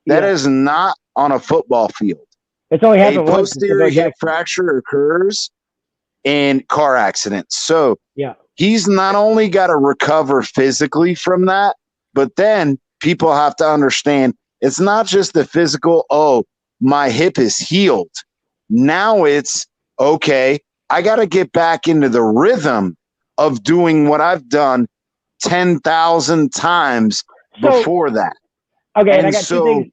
That is not on a football field. It's only happened a once. Posterior hip fracture occurs in car accidents. So he's not only got to recover physically from that, but then people have to understand it's not just the physical, oh, my hip is healed. Now it's, okay, I got to get back into the rhythm of doing what I've done 10,000 times before that. Okay, and I got two things.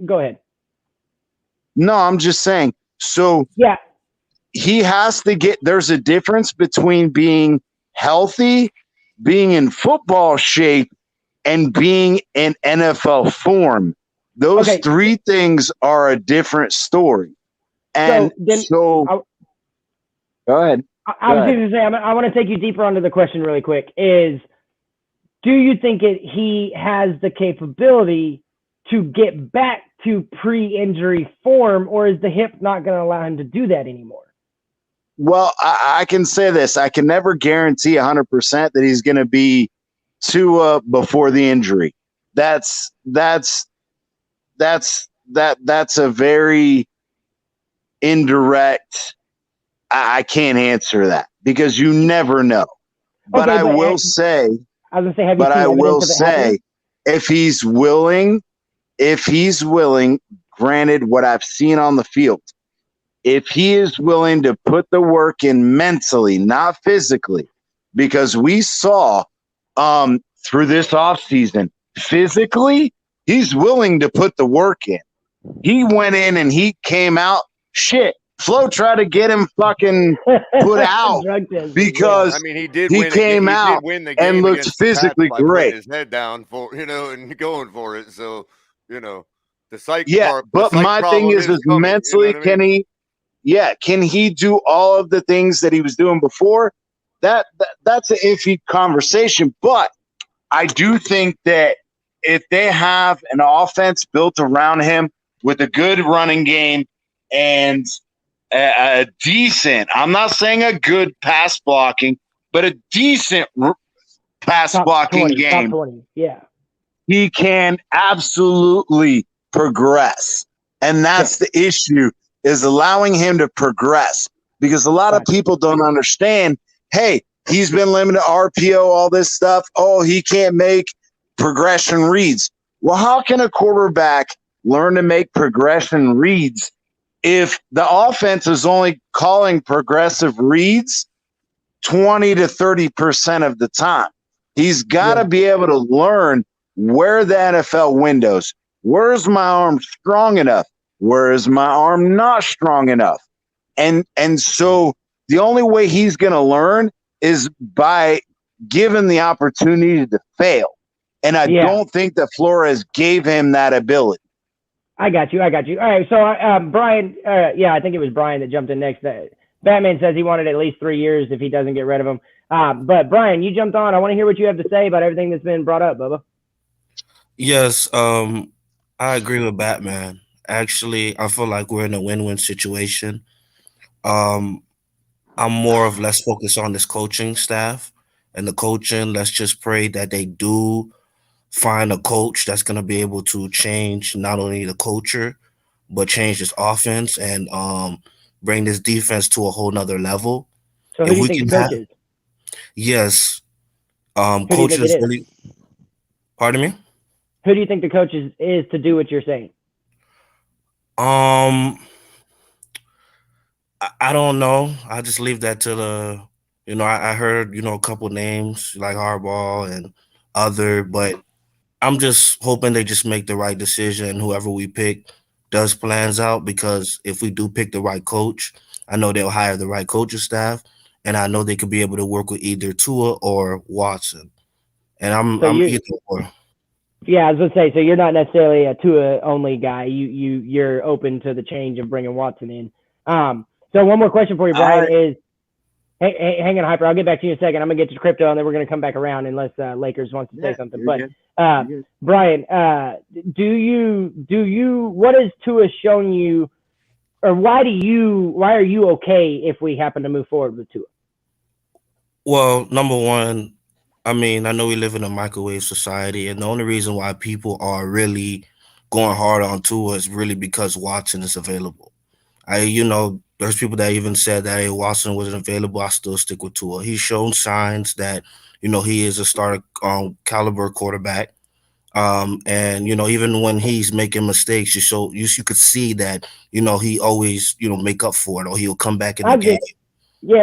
Go ahead. No, I'm just saying. So he has to get, there's a difference between being healthy, being in football shape, and being in NFL form. Those three things are a different story. And so go ahead. I was going to say, I want to take you deeper onto the question really quick is, do you think he has the capability to get back to pre-injury form, or is the hip not going to allow him to do that anymore? Well, I can say this. I can never guarantee 100% that he's going to be Tua before the injury. That's a very indirect. I can't answer that because you never know. But I will say, if he's willing, granted what I've seen on the field, if he is willing to put the work in mentally, not physically, because we saw through this offseason, physically, he's willing to put the work in. He went in and he came out, Flo tried to get him fucking put out because he did. He came out and looked physically great. His head down for and going for it. So the psych. But my thing is mentally, can he? Yeah, can he do all of the things that he was doing before? That's an iffy conversation. But I do think that if they have an offense built around him with a good running game and a decent, I'm not saying a good pass blocking, but a decent pass blocking game, he can absolutely progress. And that's the issue, is allowing him to progress, because a lot of people don't understand, hey, he's been limited to RPO, all this stuff. Oh, he can't make progression reads. Well, how can a quarterback learn to make progression reads if the offense is only calling progressive reads 20 to 30% of the time? He's got to be able to learn where the NFL windows. Where's my arm strong enough? Where is my arm not strong enough? And so the only way he's going to learn is by given the opportunity to fail. And I don't think that Flores gave him that ability. I got you. All right. So, Brian, I think it was Brian that jumped in next. Batman says he wanted at least 3 years if he doesn't get rid of him. But, Brian, you jumped on. I want to hear what you have to say about everything that's been brought up, Bubba. Yes, I agree with Batman. Actually, I feel like we're in a win-win situation. I'm more of less focused on this coaching staff and the coaching. Let's just pray that they do find a coach that's going to be able to change not only the culture, but change this offense and bring this defense to a whole nother level. So who If do you we think can the coach have, is? yes, Who do you think coaches it is? really. Pardon me. Who do you think the coach is to do what you're saying? I don't know. I just leave that to the. I heard a couple names like Harbaugh and other, but I'm just hoping they just make the right decision. Whoever we pick does plans out, because if we do pick the right coach, I know they'll hire the right coaching staff, and I know they could be able to work with either Tua or Watson. And I'm either or. Yeah, I was gonna say. So you're not necessarily a Tua only guy. You're open to the change of bringing Watson in. So one more question for you, Brian, is. Hey, hang on, Hyper. I'll get back to you in a second. I'm gonna get to crypto, and then we're gonna come back around unless Lakers wants to say something. But Brian, what has Tua shown you, or why are you okay if we happen to move forward with Tua? Well, number one, I mean, I know we live in a microwave society, and the only reason why people are really going hard on Tua is really because Watson is available. There's people that even said that, hey, Watson wasn't available, I still stick with Tua. He's shown signs that, he is a starter caliber quarterback. And even when he's making mistakes, you could see that, he always, make up for it, or he'll come back in the game.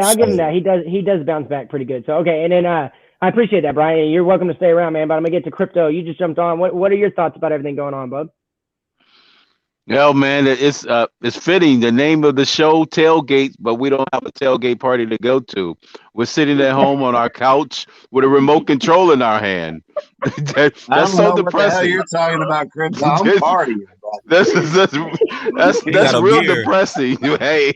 I'll give him that. He does bounce back pretty good. So okay, and then I appreciate that, Brian. You're welcome to stay around, man. But I'm gonna get to crypto. You just jumped on. What are your thoughts about everything going on, bud? No, man, it's fitting. The name of the show, Tailgate, but we don't have a tailgate party to go to. We're sitting at home on our couch with a remote control in our hand. That's so depressing. What the hell you're talking about, Chris? I'm partying. That's real depressing. Hey.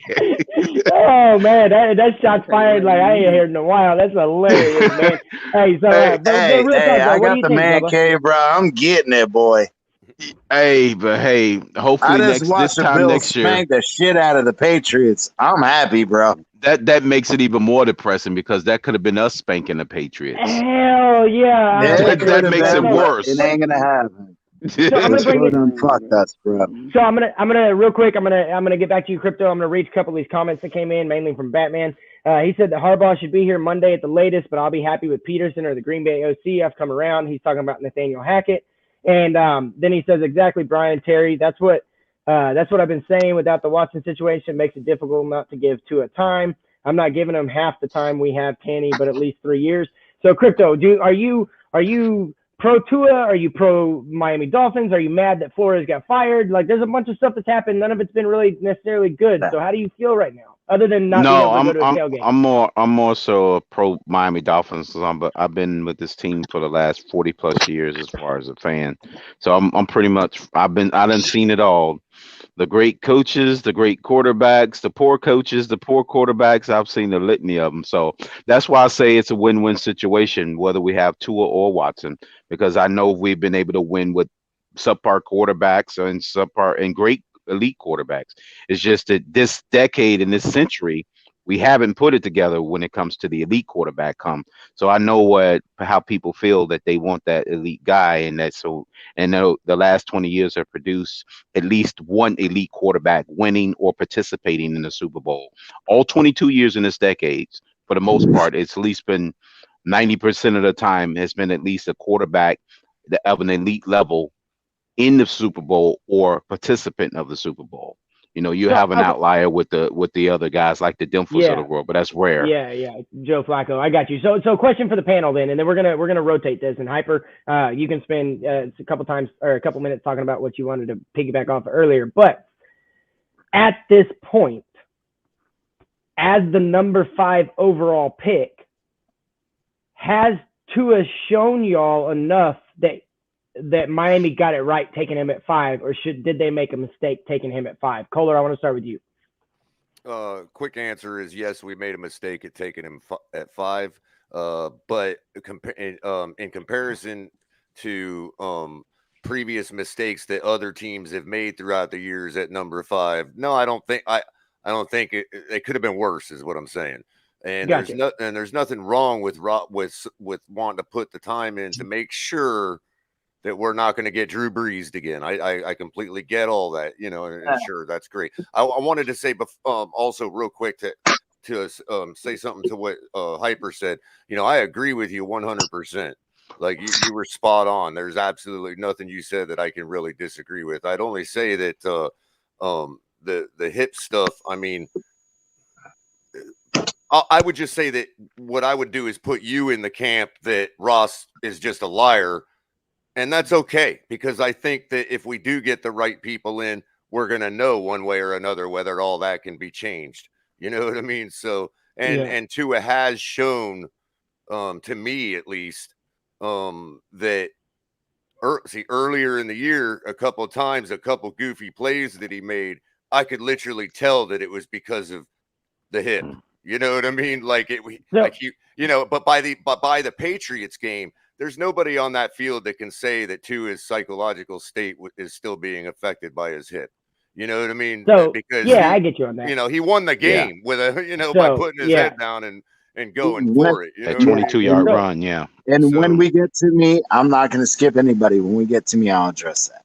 Oh man, that shot's fired like I ain't heard in a while. That's hilarious, man. Hey, so I got the man cave, bro. I'm getting it, boy. Hey, but hey, hopefully this time next year, spank the shit out of the Patriots. I'm happy, bro. That makes it even more depressing, because that could have been us spanking the Patriots. Hell yeah! That makes it worse. It ain't gonna happen. So I'm gonna bring it. Fuck us, bro. So I'm gonna real quick. I'm gonna get back to you, crypto. I'm gonna read a couple of these comments that came in, mainly from Batman. He said that Harbaugh should be here Monday at the latest, but I'll be happy with Peterson or the Green Bay OC. I've come around. He's talking about Nathaniel Hackett. And then he says, exactly, Brian Terry. That's what I've been saying. Without the Watson situation, it makes it difficult not to give Tua time. I'm not giving him half the time we have Kenny, but at least 3 years. So, crypto, are you pro Tua? Are you pro Miami Dolphins? Are you mad that Flores got fired? Like, there's a bunch of stuff that's happened. None of it's been really necessarily good. So, how do you feel right now, other than not being able to go to a tailgate? I'm more so a pro Miami Dolphins. I've been with this team for the last 40 plus years as far as a fan. So I'm pretty much I done seen it all. The great coaches, the great quarterbacks, the poor coaches, the poor quarterbacks. I've seen the litany of them. So that's why I say it's a win-win situation, whether we have Tua or Watson, because I know we've been able to win with subpar quarterbacks and great elite quarterbacks. It's just that this decade and this century, we haven't put it together when it comes to the elite quarterback So I know how people feel that they want that elite guy, and the last 20 years have produced at least one elite quarterback winning or participating in the Super Bowl. All 22 years in this decade, for the most part, it's at least been 90% of the time has been at least a quarterback of an elite level in the Super Bowl or participant of the Super Bowl. You have an outlier with the other guys like the Denvers of the world, but that's rare. Yeah. Joe Flacco, I got you. So question for the panel then, and then we're gonna rotate this. And Hyper, you can spend a couple minutes talking about what you wanted to piggyback off earlier. But at this point, as the number 5 overall pick, has Tua shown y'all enough that Miami got it right taking him at 5, or did they make a mistake taking him at 5? Kohler, I want to start with you. Quick answer is yes, we made a mistake at taking him at 5. But in comparison to previous mistakes that other teams have made throughout the years at number 5, no, I don't think it could have been worse, is what I'm saying. And Gotcha. there's nothing wrong with wanting to put the time in to make sure that we're not going to get Drew Brees again. I completely get all that, and sure, that's great. I wanted to say also real quick to say something to what Hyper said. I agree with you 100%. Like you were spot on. There's absolutely nothing you said that I can really disagree with. I'd only say that the hip stuff, I mean, I would just say that what I would do is put you in the camp that Ross is just a liar. And that's okay, because I think that if we do get the right people in, we're going to know one way or another whether all that can be changed. You know what I mean? So, and Tua has shown, to me at least, that earlier in the year, a couple of times, a couple goofy plays that he made, I could literally tell that it was because of the hip. You know what I mean? Like but by the Patriots game, there's nobody on that field that can say that Tua's psychological state is still being affected by his hip. You know what I mean? So because I get you on that. He won the game with by putting his head down and going for it. A 22-yard run, yeah. And when we get to me, I'm not going to skip anybody. When we get to me, I'll address that.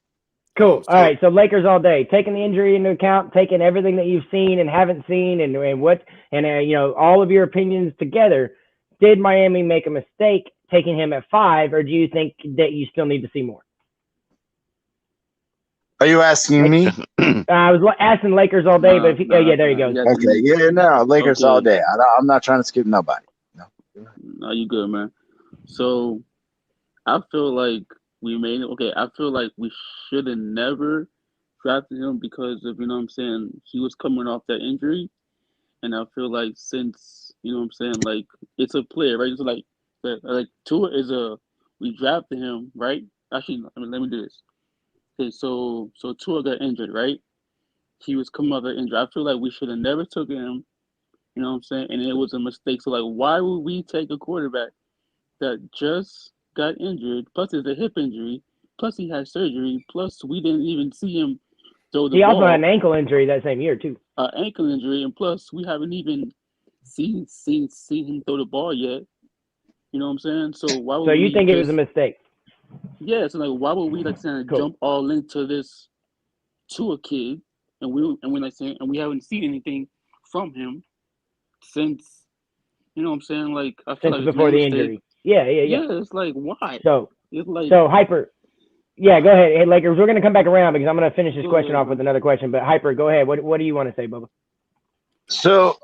Cool. All right. So Lakers all day, taking the injury into account, taking everything that you've seen and haven't seen, and all of your opinions together. Did Miami make a mistake taking him at 5, or do you think that you still need to see more? Are you asking me? I was asking Lakers all day, but there you go. Okay, Lakers all day. I'm not trying to skip nobody. No, you good, man. So I feel like we made it. Okay, I feel like we should have never drafted him because of, he was coming off that injury. And I feel like since, like it's a player, right? It's like Tua we drafted him, right? Actually, let me do this. Okay, so Tua got injured, right? He was coming off that injury. I feel like we should have never took him, and it was a mistake. So, like, why would we take a quarterback that just got injured, plus it's a hip injury, plus he had surgery, plus we didn't even see him throw the ball. He also had an ankle injury that same year, too. Ankle injury, and plus we haven't even seen him throw the ball yet. You know what I'm saying? So why would So you think it was a mistake? Yeah, so like why would we jump all into this Tua kid and we haven't seen anything from him since, like I feel since like before the injury. Yeah. It's like why? So it's like Hyper. Yeah, go ahead. Hey, Lakers, we're going to come back around because I'm going to finish this question off with another question. But Hyper, go ahead. What do you want to say, Bubba? So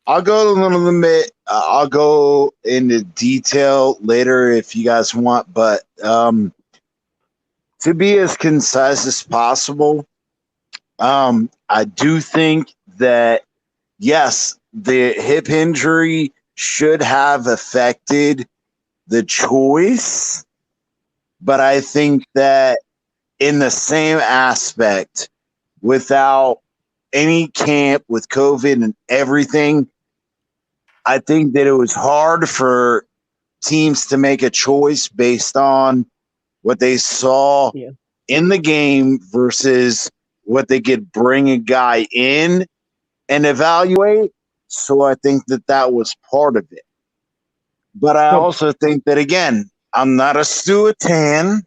I'll go a little bit. I'll go into detail later if you guys want. But to be as concise as possible, I do think that, yes, the hip injury should have affected the choice. But I think that in the same aspect, without any camp, with COVID and everything, I think that it was hard for teams to make a choice based on what they saw in the game versus what they could bring a guy in and evaluate. So I think that was part of it. But I also think that, again, I'm not a Tua Tan.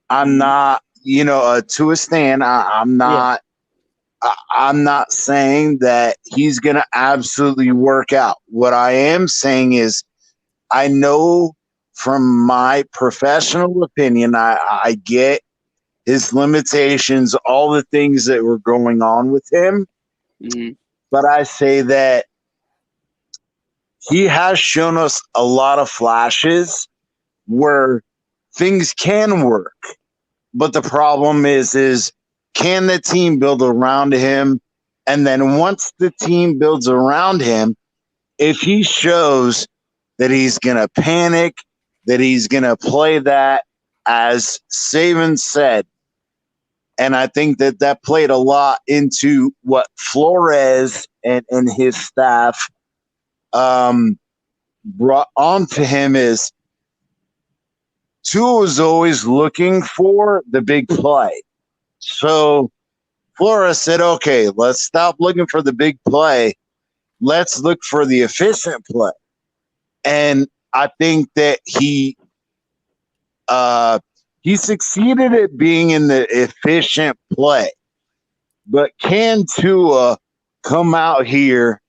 I'm not, a Tua Stan. I'm not. I'm not saying that he's going to absolutely work out. What I am saying is, I know from my professional opinion, I get his limitations, all the things that were going on with him. Mm-hmm. But I say that he has shown us a lot of flashes where things can work. But the problem is can the team build around him? And then once the team builds around him, if he shows that he's going to panic, that he's going to play that, as Saban said, and I think that played a lot into what Flores and his staff brought onto him is Tua was always looking for the big play. So Flores said, okay, let's stop looking for the big play let's look for the efficient play. And I think that he succeeded at being in the efficient play. But can Tua come out here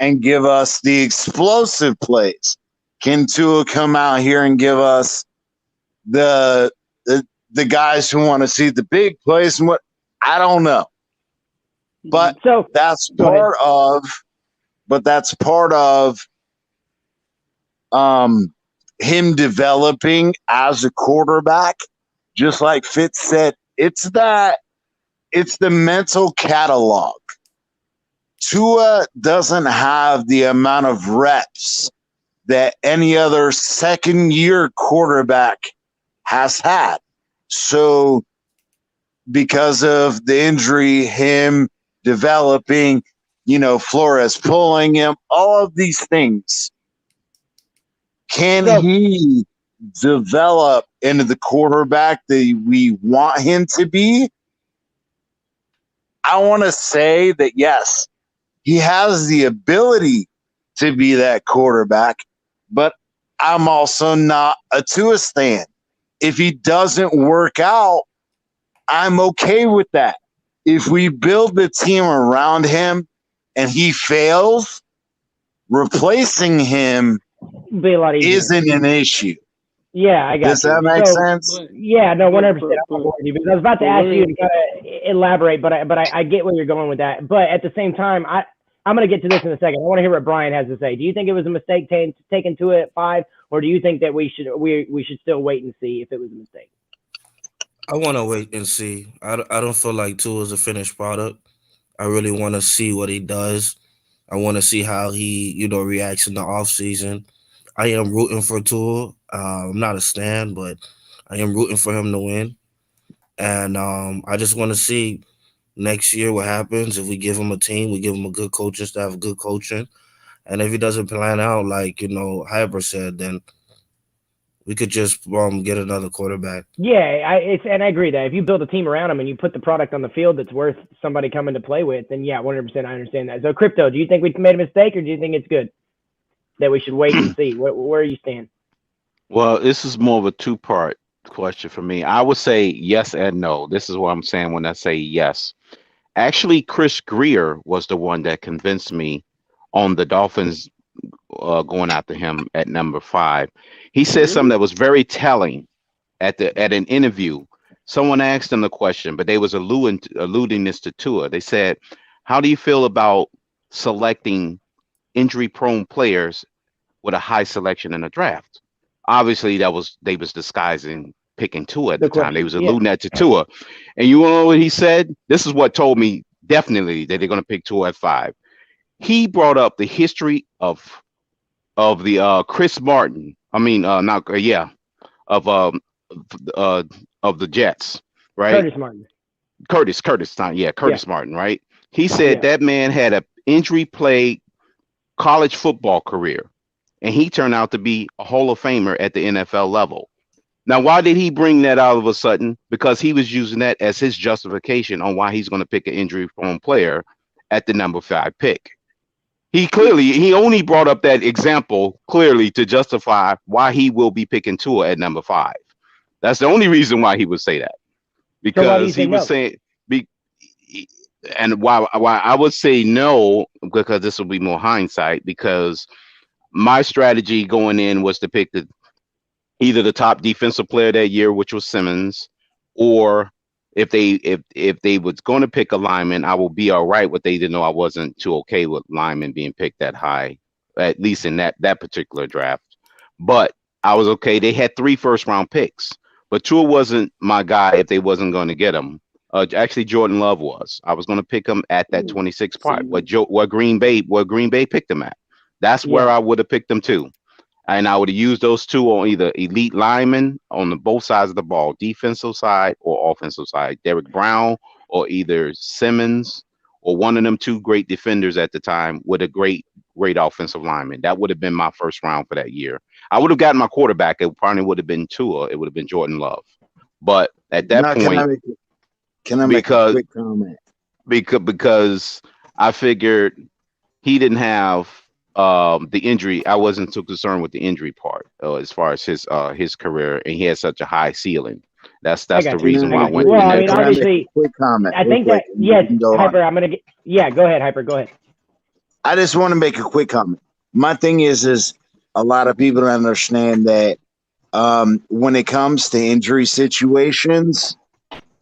and give us the explosive plays? Can Tua come out here and give us the guys who want to see the big plays? And what, I don't know. But that's part of him developing as a quarterback. Just like Fitz said, it's the mental catalog. Tua doesn't have the amount of reps that any other second-year quarterback has had. So because of the injury, him developing, Flores pulling him, all of these things, can he develop into the quarterback that we want him to be? I want to say that, yes, he has the ability to be that quarterback, but I'm also not a Tua stan. If he doesn't work out, I'm okay with that. If we build the team around him and he fails, replacing him be a lot easier. Isn't an issue. Yeah, I got Does that make sense? Yeah, no, 100%. I was about to ask you to kind of elaborate, but I get where you're going with that. But at the same time, I'm going to get to this in a second. I want to hear what Brian has to say. Do you think it was a mistake taking Tua at 5, or do you think that we should still wait and see if it was a mistake? I want to wait and see. I don't feel like Tua is a finished product. I really want to see what he does. I want to see how he, reacts in the offseason. I am rooting for Tua. I'm not a stan, but I am rooting for him to win. And I just want to see next year what happens. If we give him a team, we give him a good coaching staff, good coaching. And if he doesn't plan out like, Hyper said, then we could just get another quarterback. Yeah, and I agree that if you build a team around him and you put the product on the field that's worth somebody coming to play with, then yeah, 100% I understand that. So, Crypto, do you think we made a mistake, or do you think it's good that we should wait and see? Where you stand? Well, this is more of a two-part question for me. I would say yes and no. This is what I'm saying when I say yes. Actually, Chris Grier was the one that convinced me on the Dolphins going after him at number 5. He said something that was very telling at an interview. Someone asked him the question, but they was alluding this to Tua. They said, "How do you feel about selecting injury-prone players with a high selection in the draft?" Obviously, they was disguising picking Tua at the time. They was alluding that to Tua. And you know what he said? This is what told me definitely that they're going to pick Tua at 5. He brought up the history of the Chris Martin. Of the Jets, right? Curtis Martin. Curtis Martin, right? He said that man had an injury-plagued college football career, and he turned out to be a Hall of Famer at the NFL level. Now, why did he bring that all of a sudden? Because he was using that as his justification on why he's going to pick an injury-prone player at the number 5 pick. He only brought up that example clearly to justify why he will be picking Tua at number 5. That's the only reason why he would say that, because he was saying, and why I would say no, because this will be more hindsight, because my strategy going in was to pick either the top defensive player that year, which was Simmons, or if they was going to pick a lineman, I will be all right with they didn't know I wasn't too okay with linemen being picked that high, at least in that particular draft. But I was okay. They had 3 first-round picks, but Tua wasn't my guy if they wasn't going to get him. Actually, Jordan Love was. I was going to pick him at that 26 part. What Green Bay picked him at. That's where I would have picked them too. And I would have used those 2 on either elite linemen on both sides of the ball, defensive side or offensive side. Derek Brown or either Simmons or one of them 2 great defenders at the time with a great offensive lineman. That would have been my first round for that year. I would have gotten my quarterback. It probably would have been Tua. It would have been Jordan Love. But at that point, can I make a quick comment? Because I figured he didn't have the injury. I wasn't too concerned with the injury part as far as his career, and he had such a high ceiling. That's the reason why I went. Well, I mean, obviously, quick comment. I think that yes, Hyper. I'm gonna get. Yeah, go ahead, Hyper. Go ahead. I just want to make a quick comment. My thing is a lot of people understand that when it comes to injury situations,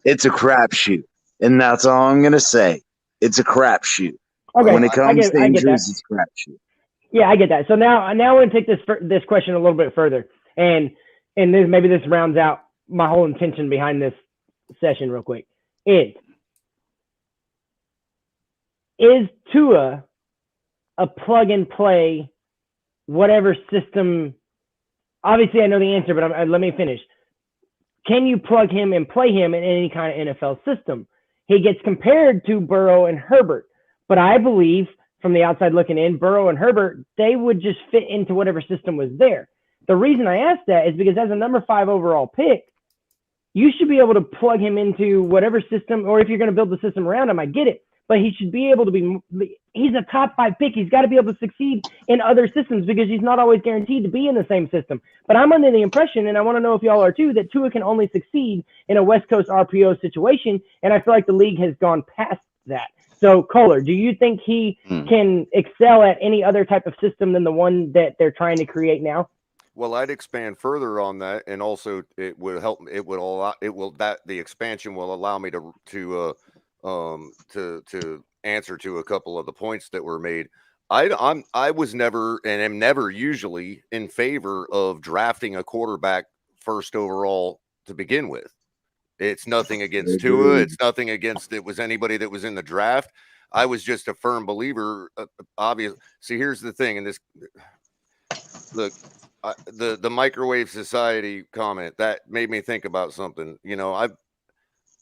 it's a crapshoot, and that's all I'm gonna say. It's a crapshoot. Okay, when it comes to injuries, it's a crapshoot. Yeah, I get that. So now I want to take this question a little bit further, and maybe this rounds out my whole intention behind this session real quick. Is Tua a plug and play, whatever system? Obviously, I know the answer, but let me finish. Can you plug him and play him in any kind of NFL system? He gets compared to Burrow and Herbert, but I believe from the outside looking in, Burrow and Herbert, they would just fit into whatever system was there. The reason I ask that is because as a number 5 overall pick, you should be able to plug him into whatever system, or if you're going to build the system around him, I get it. But he should be able to he's a top 5 pick. He's got to be able to succeed in other systems because he's not always guaranteed to be in the same system. But I'm under the impression, and I want to know if y'all are too, that Tua can only succeed in a West Coast RPO situation. And I feel like the league has gone past that. So, Kohler, do you think he can excel at any other type of system than the one that they're trying to create now? Well, I'd expand further on that, and also it would help. The expansion will allow me to answer to a couple of the points that were made. I was never and am never usually in favor of drafting a quarterback first overall to begin with. It's nothing against Tua. It's nothing against it was anybody that was in the draft. I was just a firm believer. Obviously, see, here's the thing, and this look. The microwave society comment that made me think about something. You know,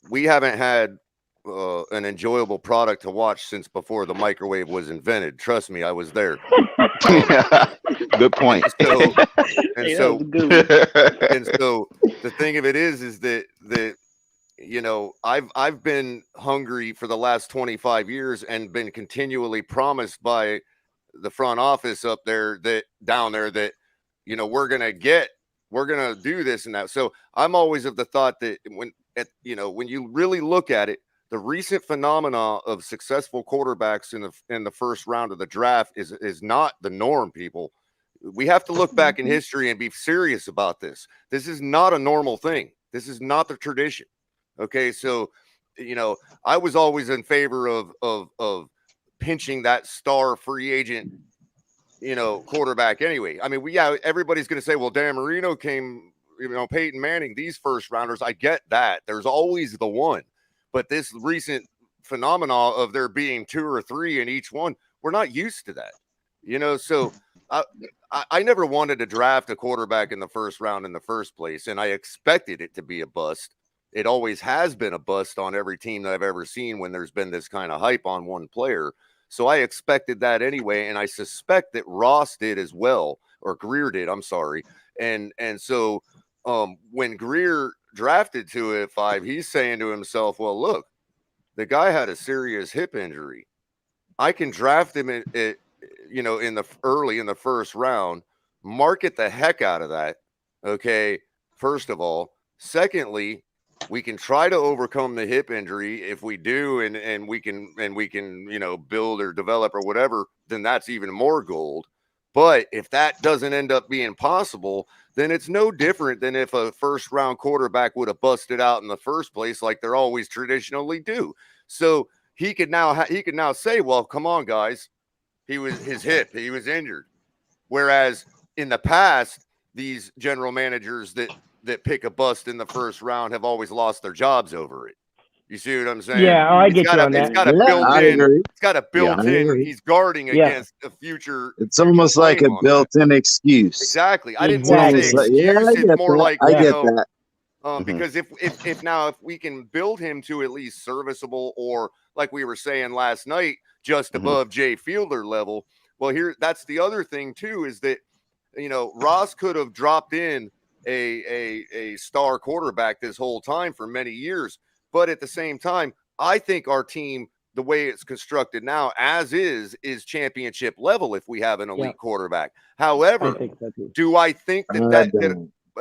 we haven't had an enjoyable product to watch since before the microwave was invented. Trust me, I was there. Good point. So the thing of it is that you know, I've been hungry for the last 25 years and been continually promised by the front office up there that you know, we're going to do this and that. So I'm always of the thought that when you really look at it, the recent phenomena of successful quarterbacks in the first round of the draft is not the norm, people. We have to look back in history and be serious about this. This is not a normal thing. This is not the tradition. Okay. So, you know, I was always in favor of pinching that star free agent, you know, quarterback anyway. I mean, everybody's going to say, well, Dan Marino came, you know, Peyton Manning, these first rounders. I get that. There's always the one. But this recent phenomena of there being 2 or 3 in each one, we're not used to that. You know, so I never wanted to draft a quarterback in the first round in the first place, and I expected it to be a bust. It always has been a bust on every team that I've ever seen when there's been this kind of hype on one player. So I expected that anyway, and I suspect that Ross did as well, or Greer did, I'm sorry. And so when Greer drafted Tua at 5, he's saying to himself, well, look, the guy had a serious hip injury. I can draft him in the first round, market the heck out of that. Okay, first of all. Secondly, we can try to overcome the hip injury. If we do, and we can, you know, build or develop or whatever, then that's even more gold. But if that doesn't end up being possible, then it's no different than if a first round quarterback would have busted out in the first place, like they're always traditionally do. So he could now say, well, come on, guys, he was injured. Whereas in the past, these general managers that pick a bust in the first round have always lost their jobs over it. You see what I'm saying? Yeah, I get you on that. It's got a built-in. He's guarding against a future. It's almost like a built-in excuse. Exactly. I didn't want to say excuse. It's more like I get that. Because if we can build him to at least serviceable, or like we were saying last night, just above Jay Fielder level. Well, that's the other thing too, is that, you know, Ross could have dropped in a star quarterback this whole time for many years. But at the same time, I think our team the way it's constructed now, as is championship level if we have an elite quarterback. However, do I think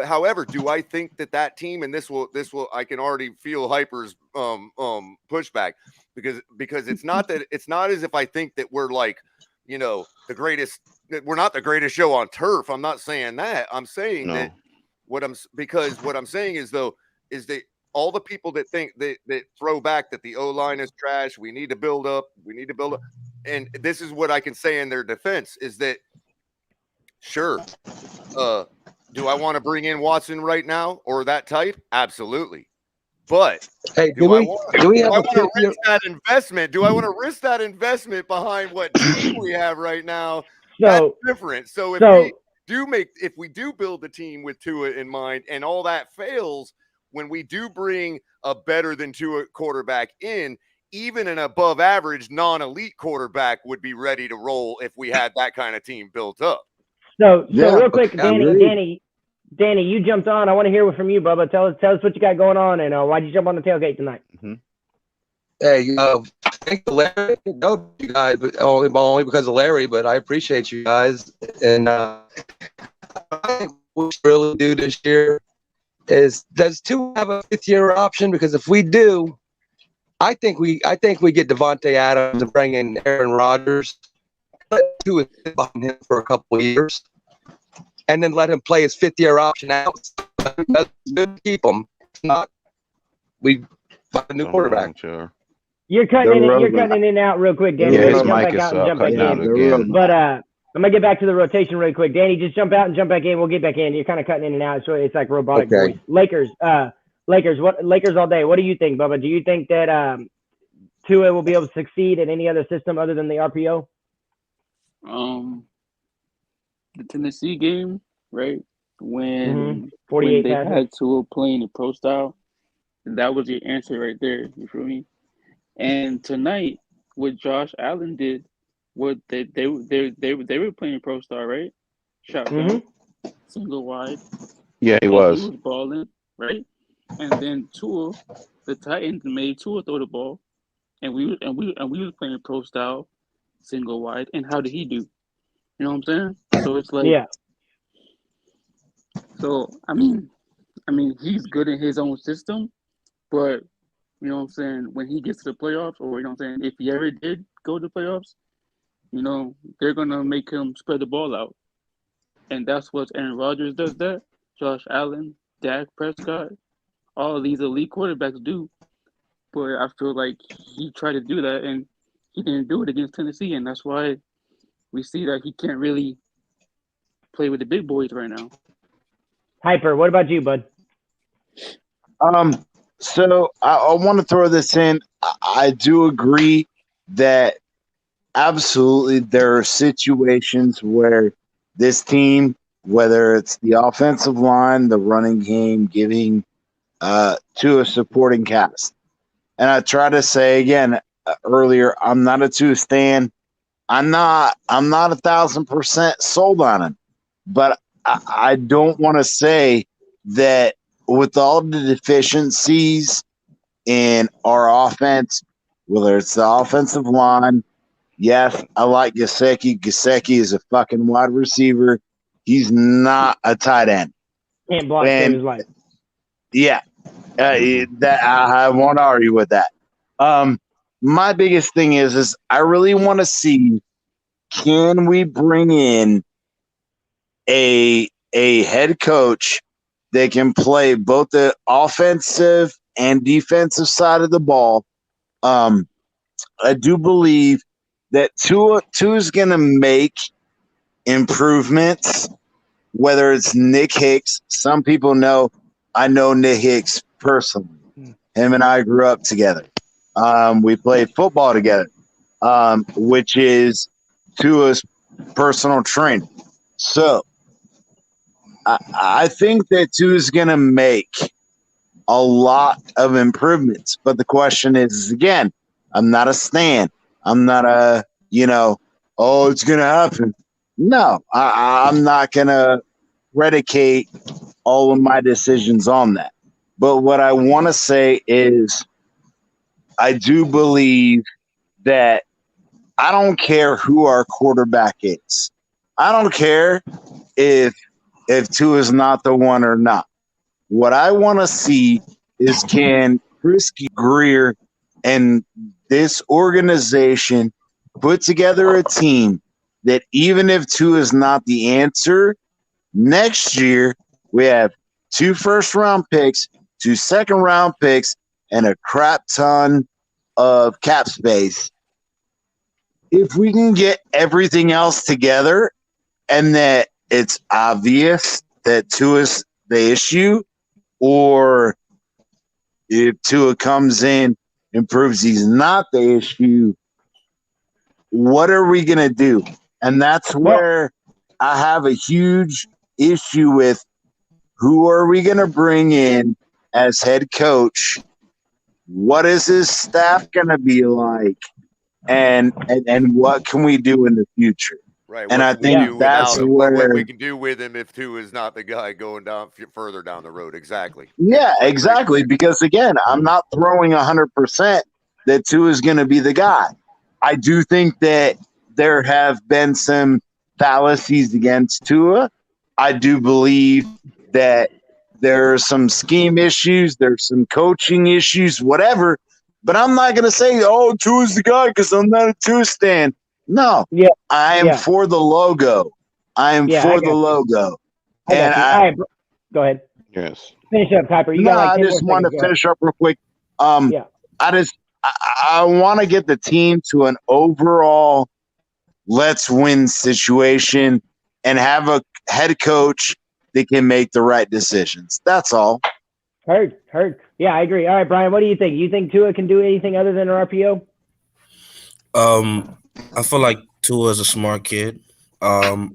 However, do I think that team, and this will I can already feel Hyper's pushback, because it's not as if I think that we're like, the greatest. We're not the greatest show on turf. I'm not saying that. I'm saying that what I'm saying is that all the people that think that throw back that the O-line is trash, we need to build up, and this is what I can say in their defense is that sure, do I want to bring in Watson right now or that type? Absolutely. But hey, do I want to risk that investment? Do I want to risk that investment behind what team we have right now? So, that's different. So if we do build the team with Tua in mind and all that fails, when we do bring a better than Tua quarterback in, even an above average non-elite quarterback would be ready to roll if we had that kind of team built up. So real quick, Danny, you jumped on. I want to hear from you, Bubba. Tell us what you got going on, and why'd you jump on the tailgate tonight? Mm-hmm. Hey, thank you, Larry. No, you guys, but only because of Larry. But I appreciate you guys, and I think what we should really do this year is, does Tua have a fifth-year option? Because if we do, I think we get Devontae Adams and bring in Aaron Rodgers. Let Tua sit behind him for a couple of years, and then let him play his fifth-year option out. That's good to keep him. If not, we find a new quarterback. Sure. You're cutting in and out real quick, Danny. Yeah, his jump mic back out is and jump back cutting in. out again. But I'm gonna get back to the rotation really quick. Danny, just jump out and jump back in. We'll get back in. You're kind of cutting in and out, so it's like robotic voice. Lakers all day. What do you think, Bubba? Do you think that Tua will be able to succeed in any other system other than the RPO? The Tennessee game, right? When 48 they passes. had Tua playing the pro style, that was your answer right there. You feel me? And tonight, what Josh Allen did, what they were playing pro style, right? Shotgun, single wide. Yeah, he He was. was balling, right? And then Tua, the Titans made Tua throw the ball, and we was playing pro style, single wide. And how did he do? You know what I'm saying? So it's like, So I mean, he's good in his own system, but you know what I'm saying, when he gets to the playoffs, or you know what I'm saying, if he ever did go to the playoffs, they're gonna make him spread the ball out. And that's what Aaron Rodgers does that. Josh Allen, Dak Prescott, all of these elite quarterbacks do. But I feel like he tried to do that and he didn't do it against Tennessee, and that's why we see that he can't really play with the big boys right now. Hyper, what about you, bud? So I want to throw this in. I do agree that absolutely there are situations where this team, whether it's the offensive line, the running game, giving to a supporting cast. And I try to say again earlier, I'm not a Tua stan. I'm not 1,000% sold on him, but I don't want to say that with all the deficiencies in our offense, whether it's the offensive line. Yes, I like Gesicki. Gesicki is a fucking wide receiver. He's not a tight end. Can't block save his life. Yeah, that I won't argue with that. My biggest thing is I really want to see, can we bring in a head coach that can play both the offensive and defensive side of the ball. I do believe that Tua's going to make improvements, whether it's Nick Hicks. Some people know I know Nick Hicks personally. Him and I grew up together. We played football together, which is Tua's personal trainer. So I think that Tua's going to make a lot of improvements. But the question is, again, I'm not a stan. I'm not a, it's going to happen. No, I'm not going to predicate all of my decisions on that. But what I want to say is I do believe that I don't care who our quarterback is. I don't care if Tua is not the one or not. What I want to see is, can Chris Grier and this organization put together a team that even if Tua is not the answer, next year we have 2 first-round picks, 2 second-round picks, and a crap ton of cap space. If we can get everything else together and that it's obvious that Tua's the issue, or if Tua comes in and proves he's not the issue, what are we going to do? And that's where I have a huge issue with who are we going to bring in as head coach? What is his staff going to be like? And what can we do in the future? Right. And I think that's where what we can do with him if Tua is not the guy going down further down the road. Exactly. Yeah, exactly. Because again, I'm not throwing 100% that Tua is going to be the guy. I do think that there have been some fallacies against Tua. I do believe that there are some scheme issues, there's some coaching issues, whatever. But I'm not going to say, oh, Tua's the guy because I'm not a Tua stan. No. Yeah. I am for the logo. I am for the logo. And go ahead. Yes. Finish up, Piper. I just want to finish up real quick. I want to get the team to an overall let's win situation and have a head coach that can make the right decisions. That's all. Heard. Yeah, I agree. All right, Brian, what do you think? You think Tua can do anything other than an RPO? I feel like Tua is a smart kid. I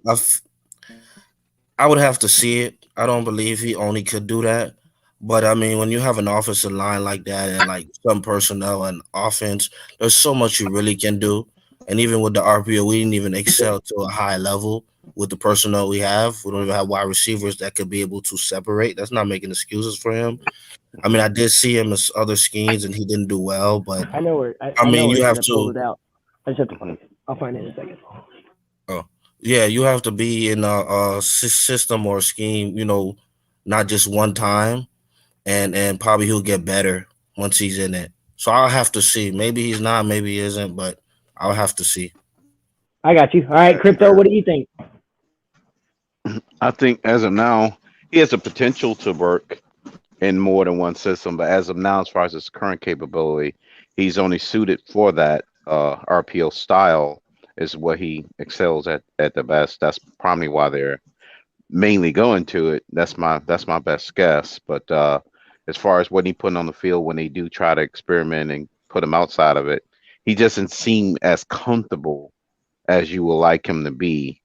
would have to see it. I don't believe he only could do that. But, I mean, when you have an offensive line like that and, like, some personnel and offense, there's so much you really can do. And even with the RPO, we didn't even excel to a high level with the personnel we have. We don't even have wide receivers that could be able to separate. That's not making excuses for him. I mean, I did see him as other schemes, and he didn't do well. But, I know where. I mean, you have pull to. it out. I just have to find it. I'll find it in a second. Oh, yeah, you have to be in a system or a scheme, not just one time. And probably he'll get better once he's in it. So I'll have to see. Maybe he's not, maybe he isn't, but I'll have to see. I got you. All right, Crypto, what do you think? I think as of now, he has the potential to work in more than one system, but as of now, as far as his current capability, he's only suited for that RPO style is what he excels at the best. That's probably why they're mainly going to it. That's my best guess. But as far as what he put on the field when they do try to experiment and put him outside of it, he doesn't seem as comfortable as you would like him to be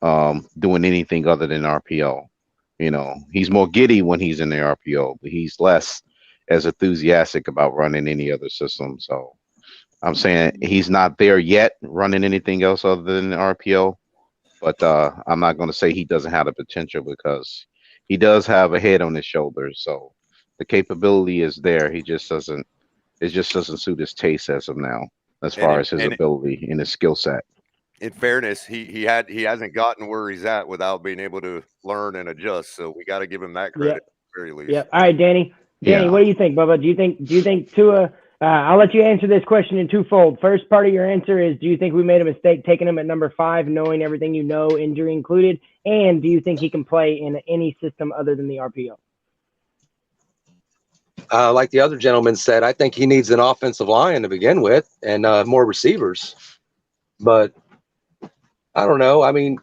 doing anything other than RPO. He's more giddy when he's in the RPO, but he's less as enthusiastic about running any other system. So I'm saying he's not there yet running anything else other than the RPO. But I'm not going to say he doesn't have the potential because he does have a head on his shoulders. So the capability is there. It just doesn't suit his taste as of now, as far as his ability and his skill set. In fairness, he hasn't gotten where he's at without being able to learn and adjust. So we got to give him that credit at the very least. Yeah. All right, Danny. What do you think, Bubba? Do you think Tua? I'll let you answer this question in twofold. First part of your answer is, do you think we made a mistake taking him at number 5, knowing everything injury included? And do you think he can play in any system other than the RPO? Like the other gentleman said, I think he needs an offensive line to begin with and more receivers. But I don't know. I mean,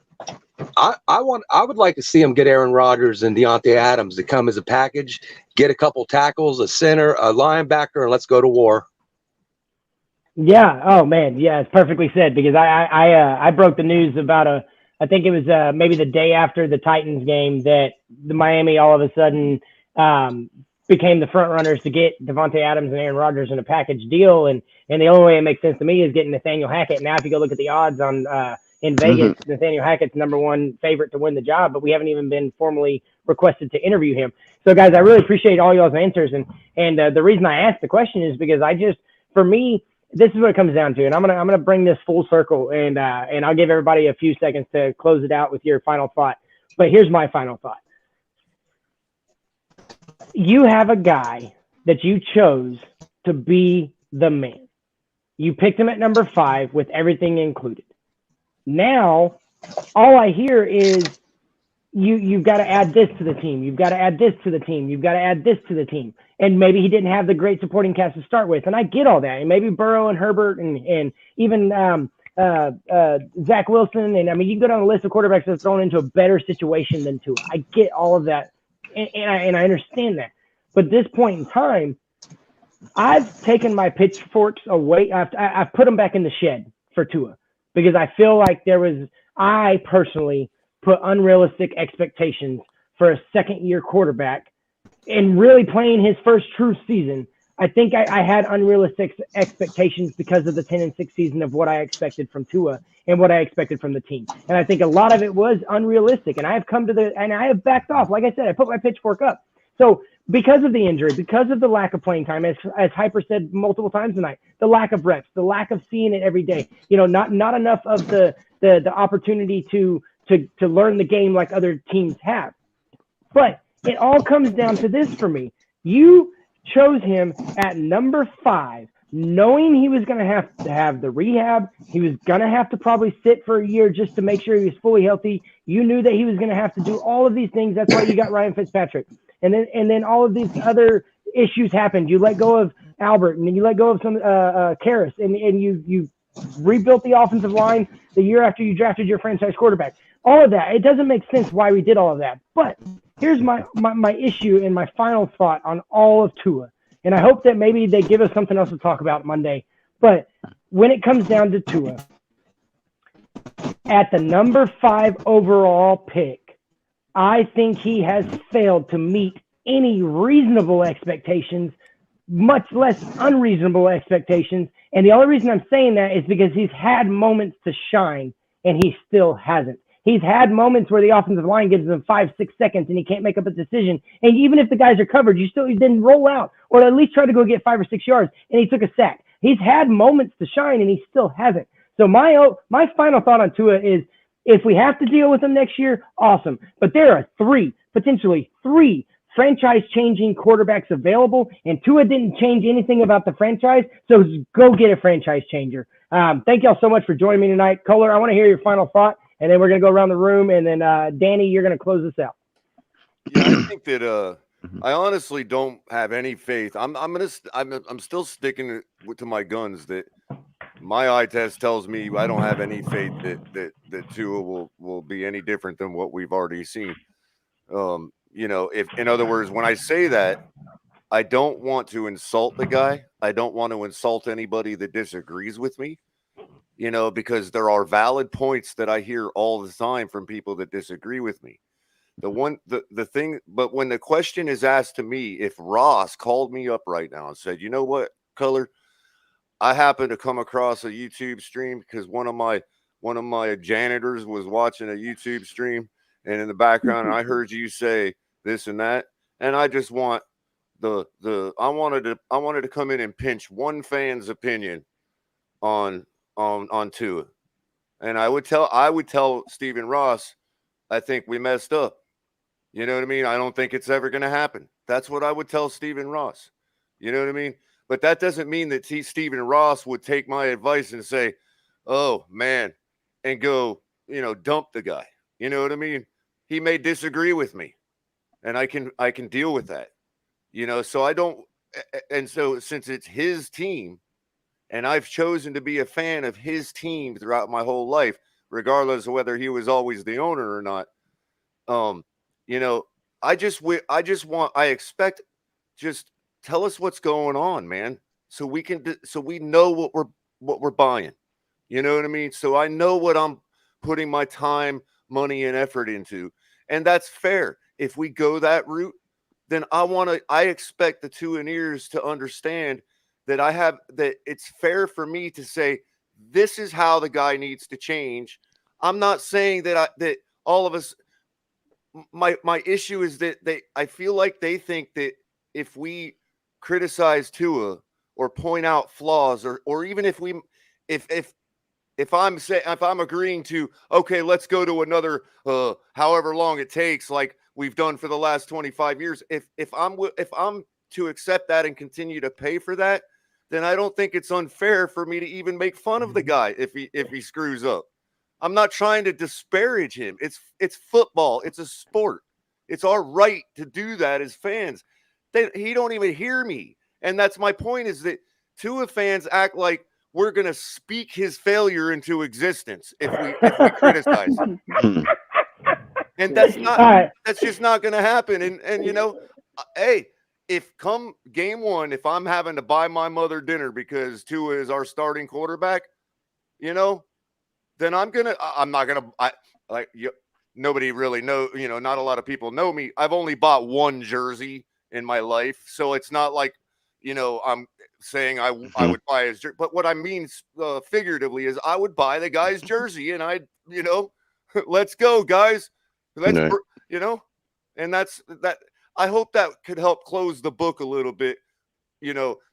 I would like to see him get Aaron Rodgers and Deontay Adams to come as a package, get a couple tackles, a center, a linebacker, and let's go to war. Yeah. Oh man. Yeah, it's perfectly said, because I broke the news about I think it was maybe the day after the Titans game that the Miami all of a sudden became the front runners to get Devontae Adams and Aaron Rodgers in a package deal, and the only way it makes sense to me is getting Nathaniel Hackett. Now, if you go look at the odds on in Vegas, Nathaniel Hackett's #1 favorite to win the job, but we haven't even been formally requested to interview him. So, guys, I really appreciate all y'all's answers, and the reason I asked the question is because for me, this is what it comes down to, and I'm gonna bring this full circle, and I'll give everybody a few seconds to close it out with your final thought. But here's my final thought. You have a guy that you chose to be the man. You picked him at number 5 with everything included. Now, all I hear is you've got to add this to the team. You've got to add this to the team. You've got to add this to the team. And maybe he didn't have the great supporting cast to start with. And I get all that. And maybe Burrow and Herbert and even Zach Wilson. And I mean, you can go down the list of quarterbacks that's thrown into a better situation than Tua. I get all of that. And I understand that. But at this point in time, I've taken my pitchforks away. I've put them back in the shed for Tua because I feel like I personally put unrealistic expectations for a second-year quarterback and really playing his first true season. I think I had unrealistic expectations because of the 10-6 season of what I expected from Tua and what I expected from the team. And I think a lot of it was unrealistic. And I have backed off. Like I said, I put my pitchfork up. So because of the injury, because of the lack of playing time, as Hyper said multiple times tonight, the lack of reps, the lack of seeing it every day, not enough of the opportunity to learn the game like other teams have. But it all comes down to this for me. You chose him at number 5, knowing he was going to have the rehab. He was going to have to probably sit for a year just to make sure he was fully healthy. You knew that he was going to have to do all of these things. That's why you got Ryan Fitzpatrick. And then all of these other issues happened. You let go of Albert, and then you let go of some Karras, and you rebuilt the offensive line the year after you drafted your franchise quarterback. All of that. It doesn't make sense why we did all of that. But here's my issue and my final thought on all of Tua. And I hope that maybe they give us something else to talk about Monday. But when it comes down to Tua, at the number 5 overall pick, I think he has failed to meet any reasonable expectations, much less unreasonable expectations. And the only reason I'm saying that is because he's had moments to shine, and he still hasn't. He's had moments where the offensive line gives him 5-6 seconds, and he can't make up a decision. And even if the guys are covered, you didn't roll out or at least try to go get 5 or 6 yards, and he took a sack. He's had moments to shine, and he still hasn't. So my final thought on Tua is, if we have to deal with him next year, awesome. But there are potentially three franchise-changing quarterbacks available, and Tua didn't change anything about the franchise, so go get a franchise changer. Thank y'all so much for joining me tonight. Kohler, I want to hear your final thought, and then we're going to go around the room, and then Danny, you're going to close this out. Yeah, I think that I honestly don't have any faith. I'm still sticking to my guns that my eye test tells me I don't have any faith that Tua will be any different than what we've already seen. If, in other words, when I say that, I don't want to insult the guy. I don't want to insult anybody that disagrees with me, because there are valid points that I hear all the time from people that disagree with me. The thing, but when the question is asked to me, if Ross called me up right now and said, you know what, Color, I happened to come across a YouTube stream because one of my janitors was watching a YouTube stream, and in the background, I heard you say this and that, and I just want I wanted to come in and pinch one fan's opinion on Tua, and I would tell Stephen Ross, I think we messed up. You know what I mean? I don't think it's ever going to happen. That's what I would tell Stephen Ross. You know what I mean? But that doesn't mean that Stephen Ross would take my advice and say, oh, man, and go, dump the guy. You know what I mean? He may disagree with me, and I can deal with that. So I don't – and so since it's his team, and I've chosen to be a fan of his team throughout my whole life, regardless of whether he was always the owner or not, I expect just – tell us what's going on, man, so we know what we're buying. You know what I mean? So I know what I'm putting my time, money, and effort into, and that's fair. If we go that route, then I expect the Tuaneers to understand that it's fair for me to say this is how the guy needs to change. I'm not saying that all of us. My issue is that I feel like they think that if we criticize Tua or point out flaws, or even if I'm agreeing to, okay, let's go to another however long it takes, like we've done for the last 25 years. If I'm to accept that and continue to pay for that, then I don't think it's unfair for me to even make fun of the guy if he screws up. I'm not trying to disparage him. It's football. It's a sport. It's our right to do that as fans. He don't even hear me. And that's my point, is that Tua fans act like we're going to speak his failure into existence if we criticize him. And that's just not going to happen. And you know, hey, if come game one, if I'm having to buy my mother dinner because Tua is our starting quarterback, you know, then nobody really not a lot of people know me. I've only bought one jersey in my life. So it's not like, I'm saying I would buy his jersey. But what I mean figuratively is I would buy the guy's jersey and I'd, let's go, guys. Let's, and that's that. I hope that could help close the book a little bit,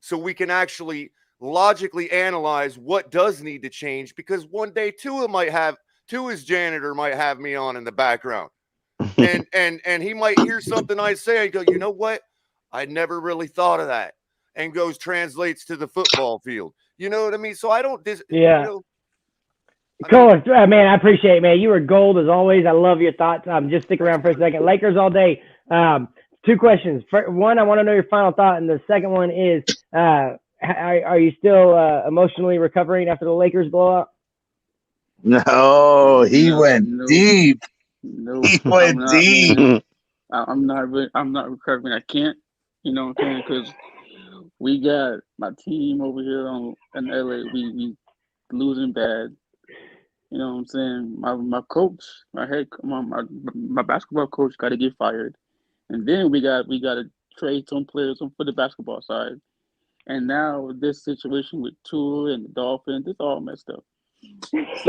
so we can actually logically analyze what does need to change, because one day Tua's janitor might have me on in the background and he might hear something I say. I go, you know what? I never really thought of that, and translates to the football field. You know what I mean? So I don't Cool, man. I appreciate it, man. You were gold as always. I love your thoughts. Just stick around for a second. Lakers all day. 2 questions. One, I want to know your final thought, and the second one is, are you still emotionally recovering after the Lakers blowout? No, he went deep. No, he went deep. I'm not recovering. I can't. You know what I'm saying? Because we got my team over here in LA. We losing bad. You know what I'm saying? My coach, my basketball coach got to get fired, and then we got to trade some players for the basketball side, and now this situation with Tua and the Dolphins, it's all messed up. So he's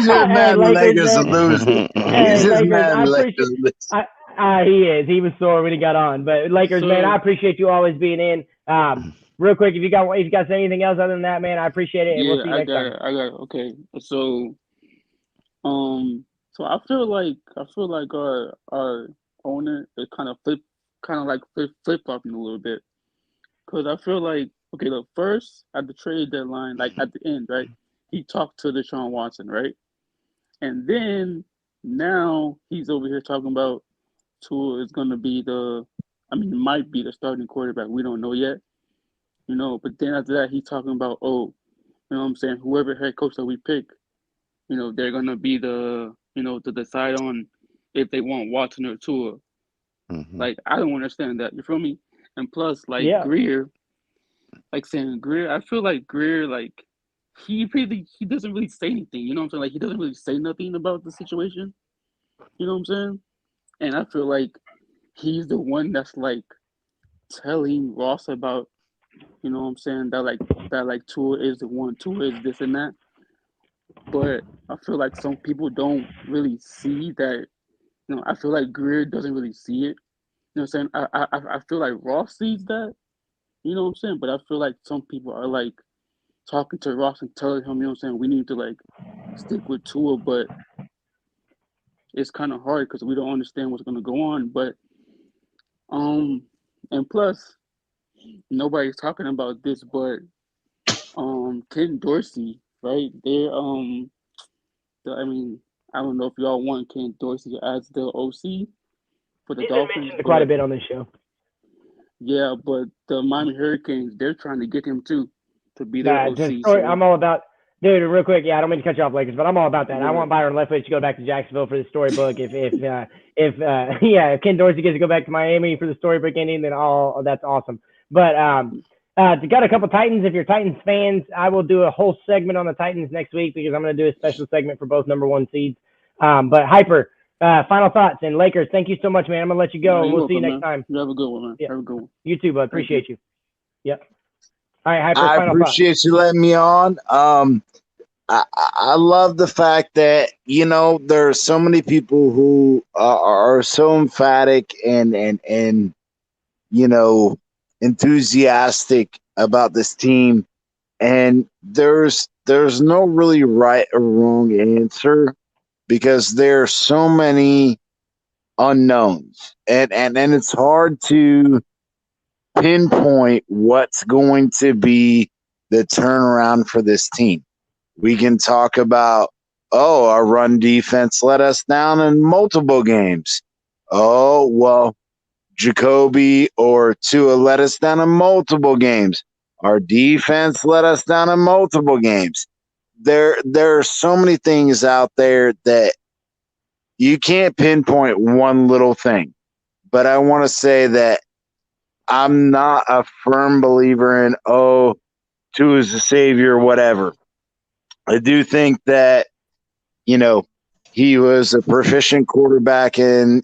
just mad the Lakers are losing. He's just mad the Lakers are losing. He is. He was sore when he got on, but Lakers, man, I appreciate you always being in. Real quick, if you got to say anything else other than that, man, I appreciate it. And we'll see you next time. I got it. Okay. So I feel like our owner is kind of flip-flopping a little bit, because I feel like, okay, look, first at the trade deadline, like at the end, right, he talked to Deshaun Watson, right, and then now he's over here talking about Tua is going to be might be the starting quarterback. We don't know yet. But then after that, he's talking about, whoever head coach that we pick, they're going to be to decide on if they want Watson or Tua. Mm-hmm. Like, I don't understand that. You feel me? And plus, Greer, I feel like Greer, he doesn't really say anything. You know what I'm saying? Like, he doesn't really say nothing about the situation. You know what I'm saying? And I feel like he's the one that's, telling Ross about, you know what I'm saying, that Tua is the one, Tua is this and that. But I feel like some people don't really see that. I feel like Greer doesn't really see it. You know what I'm saying? I feel like Ross sees that. You know what I'm saying? But I feel like some people are talking to Ross and telling him, you know what I'm saying, we need to stick with Tua, but it's kind of hard because we don't understand what's going to go on. But and plus, nobody's talking about this, but Ken Dorsey, right? I don't know if y'all want Ken Dorsey as the OC for the Dolphins. Quite a bit on this show. Yeah, but the Miami Hurricanes, they're trying to get him too to be their OC. I'm all about, dude. Real quick, I don't mean to cut you off, Lakers, but I'm all about that. I want Byron Leftwich to go back to Jacksonville for the storybook. If Ken Dorsey gets to go back to Miami for the storybook ending, then that's awesome. But got a couple Titans. If you're Titans fans, I will do a whole segment on the Titans next week, because I'm going to do a special segment for both number 1 seeds. But Hyper, final thoughts, and Lakers, thank you so much, man. I'm going to let you go. We'll see you next time. You have a good one, man. Have a good one. You too, bud. Appreciate you. Yep. All right, Hyper, I appreciate you letting me on. I love the fact that, there are so many people who are so emphatic and enthusiastic about this team, and there's no really right or wrong answer because there are so many unknowns, and it's hard to pinpoint what's going to be the turnaround for this team. We can talk about, our run defense let us down in multiple games. Oh, well, Jacoby or Tua let us down in multiple games. Our defense let us down in multiple games. There are so many things out there that you can't pinpoint one little thing. But I want to say that I'm not a firm believer in, Tua is the savior, whatever. I do think that, he was a proficient quarterback in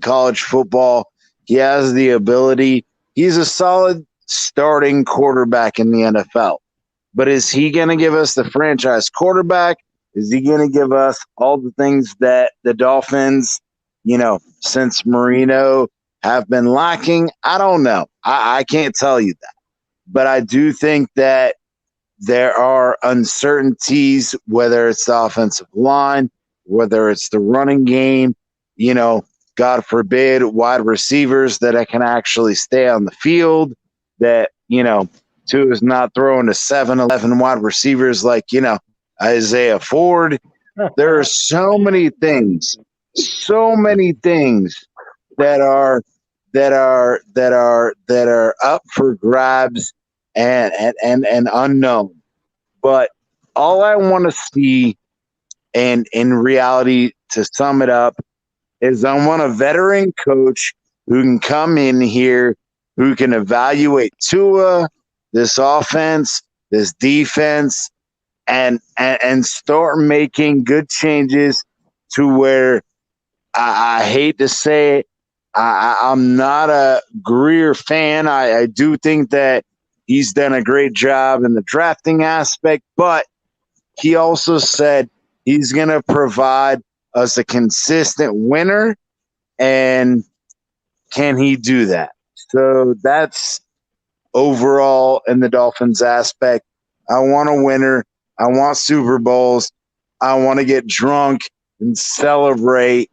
college football. He has the ability. He's a solid starting quarterback in the NFL. But is he going to give us the franchise quarterback? Is he going to give us all the things that the Dolphins, since Marino have been lacking? I don't know. I can't tell you that. But I do think that there are uncertainties, whether it's the offensive line, whether it's the running game, God forbid, wide receivers that I can actually stay on the field, that, Tua is not throwing to 7-11 wide receivers like, Isaiah Ford. There are so many things that are up for grabs and unknown. But all I want to see, and in reality, to sum it up, is I want a veteran coach who can come in here, who can evaluate Tua, this offense, this defense, and start making good changes to where I hate to say it, I'm not a Grier fan. I do think that he's done a great job in the drafting aspect, but he also said he's going to provide us a consistent winner, and can he do that? So that's overall in the Dolphins aspect. I want a winner. I want Super Bowls. I want to get drunk and celebrate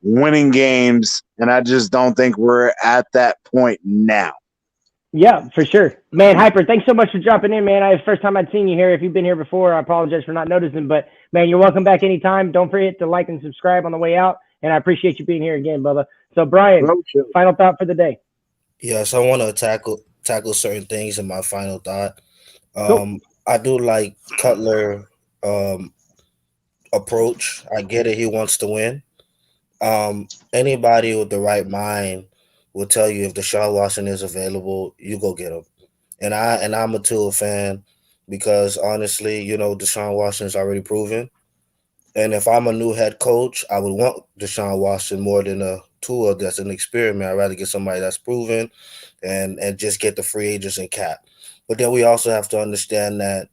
winning games, and I just don't think we're at that point now. Yeah, for sure. Man, Hyper, thanks so much for dropping in, man. It's the first time I'd seen you here. If you've been here before, I apologize for not noticing. But, man, you're welcome back anytime. Don't forget to like and subscribe on the way out. And I appreciate you being here again, Bubba. So, Brian, final thought for the day. Yes, I want to tackle certain things in my final thought. Cool. I do like Cutler approach. I get it. He wants to win. Anybody with the right mind will tell you if Deshaun Watson is available, you go get him. And I'm a Tua fan because honestly, Deshaun Watson's already proven. And if I'm a new head coach, I would want Deshaun Watson more than a Tua that's an experiment. I'd rather get somebody that's proven and just get the free agents and cap. But then we also have to understand that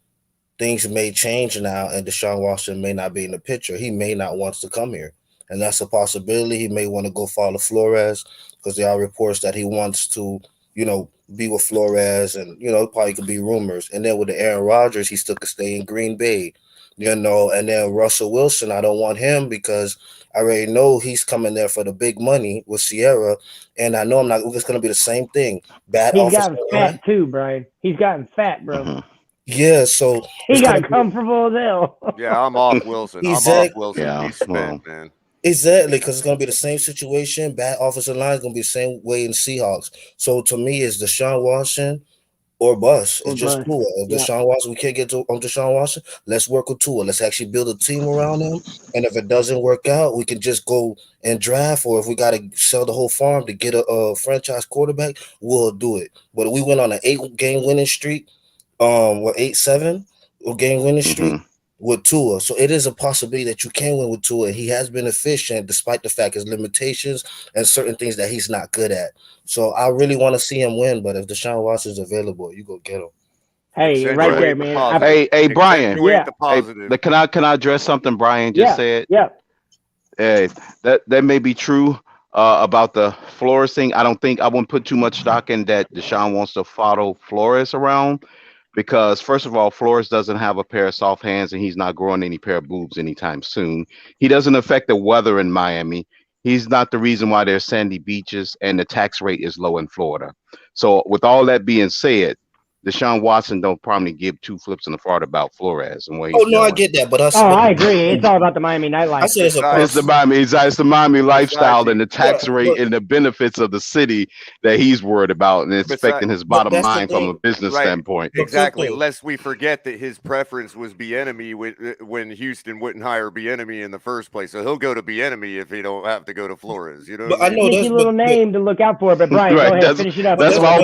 things may change now and Deshaun Watson may not be in the picture. He may not want to come here. And that's a possibility. He may want to go follow Flores because there are reports that he wants to, be with Flores, and, probably could be rumors. And then with the Aaron Rodgers, he still could stay in Green Bay, and then Russell Wilson, I don't want him because I already know he's coming there for the big money with Sierra. And I know it's going to be the same thing. He's gotten fat too, Brian. He's gotten fat, bro. Mm-hmm. Yeah, so he got comfortable as hell. Yeah, I'm off Wilson. Yeah, He's spent, man. Exactly, because it's going to be the same situation. Bad offensive line is going to be the same way in Seahawks. So to me, it's Deshaun Watson or bust. It's just Tua. If Deshaun Watson, we can't get on Deshaun Watson, let's work with Tua. Let's actually build a team around him. And if it doesn't work out, we can just go and draft. Or if we got to sell the whole farm to get a franchise quarterback, we'll do it. But we went on an 8-game winning streak, 8-7 game winning streak. With Tua. So it is a possibility that you can win with Tua. He has been efficient despite the fact his limitations and certain things that he's not good at. So I really want to see him win, but if Deshaun Watson is available, you go get him. Hey, right there, man. Hey, Brian. Yeah. The can I address something Brian just said? Yeah. Hey, that may be true, about the Flores thing. I wouldn't put too much stock in that Deshaun wants to follow Flores around because first of all, Flores doesn't have a pair of soft hands and he's not growing any pair of boobs anytime soon. He doesn't affect the weather in Miami. He's not the reason why there's sandy beaches and the tax rate is low in Florida. So with all that being said, Deshaun Watson don't probably give two flips in the fart about Flores and what he's doing. I get that, but I agree. It's all about the Miami nightlife. I said it's the Miami lifestyle and the tax rate and the benefits of the city that he's worried about and it's affecting his bottom line from a business standpoint. Exactly. Lest we forget that his preference was Bieniemy when Houston wouldn't hire Bieniemy in the first place. So he'll go to Bieniemy if he don't have to go to Flores. You know, but I know that's a little name to look out for. But Brian, go ahead, finish it up. That's why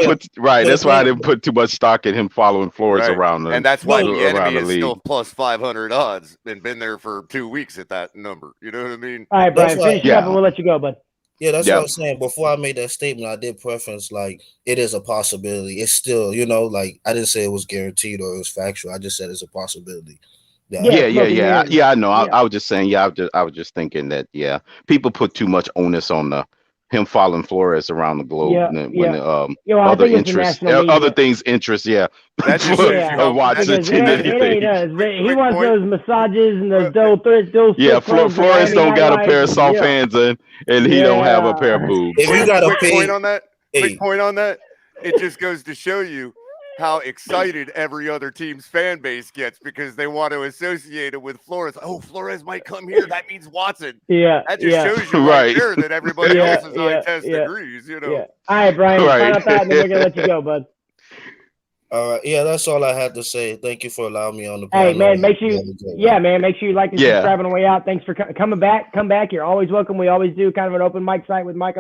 that's why I didn't put too much stock in him following Flores around, and that's why Bieniemy is still plus 500 odds and been there for 2 weeks at that number. You know what I mean? All right, Brian, finish it up and we'll let you go, bud. Yeah, that's what I'm saying. Before I made that statement, I did preference like it is a possibility. It's still, like I didn't say it was guaranteed or it was factual. I just said it's a possibility. Yeah. I know. I was just saying. I was just thinking that. Yeah, people put too much onus on him following Flores around the globe other interests, other things interest. Yeah, that's He wants those massages and those those. Yeah, Flores don't got a pair of soft hands and he don't have a pair of boobs. If you got a quick point on that, it just goes to show you how excited every other team's fan base gets because they want to associate it with Flores. Oh, Flores might come here. That means Watson. Yeah. That just shows you right there that everybody else's eye test agrees, you know. Yeah. All right, Brian. Final thought, and then we're going to let you go, bud. All right. Yeah, that's all I had to say. Thank you for allowing me on the panel. Hey, man, make sure you like and subscribe on the way out. Thanks for coming back. Come back. You're always welcome. We always do kind of an open mic site with Mike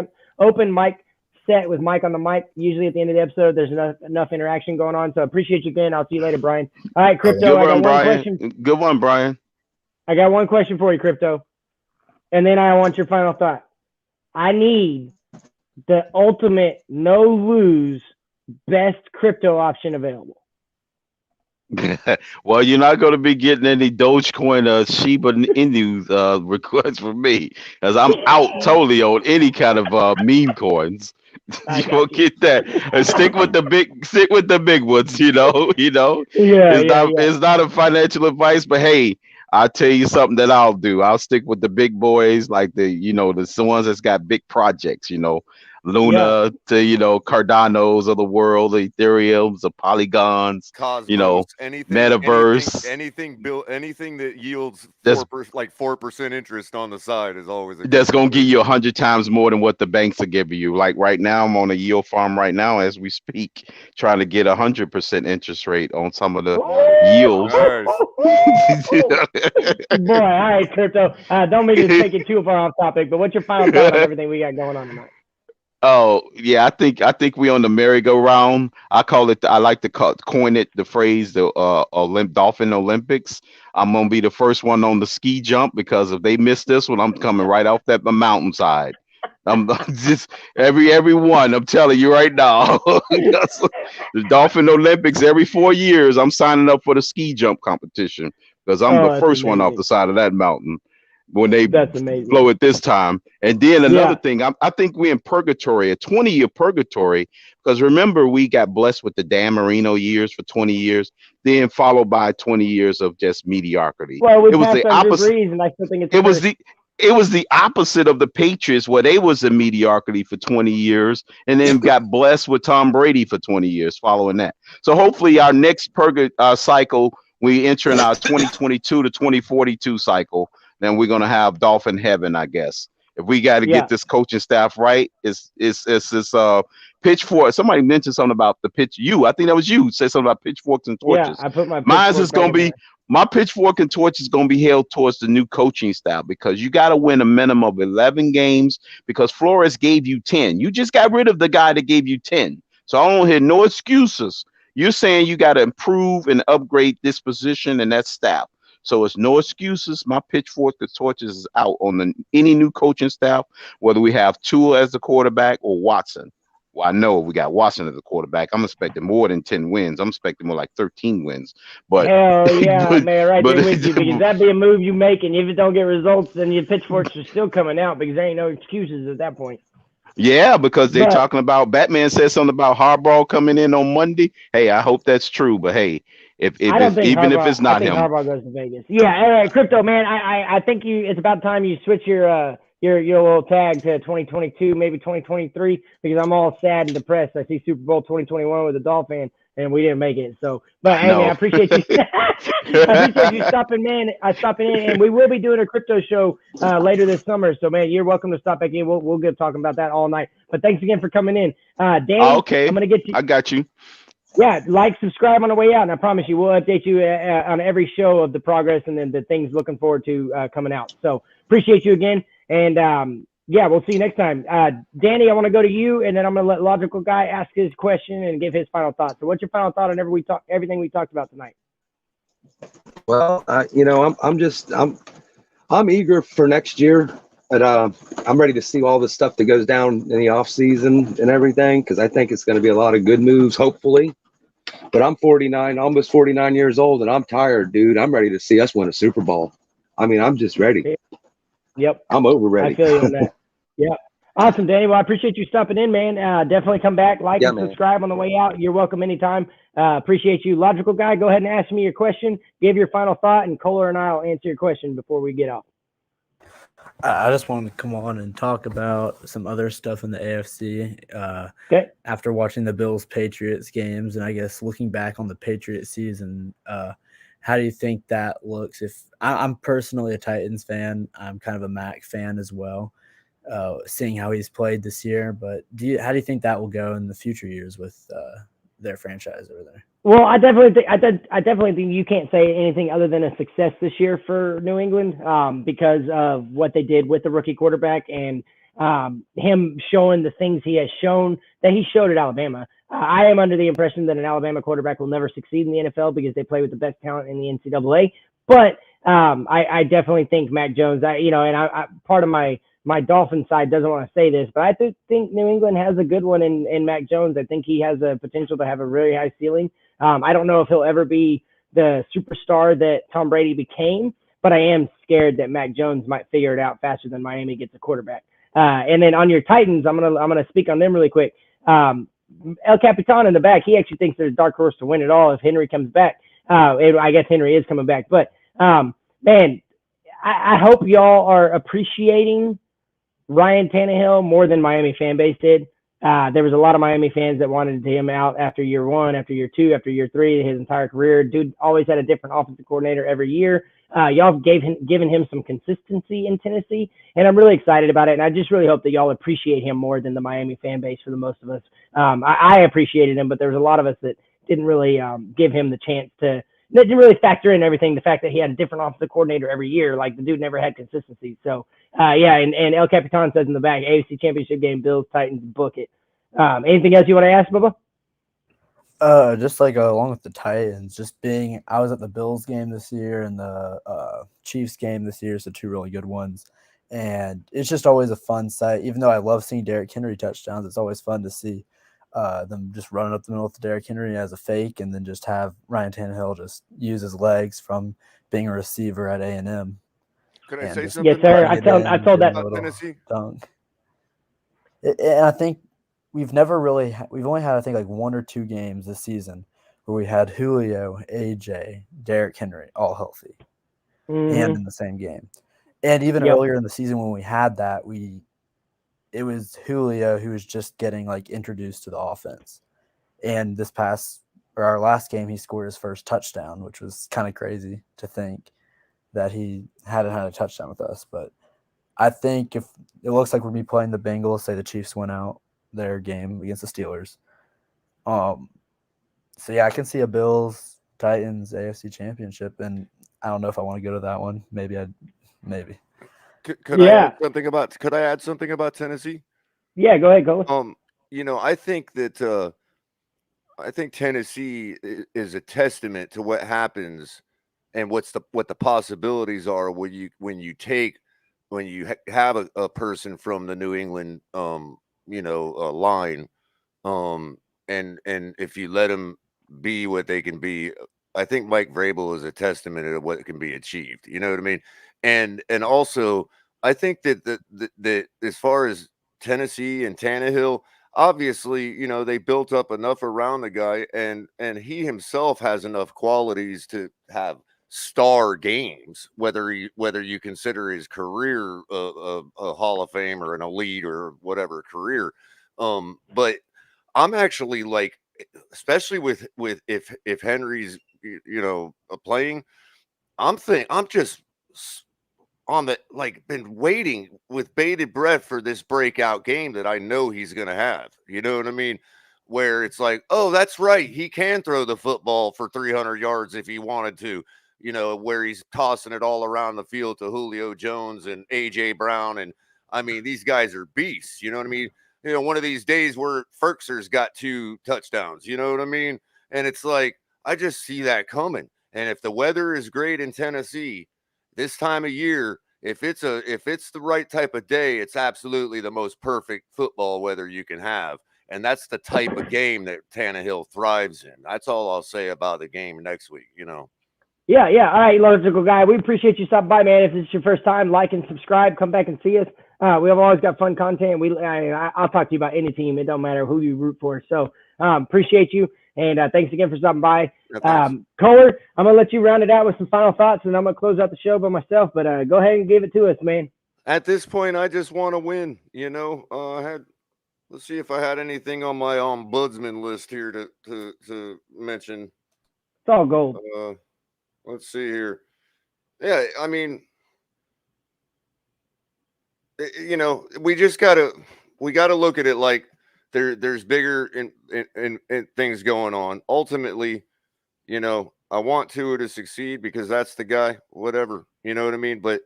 set with Mike on the mic. Usually at the end of the episode, there's enough interaction going on. So appreciate you again. I'll see you later, Brian. All right, Crypto. I got one question. Good one, Brian. I got one question for you, Crypto. And then I want your final thought. I need the ultimate no-lose best crypto option available. Well, you're not going to be getting any Dogecoin or Shiba Inu requests from me because I'm out totally on any kind of meme coins. You won't get that. And stick with the big ones. It's not a financial advice, but hey, I'll tell you something that I'll do. I'll stick with the big boys, like the ones that's got big projects. Luna to Cardano's of the world, the Ethereum's, the Polygons, Cosmos, Metaverse, anything that yields 4% interest on the side is always that's gonna give you 100 times more than what the banks are giving you. Like right now, I'm on a yield farm right now as we speak, trying to get 100% interest rate on some of the yields. Boy, all right, Crypto. Don't mean to take it too far off topic, but what's your final thought on everything we got going on tonight? Oh yeah, I think we on the merry-go-round. I like to coin it the phrase the Dolphin Olympics. I'm gonna be the first one on the ski jump because if they miss this one, I'm coming right off that mountainside. I'm just every one. I'm telling you right now, the Dolphin Olympics every 4 years. I'm signing up for the ski jump competition because I'm the first one off the side of that mountain. When they blow it this time. And then another thing, I think we're in purgatory, a 20-year purgatory, because remember, we got blessed with the Dan Marino years for 20 years, then followed by 20 years of just mediocrity. Well, it was the opposite. And I still think it was the opposite of the Patriots, where they was in mediocrity for 20 years and then got blessed with Tom Brady for 20 years following that. So hopefully our next cycle, we enter in our 2022 to 2042 cycle, then we're gonna have Dolphin heaven, I guess. If we got to get this coaching staff right, it's pitchfork. Somebody mentioned something about the pitch. I think that was you said something about pitchforks and torches. Yeah, I put my. Mine's is gonna be my pitchfork and torch is gonna be held towards the new coaching staff because you got to win a minimum of 11 games because Flores gave you 10. You just got rid of the guy that gave you 10. So I don't hear no excuses. You're saying you got to improve and upgrade this position and that staff. So it's no excuses. My pitchfork, the torches is out on any new coaching staff, whether we have Tua as the quarterback or Watson. Well, I know we got Washington as a quarterback. I'm expecting more than 10 wins. I'm expecting more like 13 wins. But hell yeah, but, man, right but there with you, because that'd be a move you make, and if it don't get results, then your pitchforks are still coming out because there ain't no excuses at that point. yeah, because they're But talking about Batman said something about Harbaugh coming in on Monday. Hey, I hope that's true. But hey, if I don't it's think even if Harbaugh. it's I not think him, Harbaugh goes to Vegas. Yeah, all right, Crypto man. I think it's about time you switch your little tag to 2022, maybe 2023, because I'm all sad and depressed. I see Super Bowl 2021 with a Dolphin, and we didn't make it. So, but hey, man, I appreciate you. I appreciate you stopping in, and we will be doing a crypto show later this summer. So, man, you're welcome to stop back in. We'll get talking about that all night. But thanks again for coming in, Danny. okay, I'm gonna get you. I got you. Yeah, like, subscribe on the way out, and I promise you, we'll update you on every show of the progress and then the things looking forward to coming out. So appreciate you again, and yeah, we'll see you next time. Danny, I want to go to you, and then I'm going to let Logical Guy ask his question and give his final thoughts. So what's your final thought on everything we talked about tonight? Well, I'm eager for next year, but I'm ready to see all the stuff that goes down in the off season and everything, because I think it's going to be a lot of good moves, hopefully. But I'm 49, almost 49 years old, and I'm tired, dude. I'm ready to see us win a Super Bowl. I mean, I'm just ready. Yep. I'm over ready. I feel you on that. Yep. Awesome, Danny. Well, I appreciate you stopping in, man. Definitely come back, like and subscribe on the way out. You're welcome anytime. Appreciate you. Logical Guy, go ahead and ask me your question. Give your final thought, and Kohler and I will answer your question before we get off. I just wanted to come on and talk about some other stuff in the AFC. Okay. After watching the Bills-Patriots games, and I guess looking back on the Patriots season, how do you think that looks? If I'm personally a Titans fan, I'm kind of a Mac fan as well, seeing how he's played this year. But how do you think that will go in the future years with their franchise over there? Well, I definitely think you can't say anything other than a success this year for New England, because of what they did with the rookie quarterback and him showing the things he has shown that he showed at Alabama. I am under the impression that an Alabama quarterback will never succeed in the NFL because they play with the best talent in the NCAA. But I definitely think Mac Jones. Part of my Dolphin side doesn't want to say this, but I do think New England has a good one in Mac Jones. I think he has a potential to have a really high ceiling. I don't know if he'll ever be the superstar that Tom Brady became, but I am scared that Mac Jones might figure it out faster than Miami gets a quarterback. And then on your Titans, I'm gonna speak on them really quick. El Capitan in the back, he actually thinks there's a dark horse to win it all if Henry comes back. I guess Henry is coming back, but man, I hope y'all are appreciating Ryan Tannehill more than Miami fan base did. There was a lot of Miami fans that wanted him out after year 1, after year 2, after year 3, his entire career. Dude always had a different offensive coordinator every year. Y'all have given him some consistency in Tennessee, and I'm really excited about it. And I just really hope that y'all appreciate him more than the Miami fan base for the most of us. I appreciated him, but there was a lot of us that didn't really give him the chance to. That didn't really factor in everything. The fact that he had a different offensive coordinator every year, like the dude never had consistency. So yeah, and El Capitan says in the back, AFC Championship game, Bills, Titans, book it. Anything else you want to ask, Bubba? Just like along with the Titans, I was at the Bills game this year and the Chiefs game this year, so 2 really good ones. And it's just always a fun sight. Even though I love seeing Derrick Henry touchdowns, it's always fun to see them just running up the middle with Derrick Henry as a fake, and then just have Ryan Tannehill just use his legs from being a receiver at A&M. Could I say something? Yes, sir. I told that Tennessee. Dunk. And I think we've only had, I think, like 1 or 2 games this season where we had Julio, AJ, Derrick Henry all healthy and in the same game. And even earlier in the season when we had that, it was Julio who was just getting like introduced to the offense. And our last game, he scored his first touchdown, which was kind of crazy to think that he hadn't had a touchdown with us. But I think if it looks like we'll be playing the Bengals, say the Chiefs went out their game against the Steelers. So yeah, I can see a Bills Titans AFC Championship, and I don't know if I want to go to that one. Maybe. Could I add something about Tennessee? Yeah, go ahead, go. I think that I think Tennessee is a testament to what happens and what the possibilities are when you have a person from the New England line And if you let them be what they can be, I think Mike Vrabel is a testament to what can be achieved. You know what I mean? And also, I think that as far as Tennessee and Tannehill, obviously, you know, they built up enough around the guy, and he himself has enough qualities to have star games, whether you consider his career a Hall of Fame or an elite or whatever career. But I'm actually like, especially with if Henry's, you know, playing, I'm just on the, like, been waiting with bated breath for this breakout game that I know he's going to have. You know what I mean? Where it's like, oh, that's right, he can throw the football for 300 yards if he wanted to, you know, where he's tossing it all around the field to Julio Jones and AJ Brown. And I mean, these guys are beasts. You know what I mean? You know, one of these days where Ferkser's got 2 touchdowns, you know what I mean? And it's like, I just see that coming. And if the weather is great in Tennessee this time of year, if it's the right type of day, it's absolutely the most perfect football weather you can have. And that's the type of game that Tannehill thrives in. That's all I'll say about the game next week, you know. Yeah. All right, Logical Guy. We appreciate you stopping by, man. If this is your first time, like and subscribe. Come back and see us. We have always got fun content. I'll talk to you about any team. It don't matter who you root for. So appreciate you. And thanks again for stopping by. Kohler, I'm going to let you round it out with some final thoughts, and I'm going to close out the show by myself. But go ahead and give it to us, man. At this point, I just want to win. You know, let's see if I had anything on my ombudsman list here to mention. It's all gold. Let's see here. Yeah, I mean, you know, we gotta look at it like there's bigger in things going on. Ultimately, you know, I want Tua to succeed because that's the guy, whatever, you know what I mean? But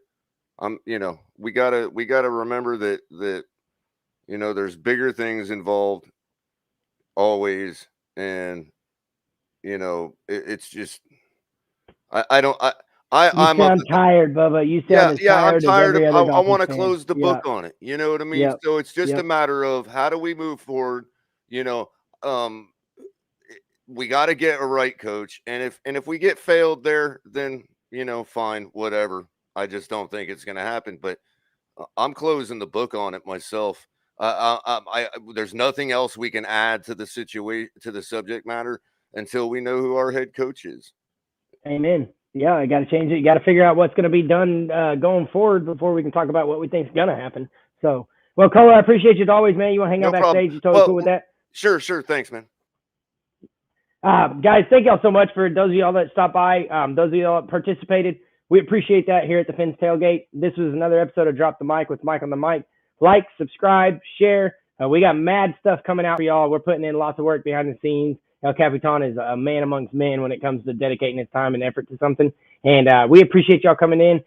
you know, we gotta remember that, you know, there's bigger things involved always. And, you know, it's just, I'm tired, Bubba. You sound I'm tired. I want to fan. close the book on it. You know what I mean? Yep. So it's just a matter of how do we move forward? You know, we got to get a right coach, and if we get failed there, then, you know, fine, whatever. I just don't think it's going to happen. But I'm closing the book on it myself. There's nothing else we can add to the situation, to the subject matter, until we know who our head coach is. Amen. Yeah, I got to change it. You got to figure out what's going to be done going forward before we can talk about what we think is going to happen. So, well, Cole, I appreciate you as always, man. You want to hang out backstage? You totally cool with that? Sure. Thanks, man. Guys, thank y'all so much for those of y'all that stopped by, those of y'all that participated. We appreciate that here at the Fins Tailgate. This was another episode of Drop the Mic with Mike on the Mic. Like, subscribe, share. We got mad stuff coming out for y'all. We're putting in lots of work behind the scenes. El Capitan is a man amongst men when it comes to dedicating his time and effort to something. And we appreciate y'all coming in.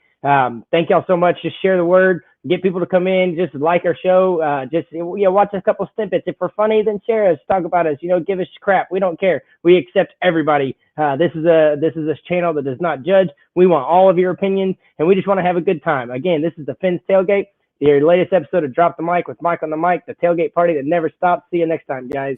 Thank y'all so much. Just share the word. Get people to come in. Just like our show. Watch a couple snippets. If we're funny, then share us. Talk about us. You know, give us crap. We don't care. We accept everybody. This is a channel that does not judge. We want all of your opinions, and we just want to have a good time. Again, this is the Fins Tailgate, your latest episode of Drop the Mic with Mike on the Mic, the tailgate party that never stops. See you next time, guys.